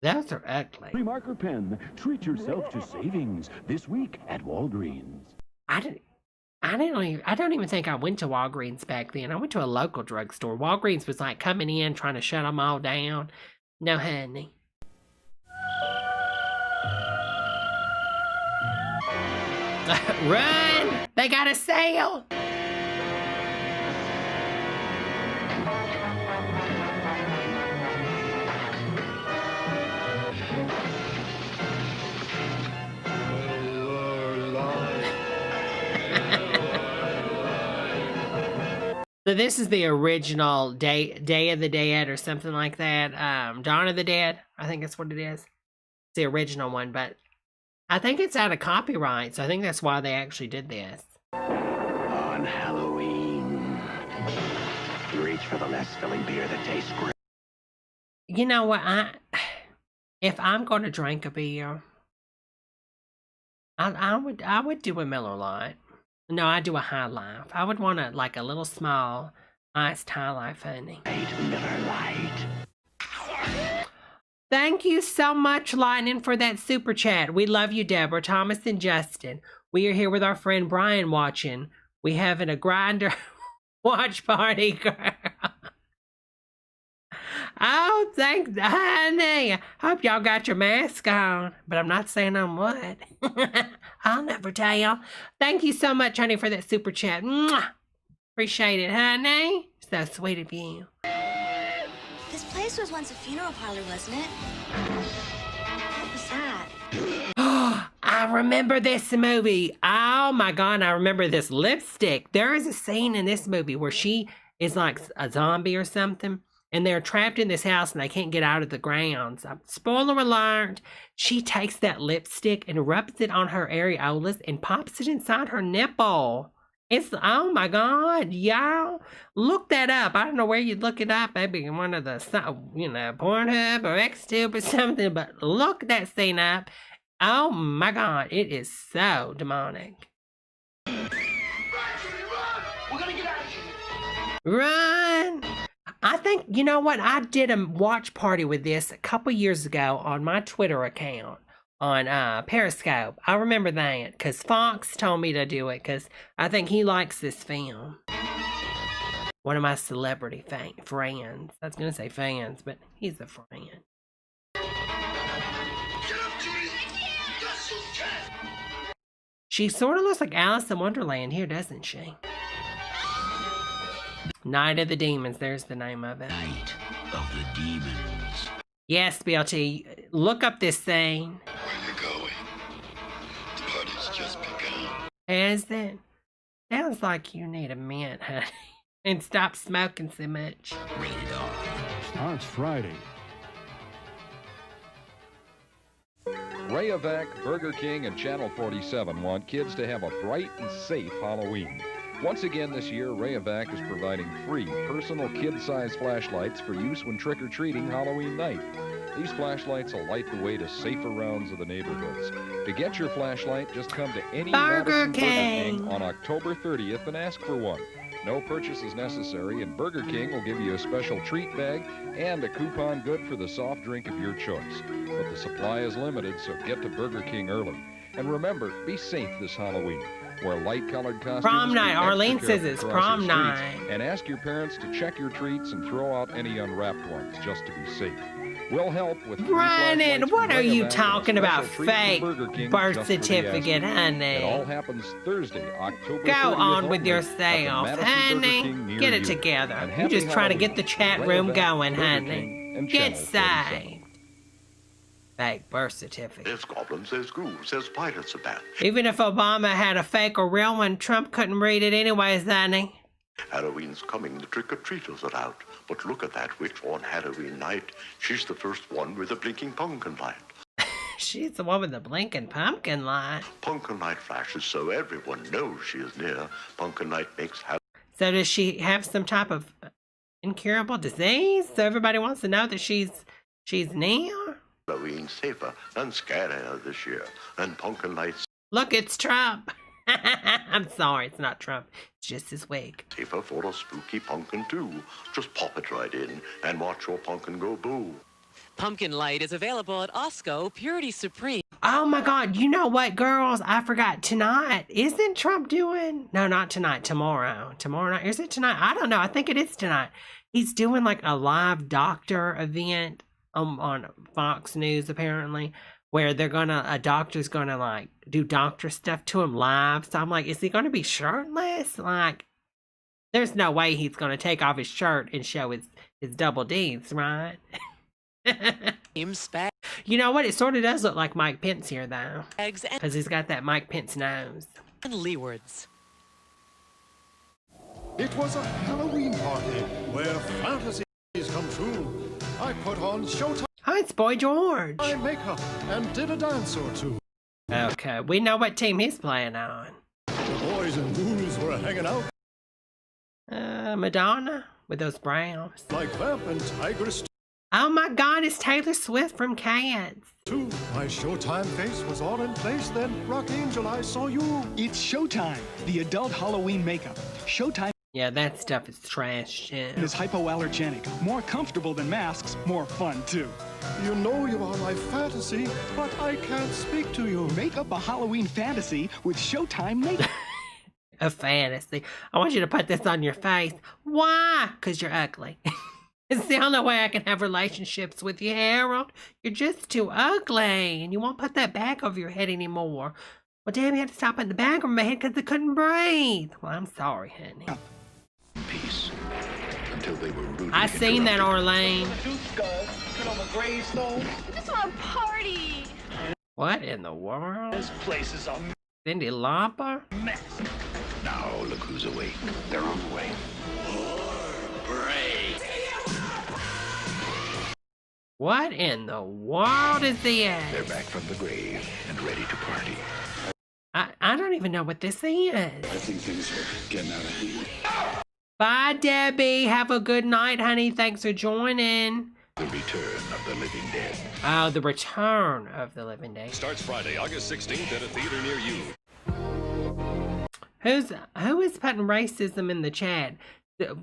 Those are ugly. Free marker pen. Treat yourself to savings this week at Walgreens. I don't even think I went to Walgreens back then. I went to a local drugstore. Walgreens was like coming in trying to shut them all down. No, honey. Run! They got a sale! So this is the original Day of the Dead or something like that. Dawn of the Dead, I think that's what it is. It's the original one, but I think it's out of copyright, so I think that's why they actually did this. On Halloween, reach for the less filling beer that tastes great. You know what? If I'm going to drink a beer, I would do a Miller Lite. No, I do a High Life. I would want a little small iced High Life, honey. Miller Lite. Thank you so much, Lightning, for that super chat. We love you, Debra, Thomas, and Justin. We are here with our friend Brian watching. We having a grinder watch party, girl. Oh, thanks, honey. Hope y'all got your mask on, but I'm not saying on what. I'll never tell. Thank you so much, honey, for that super chat. Mwah! Appreciate it, honey. So sweet of you. This place was once a funeral parlor, wasn't it? What was that? I remember this movie. Oh my God, I remember this lipstick. There is a scene in this movie where she is like a zombie or something. And they're trapped in this house and they can't get out of the grounds. Spoiler alert, she takes that lipstick and rubs it on her areolas and pops it inside her nipple. It's, oh my God, y'all. Look that up. I don't know where you'd look it up. Maybe in one of the, Pornhub or Xtube or something. But look that scene up. Oh my God, it is so demonic. We're gonna get out of here. Run! I think, you know what? I did a watch party with this a couple years ago on my Twitter account on Periscope. I remember that because Fox told me to do it because I think he likes this film. One of my celebrity friends. I was going to say fans, but he's a friend. She sort of looks like Alice in Wonderland here, doesn't she? Night of the Demons, there's the name of it. Night of the Demons. Yes, BLT, look up this scene. Where you going? The party's just begun. Has it? Sounds like you need a mint, honey. And stop smoking so much. Rated R. Starts Friday. Rayovac, Burger King, and Channel 47 want kids to have a bright and safe Halloween. Once again this year, Rayovac is providing free personal kid-sized flashlights for use when trick-or-treating Halloween night. These flashlights will light the way to safer rounds of the neighborhoods. To get your flashlight, just come to any Burger King on October 30th and ask for one. No purchase is necessary, and Burger King will give you a special treat bag and a coupon good for the soft drink of your choice. But the supply is limited, so get to Burger King early. And remember, be safe this Halloween. Wear light-colored costumes. Prom night. Arlene says it's prom night. And ask your parents to check your treats and throw out any unwrapped ones just to be safe. We'll help with Brandon, what are you talking about? Fake birth certificate, honey. It all happens Thursday, October 30th. Go on with yourself, honey. Get it together. You just trying to get the chat room going, honey. Get safe. Fake birth certificate. There's goblins, there's ghouls, there's pirates about. Even if Obama had a fake or real one, Trump couldn't read it anyways, honey. Halloween's coming, the trick-or-treaters are out. But look at that witch on Halloween night. She's the first one with a blinking pumpkin light. She's the one with the blinking pumpkin light. Pumpkin light flashes so everyone knows she is near. Pumpkin light makes So does she have some type of incurable disease? So everybody wants to know that she's near? Halloween safer and scarier this year. And pumpkin lights Look, it's Trump. I'm sorry, it's not Trump. It's just his wig. safer for a spooky pumpkin too. Just pop it right in and watch your pumpkin go boo. Pumpkin Light is available at Osco Purity Supreme. Oh my God, you know what, girls? I forgot tonight. Isn't Trump doing? No, not tonight, tomorrow. Tomorrow night. Is it tonight? I don't know. I think it is tonight. He's doing like a live doctor event on Fox News, apparently, where a doctor's gonna like do doctor stuff to him live. So I'm like, is he gonna be shirtless? Like, there's no way he's gonna take off his shirt and show his double D's, right? You know what? It sort of does look like Mike Pence here, though, because he's got that Mike Pence nose. And Leewards. It was a Halloween party where fantasies come true. I put on Showtime. Oh, it's Boy George. Makeup and did a dance or two. Okay, we know what team he's playing on. The boys and ghouls were hanging out Madonna with those brows. like Vamp and Tigress. Oh my God, it's Taylor Swift from Cats. Too. My Showtime face was all in place then. Rock Angel, I saw you. It's Showtime, the adult Halloween makeup. Showtime Yeah, that stuff is trash shit. is hypoallergenic, more comfortable than masks, more fun too. You know you are my fantasy, but I can't speak to you. Make up a Halloween fantasy with Showtime makeup. A fantasy. I want you to put this on your face. Why? Because you're ugly. It's the only way I can have relationships with you, Harold. You're just too ugly, and you won't put that bag over your head anymore. Well, damn, you had to stop putting the bag over my head because I couldn't breathe. Well, I'm sorry, honey. Peace. Until they were rooted. I seen that, Orlane. It's our party. What in the world? This place is a Cindy Lauper? mess. Now look who's awake. They're on the way. What in the world is this? They're back from the grave and ready to party. I don't even know what this is. I think things are getting out of hand. Bye, Debbie. Have a good night, honey. Thanks for joining. The return of the living dead. Oh, the return of the living dead. Starts Friday, August 16th at a theater near you. Who is putting racism in the chat?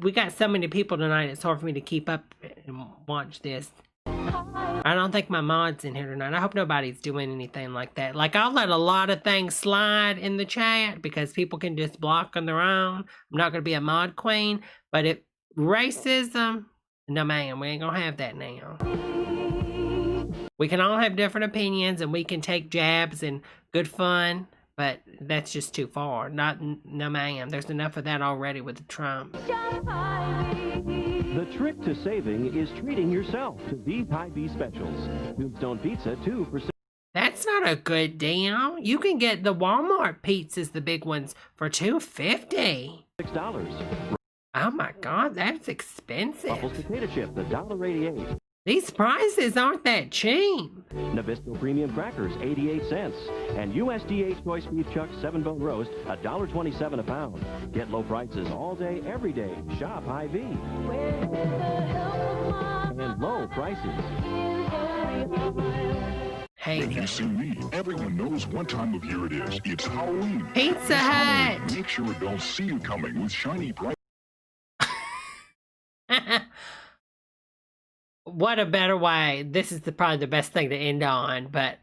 We got so many people tonight, it's hard for me to keep up and watch this. I don't think my mod's in here tonight. I hope nobody's doing anything like that. Like, I'll let a lot of things slide in the chat because people can just block on their own. I'm not going to be a mod queen. But if racism, no ma'am, we ain't going to have that now. We can all have different opinions and we can take jabs and good fun. But that's just too far. No ma'am. There's enough of that already with Trump. The trick to saving is treating yourself to these Hy-Vee specials. Tombstone Pizza, 2 for $6. That's not a good deal. You can get the Walmart pizzas, the big ones, for $2.50. Oh my God, that's expensive. Ruffles potato chip, $1.88. These prices aren't that cheap. Nabisco premium crackers, 88 cents. And USDA choice beef chuck 7-bone roast, $1.27 a pound. Get low prices all day, every day. Shop Hy-Vee. And low prices. Hey, when you see me, everyone knows what time of year it is. It's Halloween. Pizza Hut. Make sure adults see you coming with shiny bright. What a better way. This is probably the best thing to end on, but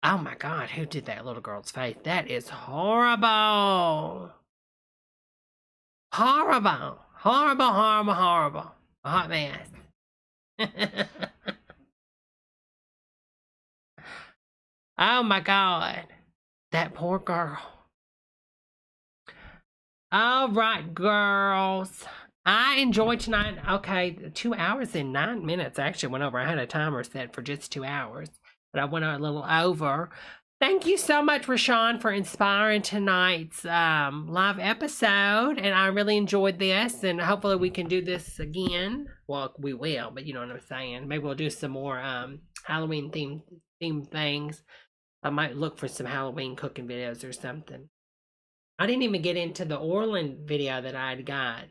oh my God, who did that little girl's face? That is horrible. Horrible. Horrible, horrible, horrible. A hot mess. Oh my God. That poor girl. All right, girls. I enjoyed tonight. Okay, 2 hours and 9 minutes. I actually went over. I had a timer set for just 2 hours, but I went a little over. Thank you so much, Rashawn, for inspiring tonight's live episode. And I really enjoyed this. And hopefully we can do this again. Well, we will, but you know what I'm saying. Maybe we'll do some more Halloween themed things. I might look for some Halloween cooking videos or something. I didn't even get into the Orland video that I'd got.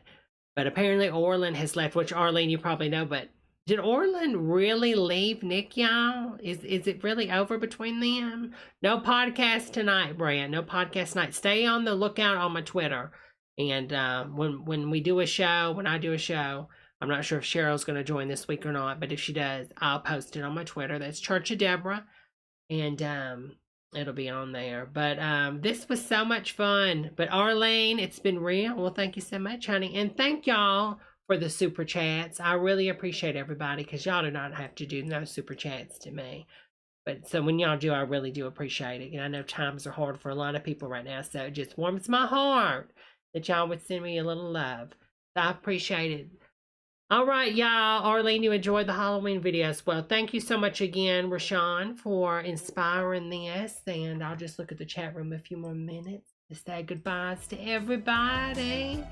But apparently Orland has left, which Arlene, you probably know, but did Orland really leave Nick, y'all? Is it really over between them? No podcast tonight, Brand. No podcast tonight. Stay on the lookout on my Twitter. And when we do a show, when I do a show, I'm not sure if Cheryl's going to join this week or not, but if she does, I'll post it on my Twitter. That's Church of Debra. And it'll be on there. But this was so much fun. But Arlene, it's been real. Well, thank you so much, honey. And thank y'all for the super chats. I really appreciate everybody because y'all do not have to do no super chats to me. But so when y'all do, I really do appreciate it. And I know times are hard for a lot of people right now, so it just warms my heart that y'all would send me a little love. So I appreciate it. All right, y'all. Arlene, you enjoyed the Halloween videos. Well, thank you so much again, Rashawn, for inspiring this. And I'll just look at the chat room a few more minutes to say goodbyes to everybody.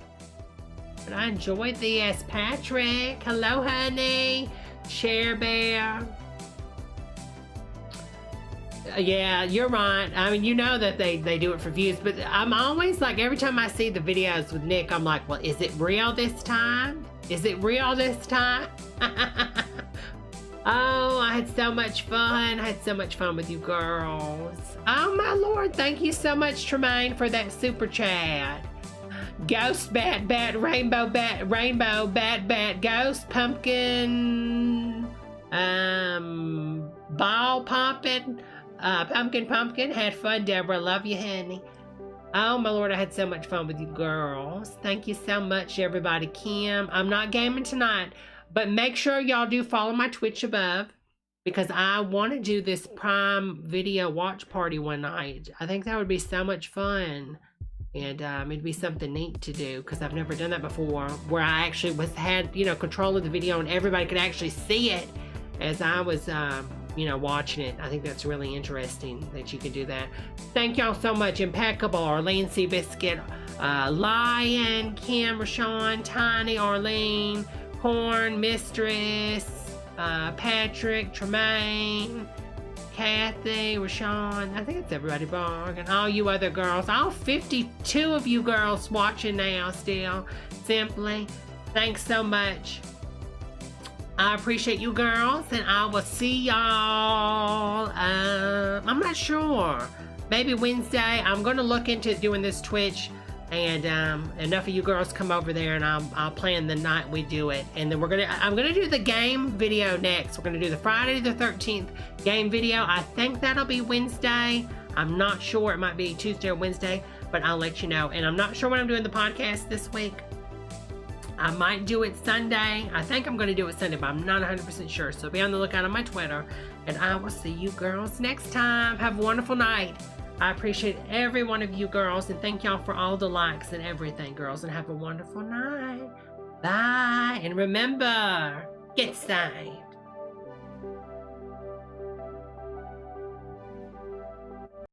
But I enjoyed this. Patrick, hello, honey. Share Bear. Yeah, you're right. I mean, you know that they do it for views, but I'm always like, every time I see the videos with Nick, I'm like, well, is it real this time? Is it real this time? Oh, I had so much fun. I had so much fun with you girls. Oh, my Lord. Thank you so much, Tremaine, for that super chat. Ghost, bat, rainbow, bat, ghost, pumpkin, ball popping, pumpkin, had fun, Deborah, love you, honey. Oh, my Lord, I had so much fun with you girls. Thank you so much, everybody. Kim, I'm not gaming tonight, but make sure y'all do follow my Twitch above because I want to do this Prime Video watch party one night. I think that would be so much fun. And it'd be something neat to do because I've never done that before, where I actually had control of the video and everybody could actually see it as I was watching it. I think that's really interesting that you can do that. Thank y'all so much. Impeccable, Arlene, Seabiscuit, Lion, Kim, Rashawn, Tiny, Arlene, Corn, Mistress, Patrick, Tremaine, Kathy, Rashawn, I think it's everybody, Barg, and all you other girls, all 52 of you girls watching now still, Simply, thanks so much. I appreciate you girls, and I will see y'all, I'm not sure, maybe Wednesday. I'm going to look into doing this Twitch, and enough of you girls come over there, and I'll plan the night we do it. And then I'm gonna do the game video next. We're gonna do the Friday the 13th game video. I think that'll be Wednesday. I'm not sure. It might be Tuesday or Wednesday, but I'll let you know. And I'm not sure when I'm doing the podcast this week. I might do it Sunday. I think I'm gonna do it Sunday, but I'm not 100% sure. So be on the lookout on my Twitter, and I will see you girls next time. Have a wonderful night. I appreciate every one of you girls, and thank y'all for all the likes and everything, girls, and have a wonderful night. Bye. And remember, get safe.